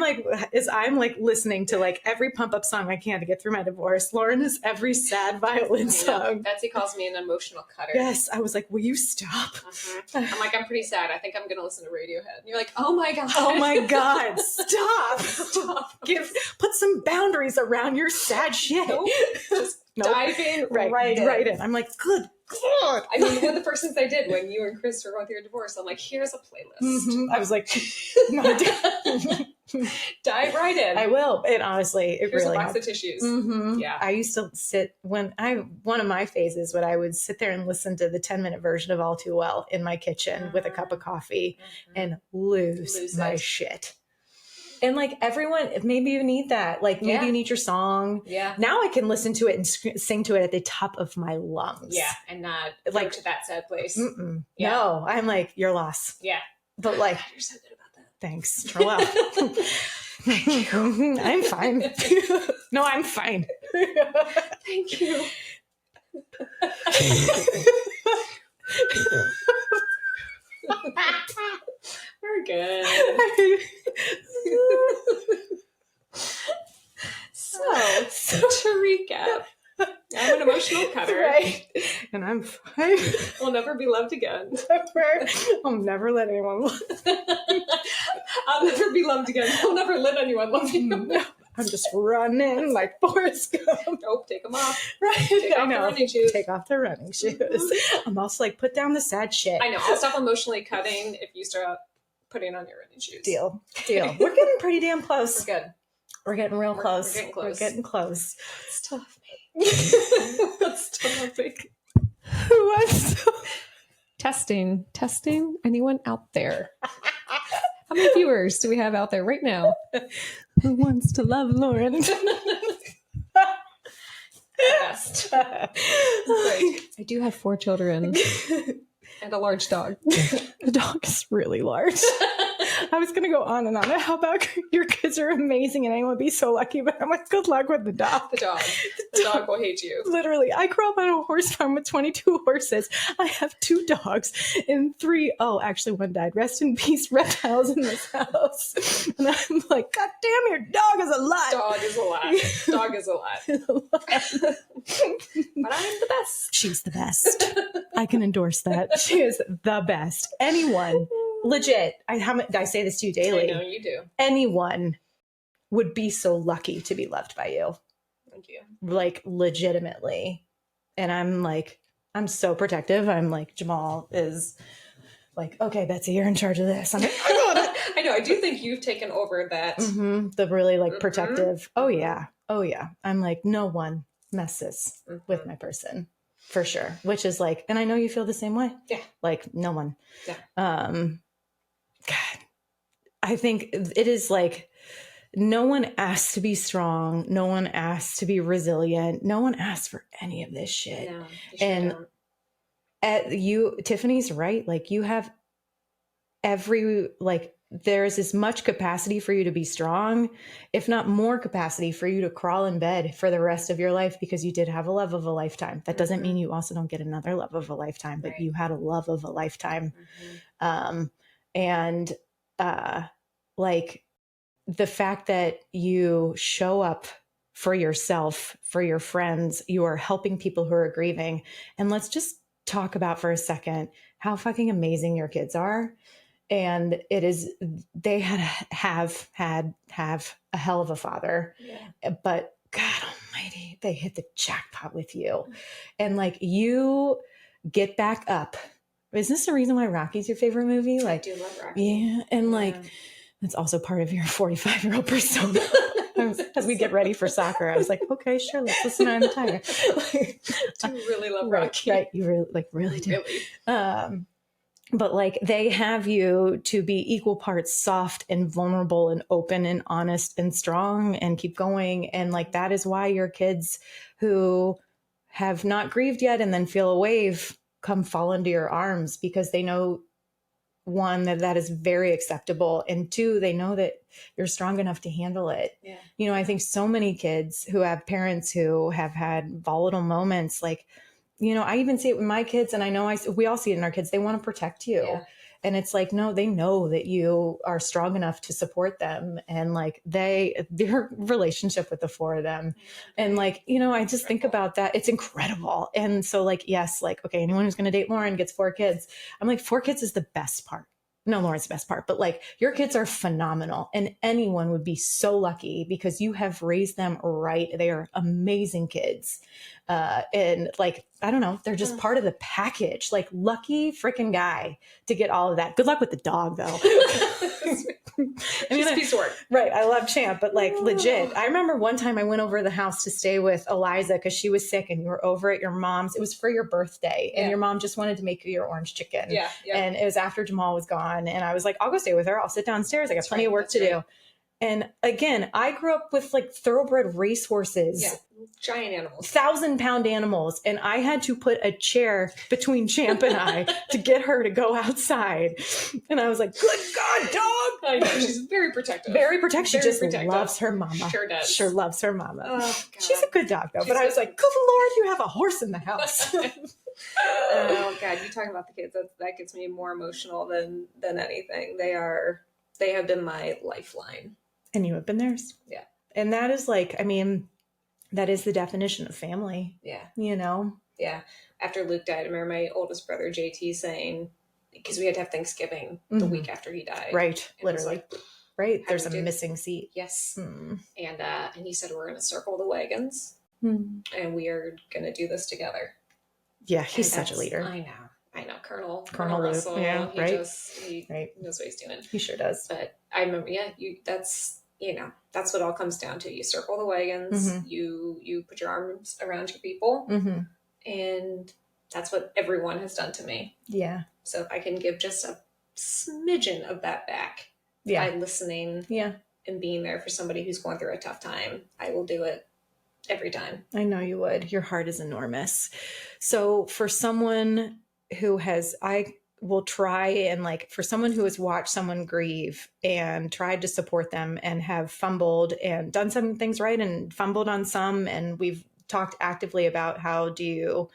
like listening to like every pump up song I can to get through my divorce. Lauren is every sad violin song. Betsy calls me an emotional cutter. Yes. I was like, will you stop? I'm like, I'm pretty sad. I think I'm gonna listen to Radiohead. And you're like, oh my God. Oh my God. Stop. Stop. Put some boundaries around your sad shit. Nope. Just diving right in. I'm like, good God. I mean, one of the first things I did when you and Chris were going through your divorce, I'm like, here's a playlist. I was like, dive right in. I will. And honestly, here's really a box of tissues. Yeah. I used to sit one of my phases when I would sit there and listen to the 10-minute version of All Too Well in my kitchen with a cup of coffee and lose my shit. And like everyone, maybe you need that. Like maybe you need your song. Yeah. Now I can listen to it and sing to it at the top of my lungs. Yeah. And not like to that sad place. Yeah. No, I'm like, your loss. Yeah. But like, God, you're so good about that. Thanks. Well, thank you. I'm fine. No, I'm fine. Thank you. We're good. So to recap, I'm an emotional cutter. Right. And I'm fine. We'll never be loved again. I'll never let anyone love I'll never be loved again. I'll never let anyone love you. No. I'm just running like Forrest Gump. Nope, take them off. Right. Take off the running shoes. Take off the running shoes. I'm also like, put down the sad shit. I know. I'll stop emotionally cutting if you start putting on your running shoes. Deal. We're getting pretty damn close. We're good. We're getting real close. We're getting close. It's tough, me. That's tough. Testing. Anyone out there? How many viewers do we have out there right now? Who wants to love Lauren? Best. Right. I do have 4 children and a large dog. The dog is really large. I was going to go on and on. How about your kids are amazing and anyone would be so lucky, but I'm like, good luck with the dog. The dog will hate you. Literally, I grew up on a horse farm with 22 horses. I have 2 dogs and 3, actually one died. Rest in peace, reptiles in this house. And I'm like, God damn, your dog is a lot. Dog is a lot. But I'm the best. She's the best. I can endorse that. She is the best. Anyone. Legit. I say this to you daily. I know you do. Anyone would be so lucky to be loved by you. Thank you. Like legitimately. And I'm so protective. I'm like, Jamal is like, okay, Betsy, you're in charge of this. I'm like, I got it. I know. I do think you've taken over that. The really like protective. Oh yeah. I'm like, no one messes with my person. For sure. Which is like, and I know you feel the same way. Yeah. Like no one. Yeah. God, I think it is like, no one asks to be strong. No one asks to be resilient. No one asks for any of this shit. No, you sure don't. Tiffany's right. Like you have there's as much capacity for you to be strong, if not more capacity for you to crawl in bed for the rest of your life, because you did have a love of a lifetime. That doesn't mean you also don't get another love of a lifetime, but you had a love of a lifetime. And like the fact that you show up for yourself, for your friends, you are helping people who are grieving. And let's just talk about for a second how fucking amazing your kids are. And they have had a hell of a father, but God almighty, they hit the jackpot with you. And like, you get back up. Is this the reason why Rocky's your favorite movie? Like, I do love Rocky. Yeah. And like, that's also part of your 45-year-old persona. As we get ready for soccer, I was like, okay, sure, let's listen to I'm the Tiger. I do really love Rocky. Right. You really do. But like, they have you to be equal parts soft and vulnerable and open and honest and strong and keep going. And like, that is why your kids who have not grieved yet and then feel a wave come fall into your arms, because they know, one, that is very acceptable. And two, they know that you're strong enough to handle it. Yeah. You know, I think so many kids who have parents who have had volatile moments, like, you know, I even see it with my kids, and I know we all see it in our kids. They want to protect you. Yeah. And it's like, no, they know that you are strong enough to support them. And like, their relationship with the four of them. And like, you know, I just think about that. It's incredible. And so like, yes, like, okay, anyone who's going to date Lauren gets 4 kids. I'm like, 4 kids is the best part. No, Lauren's the best part, but like, your kids are phenomenal, and anyone would be so lucky because you have raised them right. They are amazing kids. And like, I don't know, they're just part of the package. Like, lucky freaking guy to get all of that. Good luck with the dog though. I mean, piece of work. Right. I love Champ, but like legit. I remember one time I went over to the house to stay with Eliza because she was sick, and you were over at your mom's. It was for your birthday, and your mom just wanted to make you your orange chicken. Yeah. And it was after Jamal was gone, and I was like, I'll go stay with her. I'll sit downstairs. I got plenty of work to do. And again, I grew up with like thoroughbred racehorses. Yeah. Giant animals. 1,000-pound animals. And I had to put a chair between Champ and I to get her to go outside. And I was like, good God, dog. I know. She's very protective. Very protective. She just loves her mama. Sure does. Sure loves her mama. Oh, God. She's a good dog though. But I was like, good Lord, you have a horse in the house. Oh God, you talking about the kids. That gets me more emotional than anything. They have been my lifeline. And you have been theirs. Yeah. And that is like, I mean, that is the definition of family. Yeah. You know? Yeah. After Luke died, I remember my oldest brother, JT, saying, because we had to have Thanksgiving the week after he died. Right. Literally. Like, right. There's a missing seat. Yes. And he said, we're going to circle the wagons and we are going to do this together. Yeah. He's such a leader. I know. Colonel Luke. Russell. Yeah. He right. knows what he's doing. He sure does. But I remember, that's what all comes down to. You circle the wagons, you put your arms around your people, and that's what everyone has done to me. Yeah. So if I can give just a smidgen of that back by listening and being there for somebody who's going through a tough time, I will do it every time. I know you would. Your heart is enormous. So for someone who I will try and like, for someone who has watched someone grieve and tried to support them and have fumbled and done some things right and fumbled on some, and we've talked actively about how do you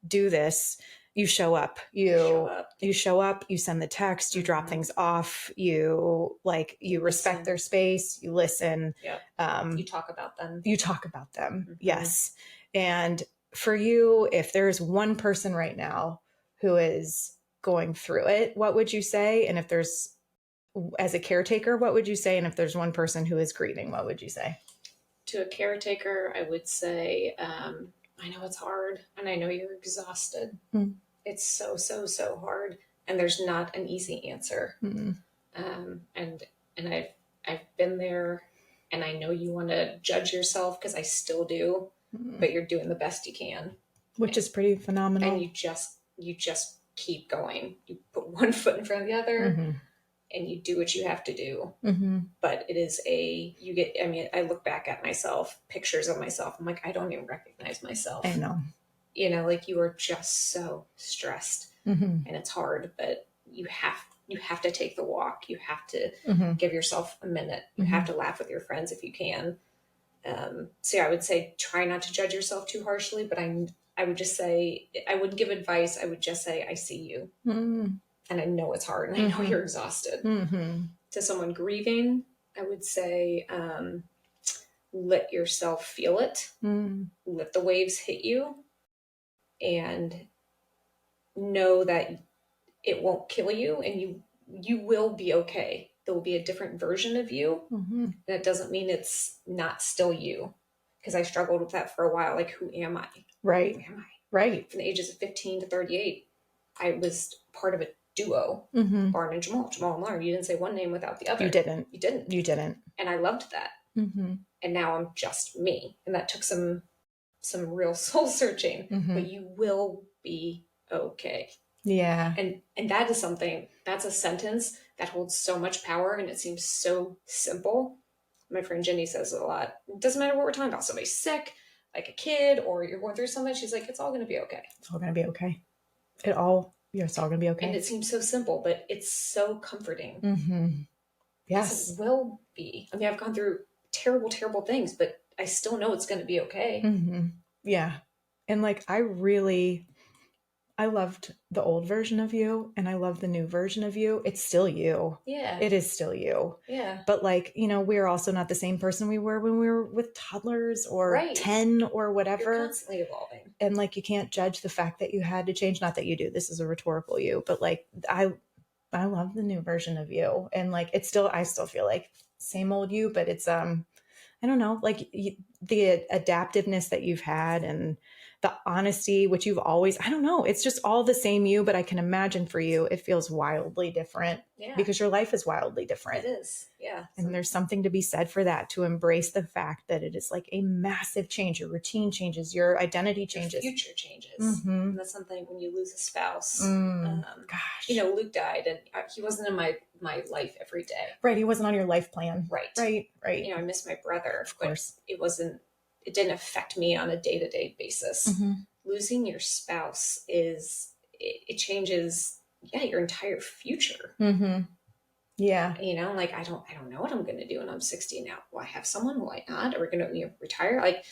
do this. You show up, you show up, you send the text, you drop things off, you respect their space, you listen. You talk about them. Yes. And for you, if there's one person right now who is going through it, what would you say? And if there's, as a caretaker, what would you say? And if there's one person who is grieving, what would you say? To a caretaker, I would say, I know it's hard and I know you're exhausted. It's so, so, so hard. And there's not an easy answer. And I've been there, and I know you want to judge yourself, because I still do, but you're doing the best you can. which is pretty phenomenal. And you just keep going. You put one foot in front of the other, Mm-hmm. and you do what you have to do. Mm-hmm. But it is I look back at myself, pictures of myself. I'm like, I don't even recognize myself. I know. Like you are just so stressed, mm-hmm. and it's hard, but you have to take the walk. You have to mm-hmm. give yourself a minute. You mm-hmm. have to laugh with your friends if you can. So yeah, I would say try not to judge yourself too harshly, but I would just say, I wouldn't give advice. I would just say, I see you. Mm-hmm. And I know it's hard, and I know you're exhausted. Mm-hmm. To someone grieving, I would say, let yourself feel it. Mm-hmm. Let the waves hit you, and know that it won't kill you, and you will be okay. There will be a different version of you. Mm-hmm. That doesn't mean it's not still you. Because I struggled with that for a while. Like, who am I? Right. Who am I? Right. From the ages of 15 to 38, I was part of a duo. Mm-hmm. Lauren and Jamal and Lauren. You didn't say one name without the other. You didn't. You didn't. And I loved that. Mm-hmm. And now I'm just me. And that took some real soul searching. Mm-hmm. But you will be okay. Yeah. And that is something, that's a sentence that holds so much power, and it seems so simple. My friend Jenny says it a lot. It doesn't matter what we're talking about. Somebody's sick, like a kid, or you're going through something. She's like, it's all going to be okay. It's all going to be okay. It's all going to be okay. And it seems so simple, but it's so comforting. Mm-hmm. Yes. It will be. I mean, I've gone through terrible, terrible things, but I still know it's going to be okay. Mm-hmm. Yeah. And like, I loved the old version of you, and I love the new version of you. It's still you. Yeah. It is still you. Yeah. But like, we're also not the same person we were when we were with toddlers or 10 or whatever. You're constantly evolving. And like, you can't judge the fact that you had to change. Not that you do. This is a rhetorical you, but like, I love the new version of you. And like, I still feel like same old you, but it's, I don't know, like the adaptiveness that you've had, and the honesty, which you've always, I don't know, it's just all the same you, but I can imagine for you, it feels wildly different. Yeah. Because your life is wildly different. It is. Yeah. And there's something to be said for that, to embrace the fact that it is like a massive change. Your routine changes, your identity changes. Your future changes. Mm-hmm. And that's something when you lose a spouse. Gosh. Luke died, and he wasn't in my life every day. Right. He wasn't on your life plan. Right. I miss my brother. Of course. It didn't affect me on a day-to-day basis. Mm-hmm. Losing your spouse it changes, your entire future. Mm-hmm. Yeah. Like, I don't know what I'm going to do when I'm 60 now. Will I have someone? Will I not? Are we going to retire? Like,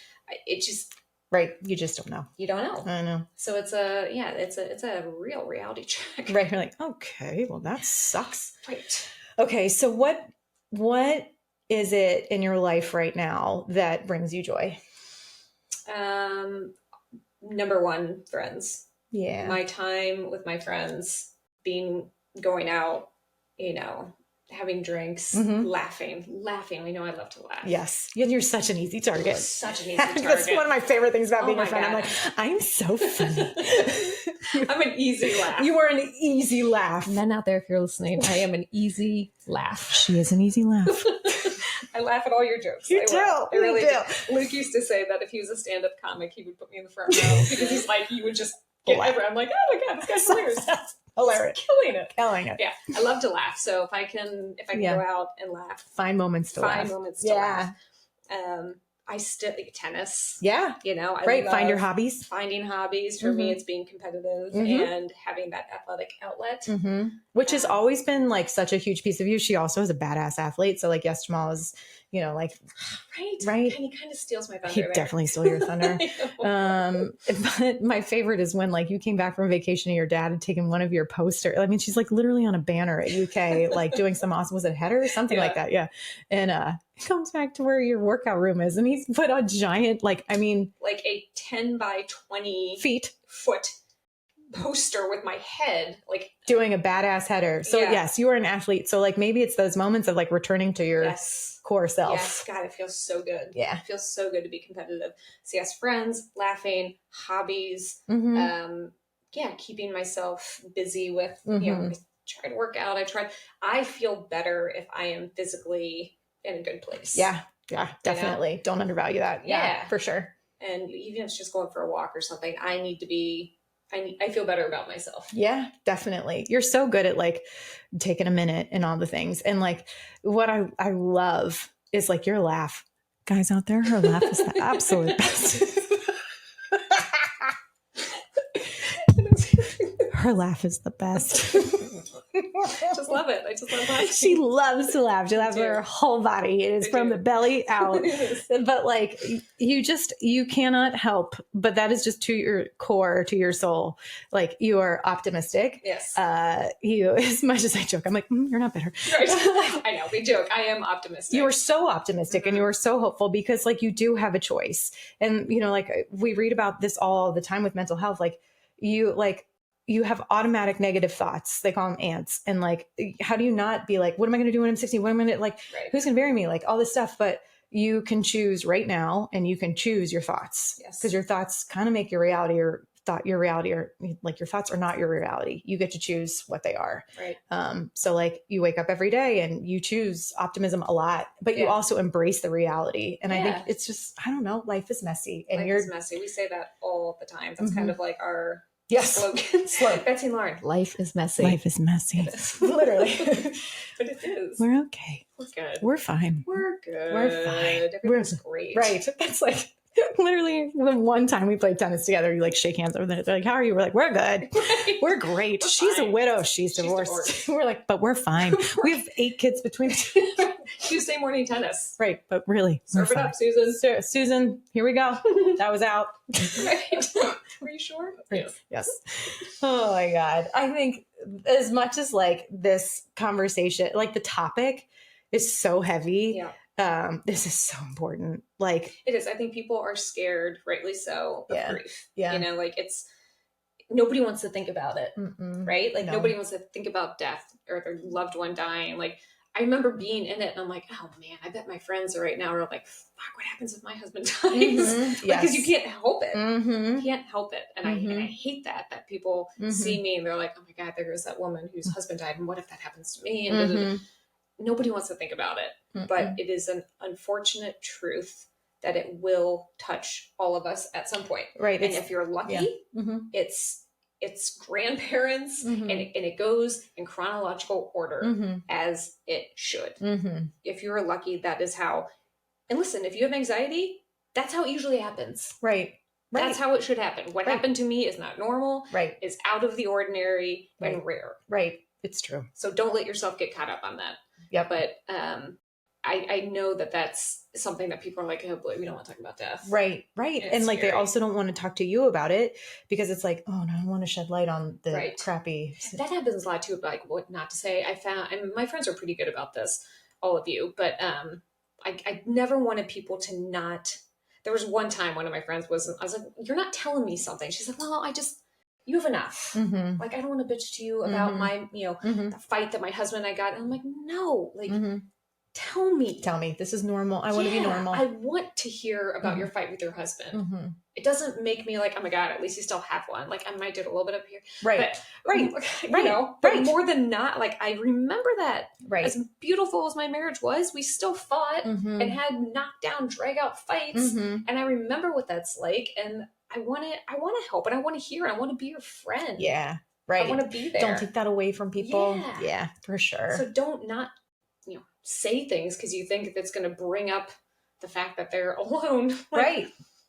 it just... Right. You just don't know. You don't know. I know. So it's a real reality check. Right. You're like, okay, well, that sucks. Right. Okay. So what is it in your life right now that brings you joy? Number one, friends. Yeah. My time with my friends, going out, having drinks, mm-hmm. laughing. We know I love to laugh. Yes. You're such an easy target. Such an easy target. That's one of my favorite things about being a friend. God. I'm like, I'm so funny. I'm an easy laugh. You are an easy laugh. Men out there, if you're listening, I am an easy laugh. She is an easy laugh. I laugh at all your jokes. You do. I really do. Luke used to say that if he was a stand-up comic, he would put me in the front row because he's like, he would just get everyone. I'm like, oh my God, this guy's hilarious. Hilarious. Killing it. Yeah. I love to laugh. So if I can go out and laugh. Find moments to laugh. Laugh. I still like tennis. Yeah. I find your hobbies. Finding hobbies. For me, it's being competitive and having that athletic outlet. Mm-hmm. Which has always been like such a huge piece of you. She also is a badass athlete. So like, yes, Jamal is, like. Right. And he kind of steals my thunder. He definitely stole your thunder. But my favorite is when like you came back from vacation and your dad had taken one of your posters. I mean, she's like literally on a banner at UK, like doing some awesome, was it header or something like that? Yeah. And he comes back to where your workout room is, and he's put a giant, like a 10 by 20 foot poster with my head, like doing a badass header. So yes, you are an athlete. So like maybe it's those moments of like returning to your core self. Yes, God, it feels so good. Yeah, it feels so good to be competitive. So yes, friends, laughing, hobbies, keeping myself busy with I try to work out. I feel better if I am physically in a good place. Yeah, definitely. Don't undervalue that. Yeah, for sure. And even if it's just going for a walk or something, I feel better about myself. Yeah, definitely. You're so good at like taking a minute and all the things. And like what I love is like your laugh. Guys out there, her laugh is the absolute best. Her laugh is the best. I just love it. I just love laughing. She loves to laugh. She laughs with her whole body. It is from the belly out. But like you cannot help, but that is just to your core, to your soul. Like you are optimistic. Yes. You, as much as I joke, I'm like, you're not bitter. Right. I know, we joke. I am optimistic. You are so optimistic and you are so hopeful because like you do have a choice. And you know, like we read about this all the time with mental health. Like you have automatic negative thoughts. They call them ants. And like, how do you not be like, what am I going to do when I'm 60? What am I going to like, who's going to bury me? Like all this stuff. But you can choose right now and you can choose your thoughts. Yes. Because your thoughts kind of make your reality, or your reality, or like your thoughts are not your reality. You get to choose what they are. Right. So like you wake up every day and you choose optimism a lot, but you also embrace the reality. And I think it's just, I don't know, life is messy. And life is messy. We say that all the time. That's kind of like our slogan. Betsy and Lauren. Life is messy. Life is messy. It is. Literally. But it is. We're okay. We're good. We're fine. We're good. We're fine. Everything's great. Right. That's like literally the one time we played tennis together, you like shake hands over there. They're like, how are you? We're like, we're good. Right. We're great. She's a widow. She's divorced. We're like, but we're fine. We have 8 kids between us. Tuesday morning tennis. Right. But really. Serve it up, Susan. Susan, here we go. That was out. Right. Were you sure? Yes. Oh my God. I think as much as like this conversation, like the topic is so heavy. Yeah. This is so important. Like it is. I think people are scared, rightly so, of grief. Yeah. You know, like nobody wants to think about it. Right? Like nobody wants to think about death or their loved one dying. Like I remember being in it and I'm like, oh man, I bet my friends are right now are like, fuck, what happens if my husband dies? Because you can't help it. You can't help it. And I hate that people see me and they're like, oh my God, there goes that woman whose husband died. And what if that happens to me? And nobody wants to think about it. But it is an unfortunate truth that it will touch all of us at some point. Right. And if you're lucky, it's grandparents and it goes in chronological order as it should. If you're lucky, that is how. And listen, if you have anxiety, that's how it usually happens. Right. That's how it should happen. What happened to me is not normal. Right. Is out of the ordinary and rare. Right. It's true. So don't let yourself get caught up on that. Yeah. But I know that that's something that people are like, oh boy, we don't want to talk about death. Right. Right. And like, scary. They also don't want to talk to you about it because it's like, oh no, I want to shed light on the crappy. That happens a lot too. Like what not to say. And my friends are pretty good about this, all of you, but I never wanted people to not. There was one time one of my friends I was like, you're not telling me something. She's like, well, you have enough. Like, I don't want to bitch to you about my, the fight that my husband and I got. And I'm like, no, like, tell me. This is normal. I want to be normal. I want to hear about your fight with your husband. It doesn't make me like, oh my God, at least you still have one. Like I might do it a little bit up here. Right. But, but more than not, like I remember that as beautiful as my marriage was, we still fought and had knockdown, drag out fights. And I remember what that's like. And I want to help and I want to hear and I want to be your friend. Yeah. Right. I want to be there. Don't take that away from people. Yeah, for sure. So don't not, say things because you think that's going to bring up the fact that they're alone. Right.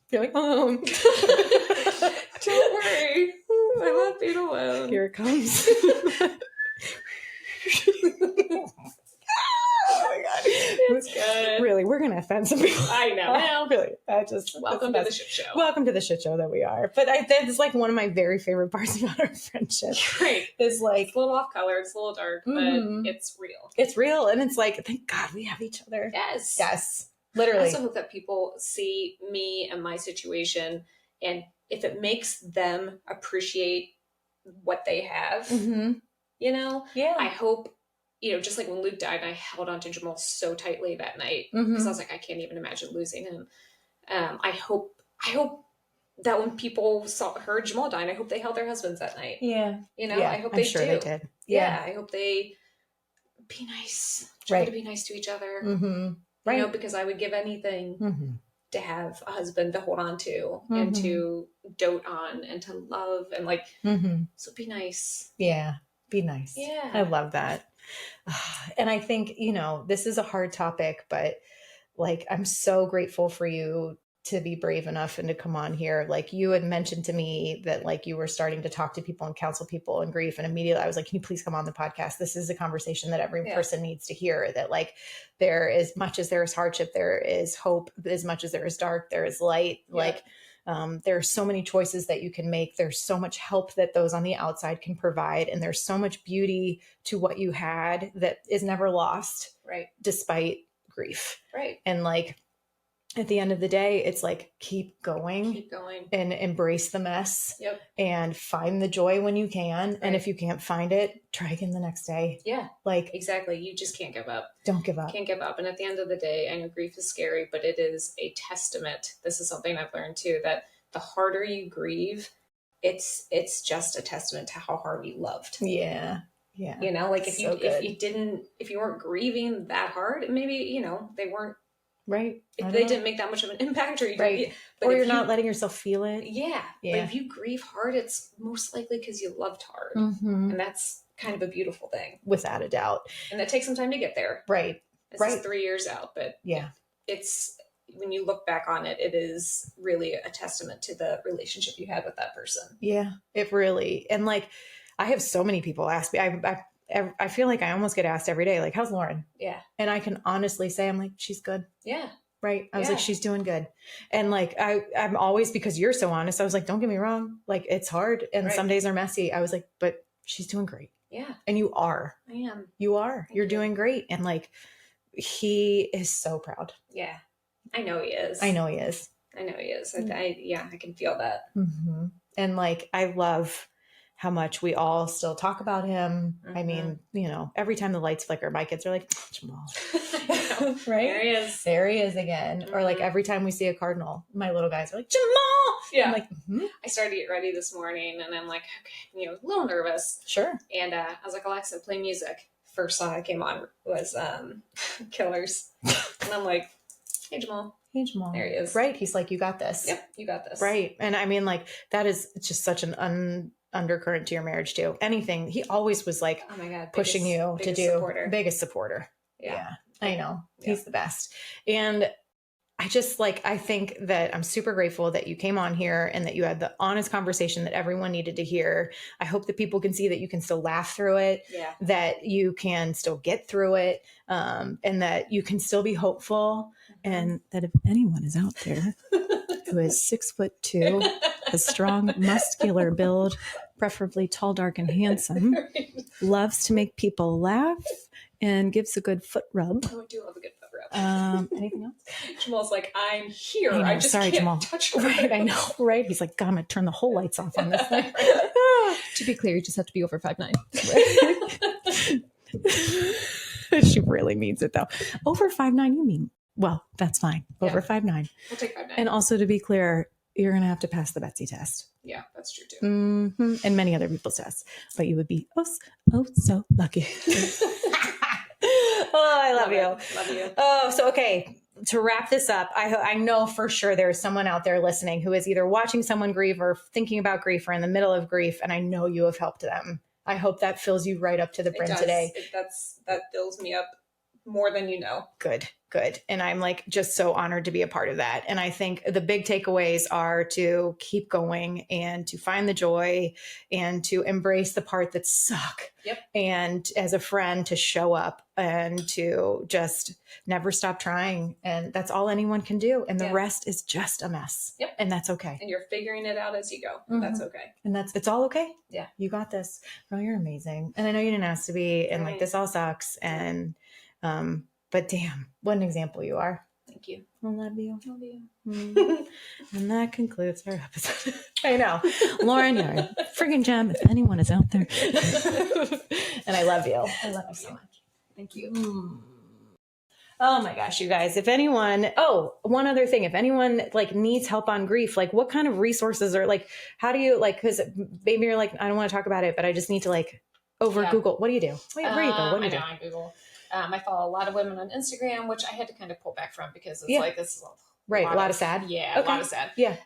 You're like, oh, don't worry. I love being alone. Here it comes. Oh my God. It's good. Really, we're going to offend some people. I know. Well, really. Welcome to the shit show. Welcome to the shit show that we are. But that's like one of my very favorite parts about our friendship. Right. Is like. It's a little off color. It's a little dark, but it's real. It's real. And it's like, thank God we have each other. Yes. Yes. Literally. I also hope that people see me and my situation. And if it makes them appreciate what they have, I hope. Just like when Luke died, I held on to Jamal so tightly that night because I was like, I can't even imagine losing him. I hope that when people heard Jamal dying, I hope they held their husbands that night. Yeah. I hope I'm sure they did. Yeah. I hope they be nice. Try to be nice to each other. Right. Because I would give anything to have a husband to hold on to and to dote on and to love and like, so be nice. Yeah. Be nice. Yeah. I love that. And I think, this is a hard topic, but like, I'm so grateful for you to be brave enough and to come on here. Like, you had mentioned to me that like you were starting to talk to people and counsel people in grief. And immediately I was like, can you please come on the podcast? This is a conversation that every person needs to hear, that like, there, as much as there is hardship, there is hope. As much as there is dark, there is light. Like, there are so many choices that you can make. There's so much help that those on the outside can provide. And there's so much beauty to what you had that is never lost. Right. Despite grief. Right. And like, at the end of the day, it's like, keep going and embrace the mess. Yep. And find the joy when you can. Right. And if you can't find it, try again the next day. Yeah. Like, exactly. You just can't give up. Don't give up. Can't give up. And at the end of the day, I know grief is scary, but it is a testament. This is something I've learned too, that the harder you grieve, it's just a testament to how hard you loved. Yeah. Yeah. Like if you weren't grieving that hard, maybe, they weren't. Right. They didn't make that much of an impact, or you're not letting yourself feel it. Yeah. But if you grieve hard, it's most likely because you loved hard. And that's kind of a beautiful thing. Without a doubt. And that takes some time to get there. Right. It's 3 years out, but yeah, it's, when you look back on it, it is really a testament to the relationship you had with that person. Yeah, it really. And like, I have so many people ask me, I feel like I almost get asked every day, like, how's Lauren? Yeah. And I can honestly say, I'm like, she's good. Yeah. Right. I was like, she's doing good. And like, I'm always, because you're so honest, I was like, don't get me wrong. Like, it's hard. And some days are messy. I was like, but she's doing great. Yeah. And you are. I am. You are. You're doing great. And like, he is so proud. Yeah. I know he is. I know he is. I can feel that. Mm-hmm. And like, I love how much we all still talk about him. I mean, every time the lights flicker, my kids are like, oh, Jamal. Right? There he is again. Or like every time we see a cardinal, my little guys are like, Jamal. Yeah. I'm like, I started to get ready this morning and I'm like, okay, a little nervous. Sure. And I was like, Alexa, play music. First song that came on was Killers. And I'm like, hey, Jamal. Hey, Jamal. There he is. Right. He's like, you got this. Yep. You got this. Right. And I mean, like, that is just such an undercurrent to your marriage too. Anything. He always was like, oh my God, pushing you to do. Biggest supporter. Yeah. I know. Yeah. He's the best. And I just I think that I'm super grateful that you came on here and that you had the honest conversation that everyone needed to hear. I hope that people can see that you can still laugh through it, that you can still get through it, and that you can still be hopeful. And that if anyone is out there who is 6'2", a strong, muscular build, preferably tall, dark, and handsome, loves to make people laugh and gives a good foot rub. Oh, I do love a good foot rub. Anything else? Jamal's like, I'm here. I just can't Jamal. touch her. Right, I know, right? He's like, God, I'm going to turn the whole lights off on this thing. To be clear, you just have to be over 5'9". She really means it, though. Over 5'9", you mean? Well, that's fine. Over 5'9". We'll take 5'9". And also, to be clear, you're going to have to pass the Betsy test. Yeah, that's true too. Mm-hmm. And many other people's tests. But you would be so lucky. Oh, I love you. Love you. Oh, so okay. To wrap this up, I know for sure there's someone out there listening who is either watching someone grieve or thinking about grief or in the middle of grief. And I know you have helped them. I hope that fills you right up to the brim today. That fills me up more than you know. Good. And I'm just so honored to be a part of that. And I think the big takeaways are to keep going and to find the joy and to embrace the part that suck. Yep. And as a friend, to show up and to just never stop trying. And that's all anyone can do. And the rest is just a mess. Yep. And that's okay. And you're figuring it out as you go. Mm-hmm. That's okay. And it's all okay. Yeah. You got this. Oh, you're amazing. And I know you didn't ask to be, and this all sucks. And, but damn, what an example you are. Thank you. I love you. Love you. And that concludes our episode. I know. Lauren, you're a friggin' gem if anyone is out there. And I love you. I love you so much. Thank you. Oh my gosh, you guys. If anyone, one other thing, if anyone needs help on grief, what kind of resources or how do you because maybe you're I don't want to talk about it, but I just need to Google. What do you do? Where you go? What do you do? I Google. I follow a lot of women on Instagram, which I had to kind of pull back from because it's this is Right. A lot of sad. Yeah. Okay. A lot of sad. Yeah.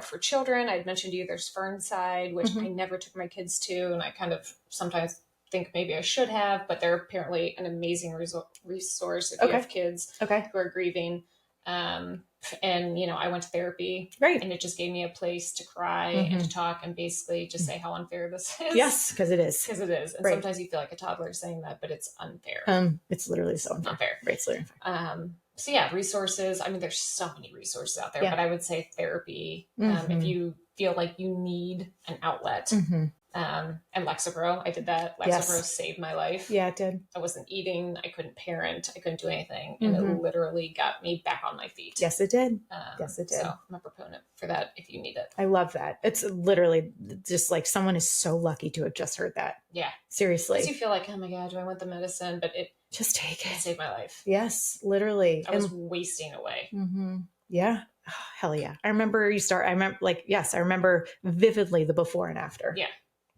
For children, I'd mentioned to you there's Fernside, which I never took my kids to. And I kind of sometimes think maybe I should have, but they're apparently an amazing resource if you have kids who are grieving. I went to therapy, and it just gave me a place to cry and to talk and basically just say how unfair this is. Yes, because it is. And sometimes you feel like a toddler saying that, but it's unfair. It's literally so unfair. Right, it's literally unfair. Resources. I mean, there's so many resources out there, but I would say therapy. If you feel like you need an outlet. And Lexapro, I did that. Lexapro saved my life. Yeah, it did. I wasn't eating. I couldn't parent. I couldn't do anything. And it literally got me back on my feet. Yes, it did. Yes, it did. So I'm a proponent for that if you need it. I love that. It's literally just like someone is so lucky to have just heard that. Yeah. Seriously. Because you feel like, oh my God, do I want the medicine? But it just take it. Saved my life. Yes, literally. I was wasting away. Yeah. Oh, hell yeah. I remember I remember vividly the before and after. Yeah.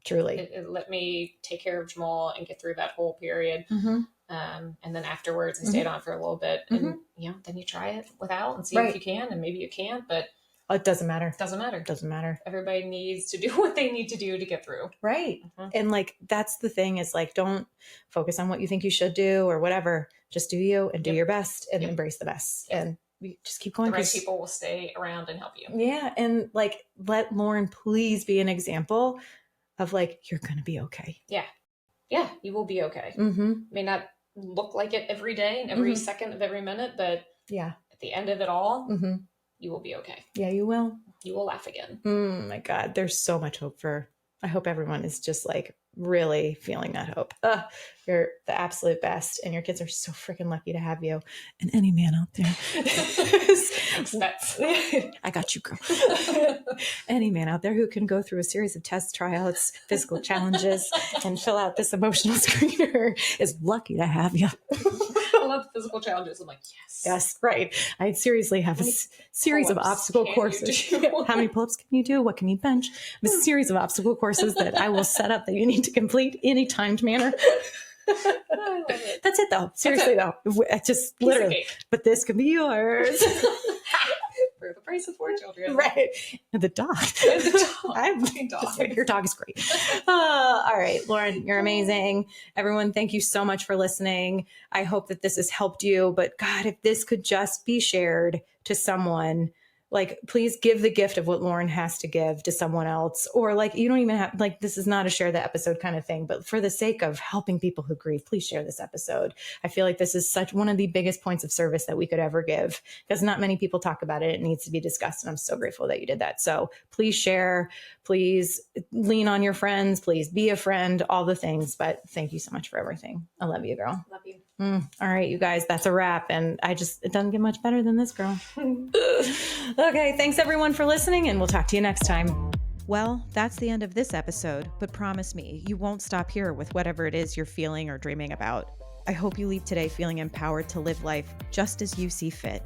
Truly. It let me take care of Jamal and get through that whole period. And then afterwards I stayed on for a little bit and then you try it without and see if you can, and maybe you can't, but it doesn't matter. It doesn't matter. Doesn't matter. Everybody needs to do what they need to do to get through. Right. And like, that's the thing is like, don't focus on what you think you should do or whatever. Just do you and do your best and embrace the best. And we just keep going. The right people will stay around and help you. Yeah. And like, let Lauren please be an example of like, you're going to be okay. Yeah. Yeah. You will be okay. May not look like it every day and every second of every minute, but at the end of it all, you will be okay. Yeah, you will. You will laugh again. My God. There's so much hope I hope everyone is just like really feeling that hope. You're the absolute best. And your kids are so freaking lucky to have you. And any man out there. I got you, girl. Any man out there who can go through a series of test tryouts, physical challenges, and fill out this emotional screener is lucky to have you. I love physical challenges. I'm like, yes. Yes, right. I seriously have a series of obstacle courses. How many pull-ups can you do? What can you bench? I have a series of obstacle courses that I will set up that you need to complete in a timed manner. I love it. That's it though. Seriously though. I just literally, but this could be yours. For the price of 4 children. Right. And the dog. Your dog is great. All right, Lauren, you're amazing. Everyone, thank you so much for listening. I hope that this has helped you. But God, if this could just be shared to someone, like, please give the gift of what Lauren has to give to someone else. Or like, you don't even have, like, this is not a share the episode kind of thing, but for the sake of helping people who grieve, please share this episode. I feel like this is such one of the biggest points of service that we could ever give because not many people talk about it. It needs to be discussed. And I'm so grateful that you did that. So please share, please lean on your friends, please be a friend, all the things. But thank you so much for everything. I love you, girl. Love you. All right, you guys, that's a wrap. And it doesn't get much better than this, girl. Okay, thanks everyone for listening, and we'll talk to you next time. Well, that's the end of this episode, but promise me, you won't stop here with whatever it is you're feeling or dreaming about. I hope you leave today feeling empowered to live life just as you see fit.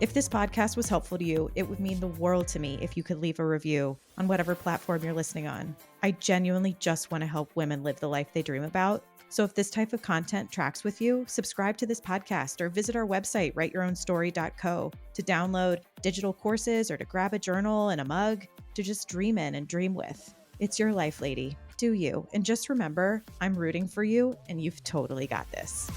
If this podcast was helpful to you, it would mean the world to me if you could leave a review on whatever platform you're listening on. I genuinely just want to help women live the life they dream about. So if this type of content tracks with you, subscribe to this podcast or visit our website, writeyourownsstory.co, to download digital courses or to grab a journal and a mug to just dream in and dream with. It's your life, lady. Do you. And just remember, I'm rooting for you and you've totally got this.